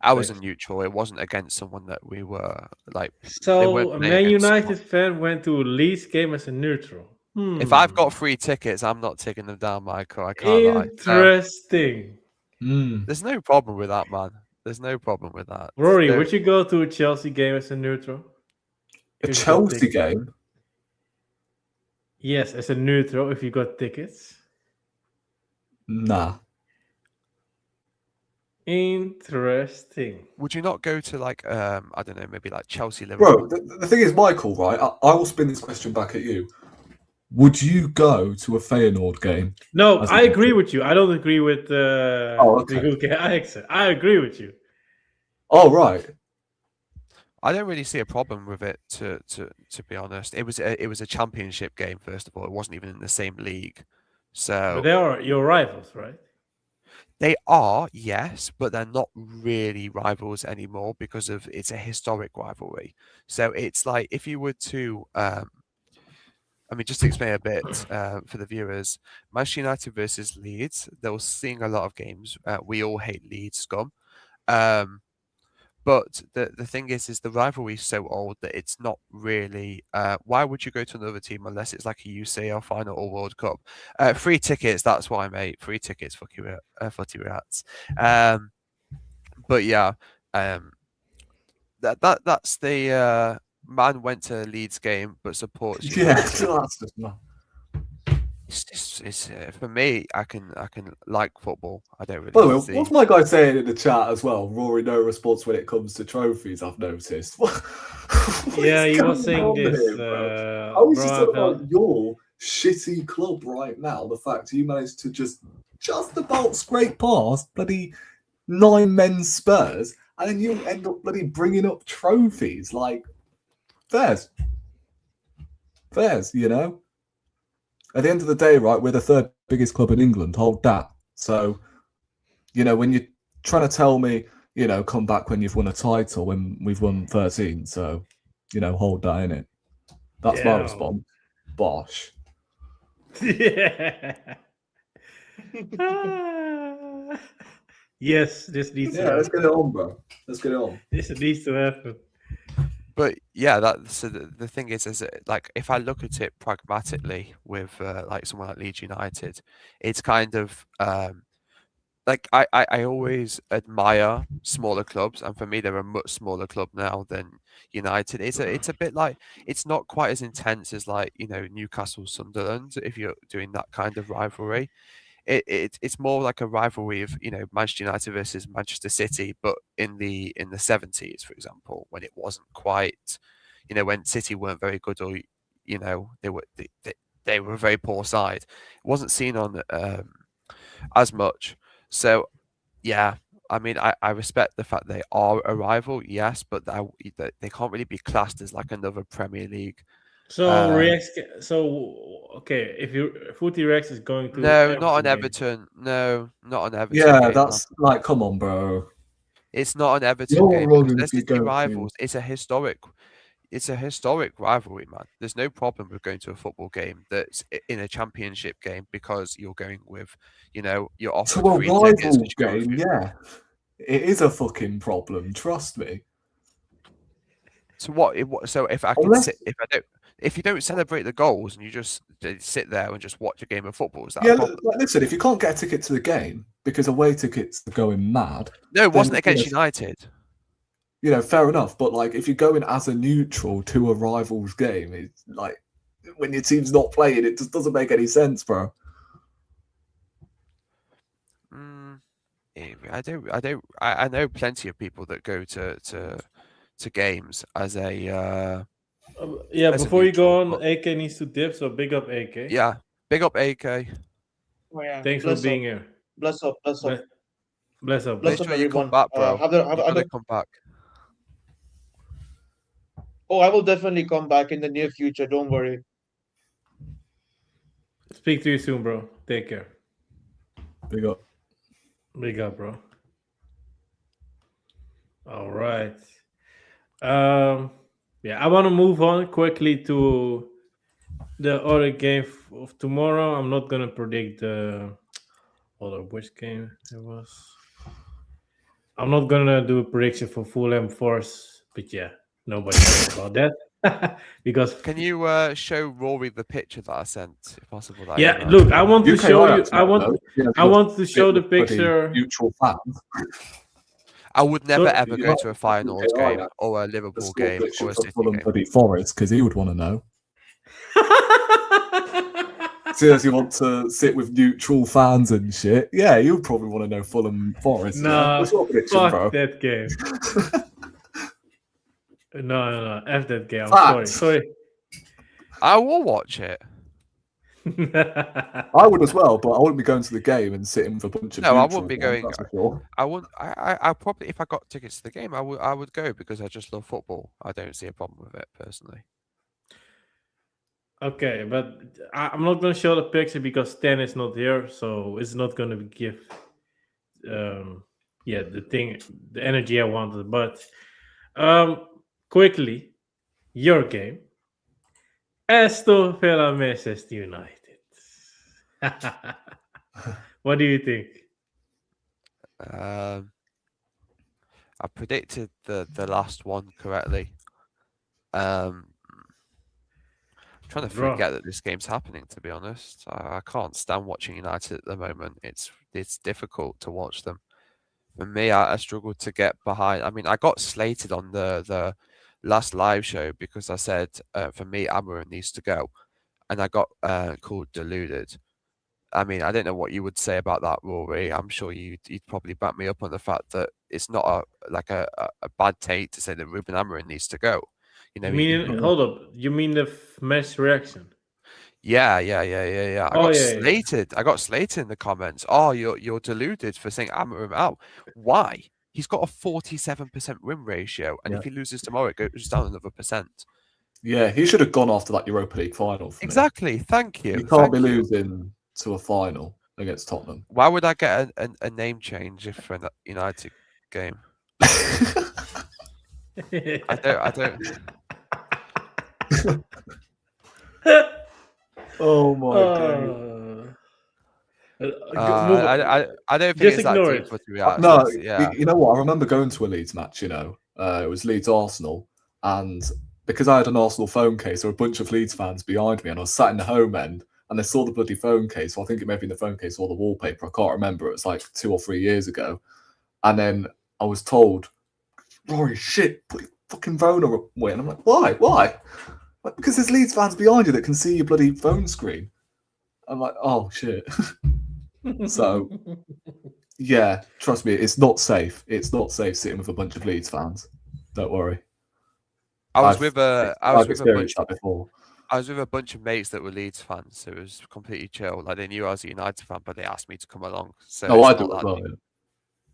S3: I was a neutral. It wasn't against someone that we were like.
S1: So a Man United fan went to a Leeds game as a neutral.
S3: If I've got free tickets, I'm not taking them down, Michael. I can't lie.
S1: Interesting.
S3: There's no problem with that, man. There's no problem with that.
S1: Rory, would you go to a Chelsea game as a neutral?
S2: A Chelsea game?
S1: Yes, as a neutral if you got tickets.
S2: Nah.
S1: Interesting.
S3: Would you not go to like I don't know, maybe like Chelsea, Liverpool?
S2: Bro, the thing is, Michael, right? I will spin this question back at you. Would you go to a Feyenoord game?
S1: No,
S2: As
S1: I
S2: a-
S1: agree with you. I don't agree with
S2: okay.
S1: the UK Ajax. I agree with you.
S2: Oh, right.
S3: I don't really see a problem with it. To be honest, it was a championship game. First of all, it wasn't even in the same league, so
S1: But they are your rivals, right?
S3: they are, yes, but they're not really rivals anymore because of it's a historic rivalry. So it's like if you were to, I mean, just to explain a bit for the viewers, Manchester United versus Leeds. They were seeing a lot of games. We all hate Leeds scum. But the thing is the rivalry is so old that it's not really. Why would you go to another team unless it's like a UCL final or World Cup? Free tickets. That's why, mate. Free tickets. Footy rats. But yeah, that's the man went to Leeds game but supports
S2: Yeah,
S3: United.
S2: that's just mad.
S3: It's for me. I can like football. I don't really
S2: By the way,
S3: see.
S2: what's my guy saying in the chat as well? Rory, no response when it comes to trophies, I've noticed. What
S1: Yeah,
S2: is
S1: he was
S2: going
S1: saying
S2: on
S1: this.
S2: here, bro? I was just
S1: bro,
S2: talking about your shitty club right now. The fact you managed to just about scrape past bloody 9 men's Spurs, and then you end up bloody bringing up trophies. Like, fairs, you know? At the end of the day, right, we're the 3rd biggest club in England. Hold that. So, you know, when you're trying to tell me, you know, come back when you've won a title, when we've won 13. So, you know, hold that in it. That's my
S1: Yeah.
S2: response. Bosh.
S1: Yeah. Yes, this needs to
S2: Yeah, let's
S1: happen.
S2: get it on, bro. Let's get it on.
S1: This needs to happen.
S3: But yeah, so the thing is like if I look at it pragmatically with like someone like Leeds United, it's kind of like I always admire smaller clubs, and for me they're a much smaller club now than United. It's a bit like it's not quite as intense as like Newcastle Sunderland if you're doing that kind of rivalry. It's more like a rivalry of Manchester United versus Manchester City, but in the 70s, for example, when it wasn't quite, when City weren't very good, or they were a very poor side. It wasn't seen on as much. So yeah, I mean, I respect the fact they are a rival, yes, but they can't really be classed as like another Premier League.
S1: So okay, if Footy Rex is going to
S3: No, not an
S1: game.
S3: Everton. No, not an Everton.
S2: Yeah,
S3: game,
S2: that's like, come on, bro.
S3: It's not an Everton
S2: You're
S3: game.
S2: wrong
S3: Because
S2: if
S3: they're
S2: you
S3: City
S2: go
S3: rivals. It's a historic rivalry, man. There's no problem with going to a football game that's in a championship game because you're going with, you're offered
S2: to a
S3: free tickets.
S2: rival game, yeah. It is a fucking problem, trust me.
S3: So what? So if I can
S2: Unless-
S3: if you don't celebrate the goals and you just sit there and just watch a game of football, is that
S2: Yeah,
S3: a problem?
S2: listen, if you can't get a ticket to the game because away tickets are going mad.
S3: No, it wasn't
S2: then,
S3: against United.
S2: Fair enough. But like, if you're going as a neutral to a rival's game, it's like when your team's not playing, it just doesn't make any sense, bro.
S3: I know plenty of people that go to games as a
S1: yeah,
S3: as a
S1: before you go on,
S3: neutral,
S1: AK needs to dip, so big up AK.
S3: yeah, big up AK.
S4: Oh, yeah.
S1: Thanks
S4: Bless
S1: for being
S4: up.
S1: here.
S4: Bless up. Bless up.
S1: Bless up.
S4: Bless
S3: Make
S4: up,
S3: sure you come
S4: everyone.
S3: back, bro.
S4: Have there-
S3: You
S4: have-
S3: gotta
S4: have-
S3: come back.
S4: Oh, I will definitely come back in the near future. Don't worry.
S1: Speak to you soon, bro. Take care.
S2: Big up.
S1: Big up, bro. All right. Yeah, I want to move on quickly to the other game of tomorrow. I'm not gonna predict the which game it was. I'm not gonna do a prediction for Fulham Force, but yeah, nobody cares about that because
S3: Can you show Rory the picture that I sent, if possible? That
S1: yeah,
S3: email?
S1: look, I want to
S2: UK
S1: show you.
S2: Ajax,
S1: I want to show the
S2: bloody
S1: picture.
S2: Neutral fans.
S3: I would never
S1: So-
S3: ever go to a Feyenoord
S2: UK
S3: game
S2: Ajax,
S3: or a
S2: The
S3: Liverpool
S2: sport
S3: game
S2: that
S3: or a
S2: should
S3: City
S2: Fulham
S3: game.
S2: bloody Forest, because he would want to know. Seriously, want to sit with neutral fans and shit? Yeah, you probably want to know Fulham Forest.
S1: Nah,
S2: What's your prediction,
S1: fuck
S2: bro?
S1: that game. No. F that game. I'm
S2: Facts.
S1: sorry.
S3: I will watch it.
S2: I would as well, but I wouldn't be going to the game and sitting with a bunch of
S3: No, I
S2: neutral
S3: wouldn't be
S2: fans,
S3: going.
S2: that's for sure.
S3: I wouldn't. I probably, if I got tickets to the game, I would go because I just love football. I don't see a problem with it personally.
S1: Okay, but I'm not going to show the picture because Stan is not here, so it's not going to give the energy I wanted. But quickly, your game. Aston Villa Manchester United. What do you think?
S3: I predicted the last one correctly. I'm trying to
S1: Draw.
S3: forget that this game's happening. To be honest, I can't stand watching United at the moment. It's difficult to watch them. For me, I struggled to get behind. I mean, I got slated on the last live show because I said for me, Amarin needs to go, and I got called deluded. I mean, I don't know what you would say about that, Rory. I'm sure you'd probably back me up on the fact that it's not a bad take to say that Ruben Amarin needs to go. You know,
S1: hold up. You mean the match reaction?
S3: Yeah. I got
S1: yeah.
S3: slated. I got slated in the comments. Oh, you're deluded for saying Amarim out. Why? He's got a 47% win ratio, and if he loses tomorrow, it goes down another percent.
S2: Yeah, he should have gone after that Europa League final. For
S3: Exactly.
S2: Me.
S3: Thank you.
S2: You can't be losing to a final against Tottenham.
S3: Why would I get a name change if for a United game? I don't.
S2: Oh my god!
S3: I don't think it's that deep for three hours.
S2: No,
S3: yeah.
S2: You know what? I remember going to a Leeds match. You know, it was Leeds Arsenal, and because I had an Arsenal phone case, there were a bunch of Leeds fans behind me, and I was sat in the home end, and they saw the bloody phone case. So I think it may have been the phone case or the wallpaper. I can't remember. It was like 2 or 3 years ago, and then I was told, "Rory, shit, put your fucking phone away." And I'm like, "Why? Why?" Like, because there's Leeds fans behind you that can see your bloody phone screen. I'm like, "Oh shit." So, yeah, trust me, it's not safe. It's not safe sitting with a bunch of Leeds fans. Don't worry.
S3: I've experienced
S2: that before.
S3: I was with a bunch of mates that were Leeds fans, so it was completely chill. Like they knew I was a United fan, but they asked me to come along. So
S2: I do as well.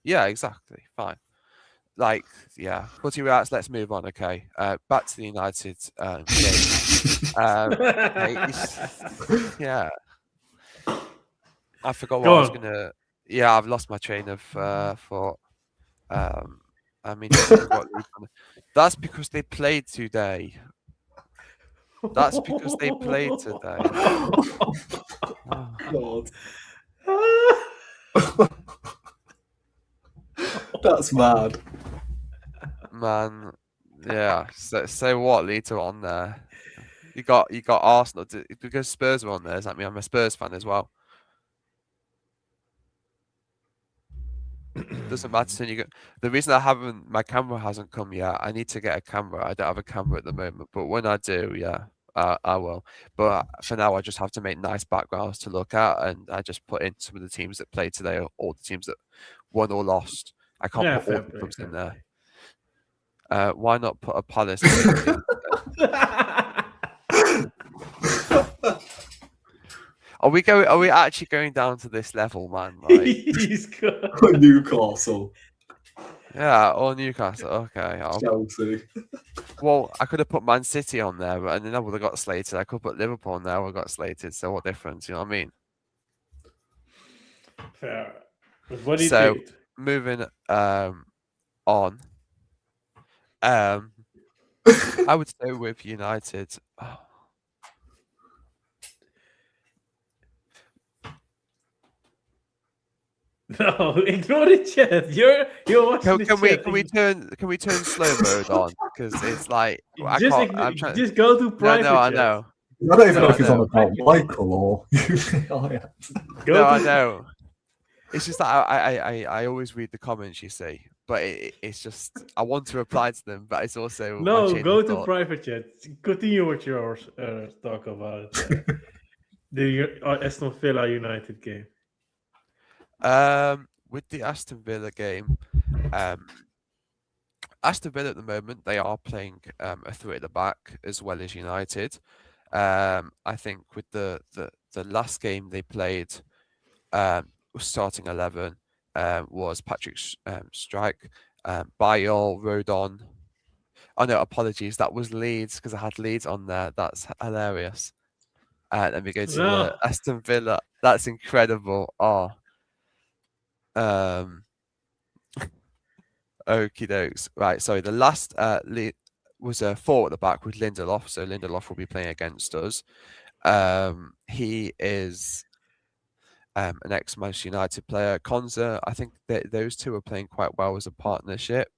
S3: Yeah, exactly. Fine. Like, yeah. Footy Rats, let's move on, okay. Back to the United game. Yeah. I forgot what I was gonna. Yeah, I've lost my train of thought. I mean, that's because they played today. That's because they played today.
S2: Oh, God. That's mad.
S3: Man, yeah. So what, Lito on there? You got Arsenal because Spurs were on there. Does that mean I'm a Spurs fan as well? Doesn't matter. The reason my camera hasn't come yet. I need to get a camera. I don't have a camera at the moment, but when I do, yeah, I will. But for now, I just have to make nice backgrounds to look at, and I just put in some of the teams that played today, or all the teams that won or lost. I can't put all the clubs in there. Why not put a Palace? Are we actually going down to this level, man? Like,
S2: Newcastle.
S3: Yeah, or Newcastle. Okay.
S2: Chelsea.
S3: Well, I could have put Man City on there, and then I would have got slated. I could put Liverpool on there, I would have got slated. So what difference? You know what I mean?
S1: Fair. But what do you think?
S3: Moving on. I would stay with United. Oh.
S1: No, ignore the chat. You're watching
S3: Can we turn slow mode on? Because it's like
S1: just go to private.
S3: No, I know.
S2: I don't even know if he's on about Michael or.
S3: I know. It's just that I always read the comments, you see, but it's just I want to reply to them, but it's also
S1: go to private chat. Continue with your talk about it. The Aston Villa United game.
S3: With the Aston Villa game, Aston Villa at the moment, they are playing a three at the back as well as United. I think with the last game they played, starting 11 was Patrick Strike, Bayol, Rodon. Oh no, apologies, that was Leeds because I had Leeds on there. That's hilarious. Let me go to
S1: No.
S3: Aston Villa. That's incredible. Oh. Okie dokes. Right, sorry. The last was a four at the back with Lindelof. So Lindelof will be playing against us. He is an ex-Manchester United player. Konza, I think that those two are playing quite well as a partnership.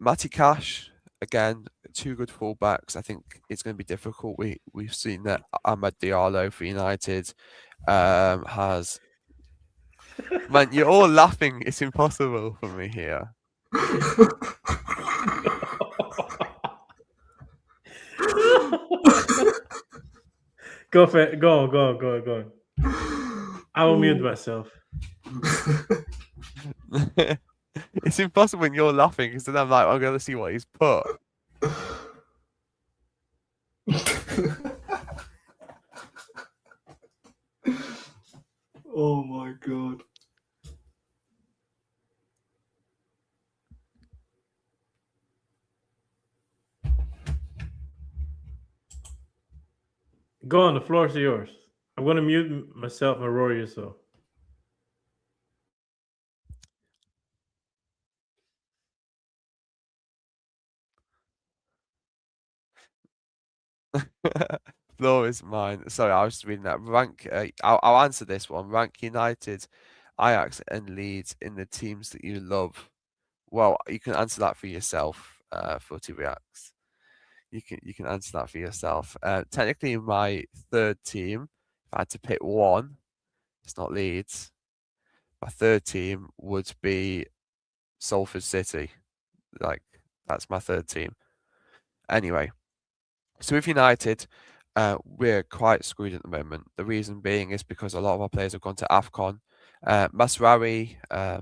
S3: Matty Cash, again, two good fullbacks. I think it's going to be difficult. We've seen that Ahmad Diallo for United has. Man, you're all laughing. It's impossible for me here.
S1: Go for it. Go on. I will mute myself.
S3: It's impossible when you're laughing because then I'm like, I'm going to see what he's put.
S2: Oh my god.
S1: Go on, the floor is yours. I'm going to mute myself and Rory as well.
S3: Floor is mine. Sorry, I was reading that. Rank. I'll answer this one. Rank United, Ajax, and Leeds in the teams that you love. Well, you can answer that for yourself. Footy Reacts. You can answer that for yourself. Technically, my third team, if I had to pick one, it's not Leeds. My third team would be Salford City. Like, that's my third team. Anyway, so with United, we're quite screwed at the moment. The reason being is because a lot of our players have gone to AFCON. Masraoui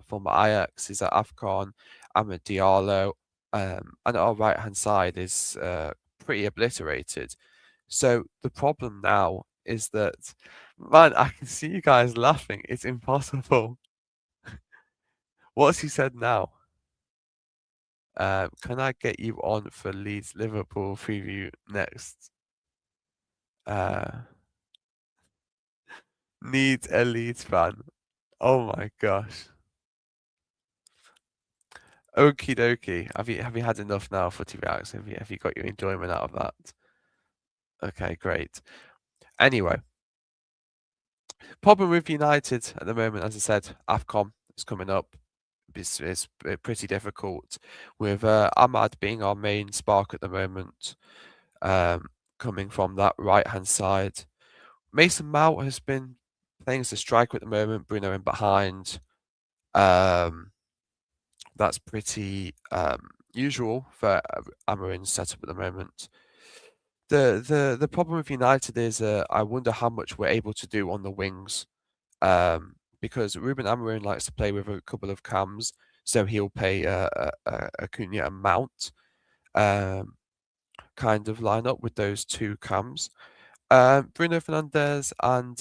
S3: from Ajax is at AFCON. Ahmed Diallo, and our right-hand side is pretty obliterated. So the problem now is that, man, I can see you guys laughing. It's impossible. What's he said now? Can I get you on for Leeds Liverpool preview next? Needs a Leeds fan. Oh my gosh. Okie dokie. Have you had enough now, Footy Reacts? Have you got your enjoyment out of that? Okay, great. Anyway, problem with United at the moment, as I said, AFCON is coming up. It's pretty difficult with Ahmad being our main spark at the moment, coming from that right-hand side. Mason Mount has been playing as a striker at the moment, Bruno in behind. That's pretty usual for Amarin's setup at the moment. The problem with United is I wonder how much we're able to do on the wings, because Ruben Amorim likes to play with a couple of cams, so he'll play Acuna and Mount kind of line up with those two cams. Bruno Fernandes and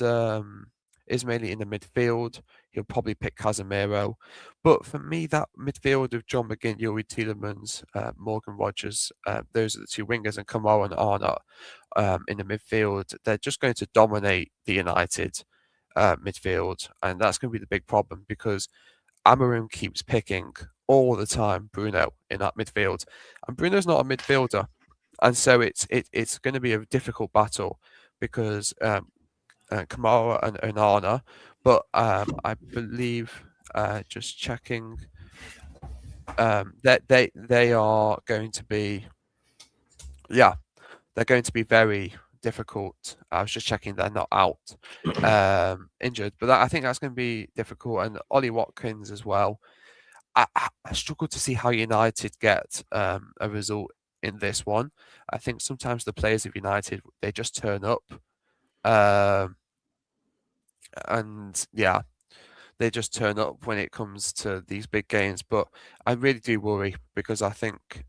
S3: Ismaili in the midfield. He'll probably pick Casemiro. But for me, that midfield of John McGinn, Yuri Tielemans, Morgan Rogers, those are the two wingers, and Kamara and Arnott in the midfield. They're just going to dominate the United midfield. And that's going to be the big problem because Amorim keeps picking all the time Bruno in that midfield. And Bruno's not a midfielder. And so it's going to be a difficult battle because Kamara and Arna, but I believe just checking that they are going to be, yeah, they're going to be very difficult. I was just checking they're not out injured, but I think that's going to be difficult. And Ollie Watkins as well. I struggle to see how United get a result in this one. I think sometimes the players of United, they just turn up. And yeah, they just turn up when it comes to these big games. But I really do worry because I think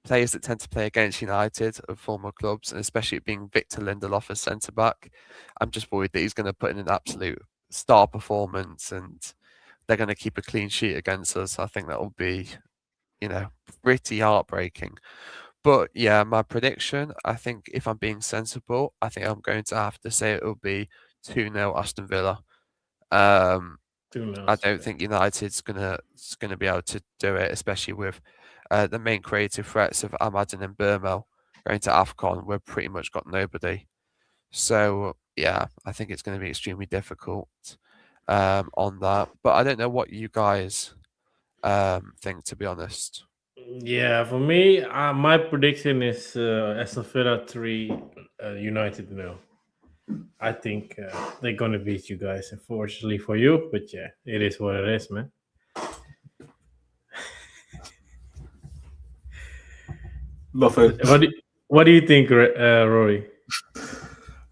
S3: players that tend to play against United of former clubs, and especially it being Victor Lindelof as centre back, I'm just worried that he's going to put in an absolute star performance and they're going to keep a clean sheet against us. I think that will be, pretty heartbreaking. But yeah, my prediction, I think if I'm being sensible, I think I'm going to have to say it will be 2-0 Aston Villa. I don't think United's gonna be able to do it, especially with the main creative threats of Ahmad and Burmo going to AFCON. We've pretty much got nobody. So yeah, I think it's going to be extremely difficult on that. But I don't know what you guys think, to be honest.
S1: Yeah, for me, my prediction is Aston Villa 3, United no. I think they're gonna beat you guys, unfortunately for you. But yeah, it is what it is, man.
S2: Nothing.
S1: What do you think, Rory?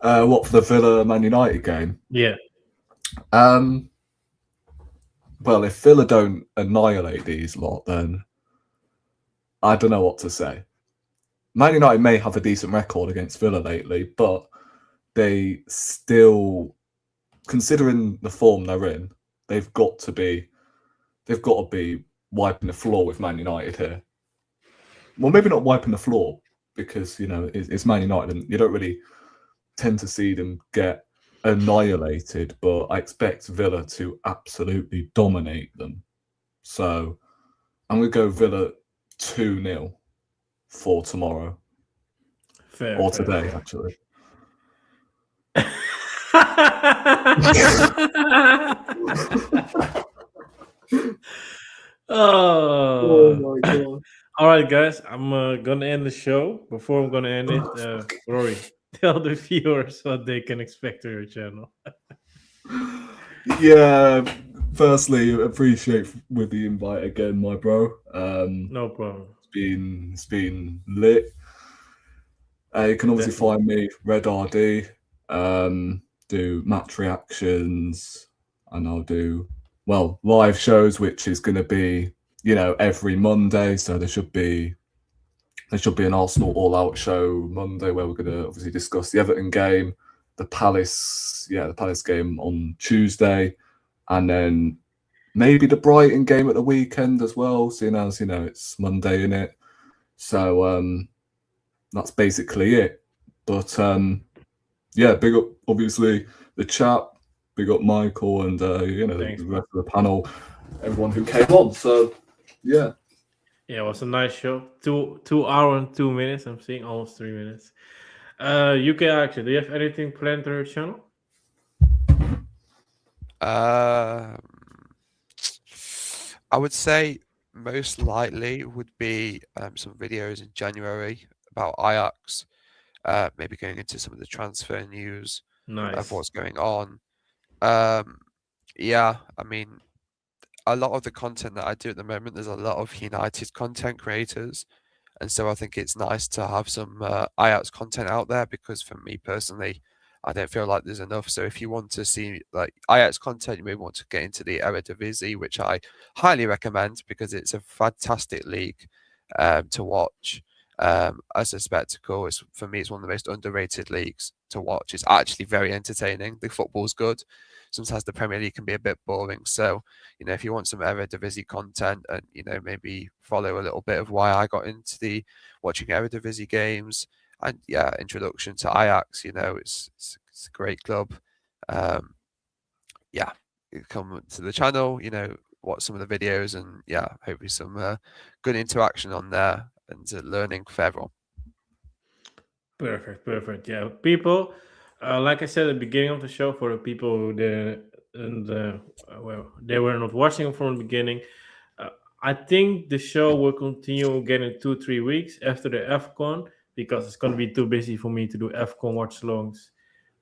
S2: What for the Villa Man United game?
S1: Yeah.
S2: Well, if Villa don't annihilate these lot, then I don't know what to say. Man United may have a decent record against Villa lately, but they still, considering the form they're in, they've got to be wiping the floor with Man United here. Well, maybe not wiping the floor because it's Man United and you don't really tend to see them get annihilated, but I expect Villa to absolutely dominate them. So I'm going to go Villa 2-0 for tomorrow. Or today, actually.
S1: Oh
S2: my god.
S1: All right, guys, I'm going to end the show. Before I'm going to end it, Rory, tell the viewers what they can expect on your channel.
S2: Yeah, firstly, appreciate with the invite again, my bro.
S1: No problem.
S2: It's been lit. You can obviously find me Red RD. Do match reactions, and I'll do live shows, which is going to be every Monday. So there should be an Arsenal all-out show Monday where we're going to obviously discuss the Everton game, the Palace game on Tuesday, and then maybe the Brighton game at the weekend as well, seeing as it's Monday, innit? So that's basically it. But big up obviously the chat, big up Michael and
S1: Thanks,
S2: the rest of the panel, everyone who came on. So yeah.
S1: Yeah, it was a nice show. 2 hours and 2 minutes. I'm seeing almost 3 minutes. UK Action, do you have anything planned on your channel?
S3: I would say most likely would be some videos in January about Ajax, maybe going into some of the transfer news of what's going on. Yeah, I mean, a lot of the content that I do at the moment, there's a lot of United content creators. And so I think it's nice to have some Ajax content out there because for me personally, I don't feel like there's enough. So if you want to see like Ajax content, you may want to get into the Eredivisie, which I highly recommend because it's a fantastic league to watch as a spectacle. For me, it's one of the most underrated leagues to watch. It's actually very entertaining. The football's good. Sometimes the Premier League can be a bit boring. So, if you want some Eredivisie content and, maybe follow a little bit of why I got into the watching Eredivisie games and, introduction to Ajax, it's a great club. You come to the channel, watch some of the videos and, hopefully some good interaction on there and learning for everyone.
S1: Perfect. Yeah, people, like I said at the beginning of the show, for the people who they were not watching from the beginning, I think the show will continue again in 2-3 weeks after the AFCON because it's going to be too busy for me to do AFCON watch-alongs,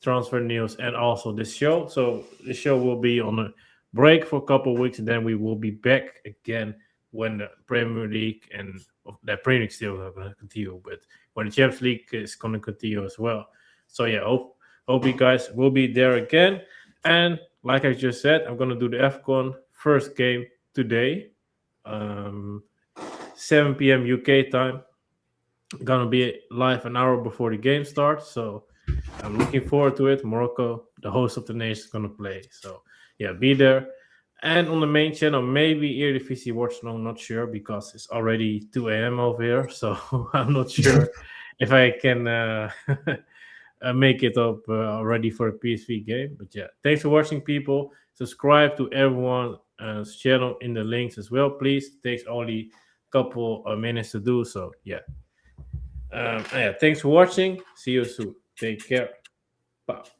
S1: transfer news, and also this show. So the show will be on a break for a couple of weeks, and then we will be back again when the Premier League and the Premier League still going to continue, but when the Champions League is going to continue as well. So yeah, hope you guys will be there again. And like I just said, I'm going to do the AFCON first game today, 7 p.m. UK time. Gonna be live an hour before the game starts, so I'm looking forward to it. Morocco, the host of the nation, is gonna play. So yeah, be there. And on the main channel, maybe Eredivisie Watch. No, I'm not sure because it's already 2 a.m. over here, so I'm not sure if I can make it up ready for a PSV game. But yeah, thanks for watching, people. Subscribe to everyone's channel in the links as well, please. It takes only a couple of minutes to do so. Yeah. Yeah, thanks for watching. See you soon. Take care. Bye.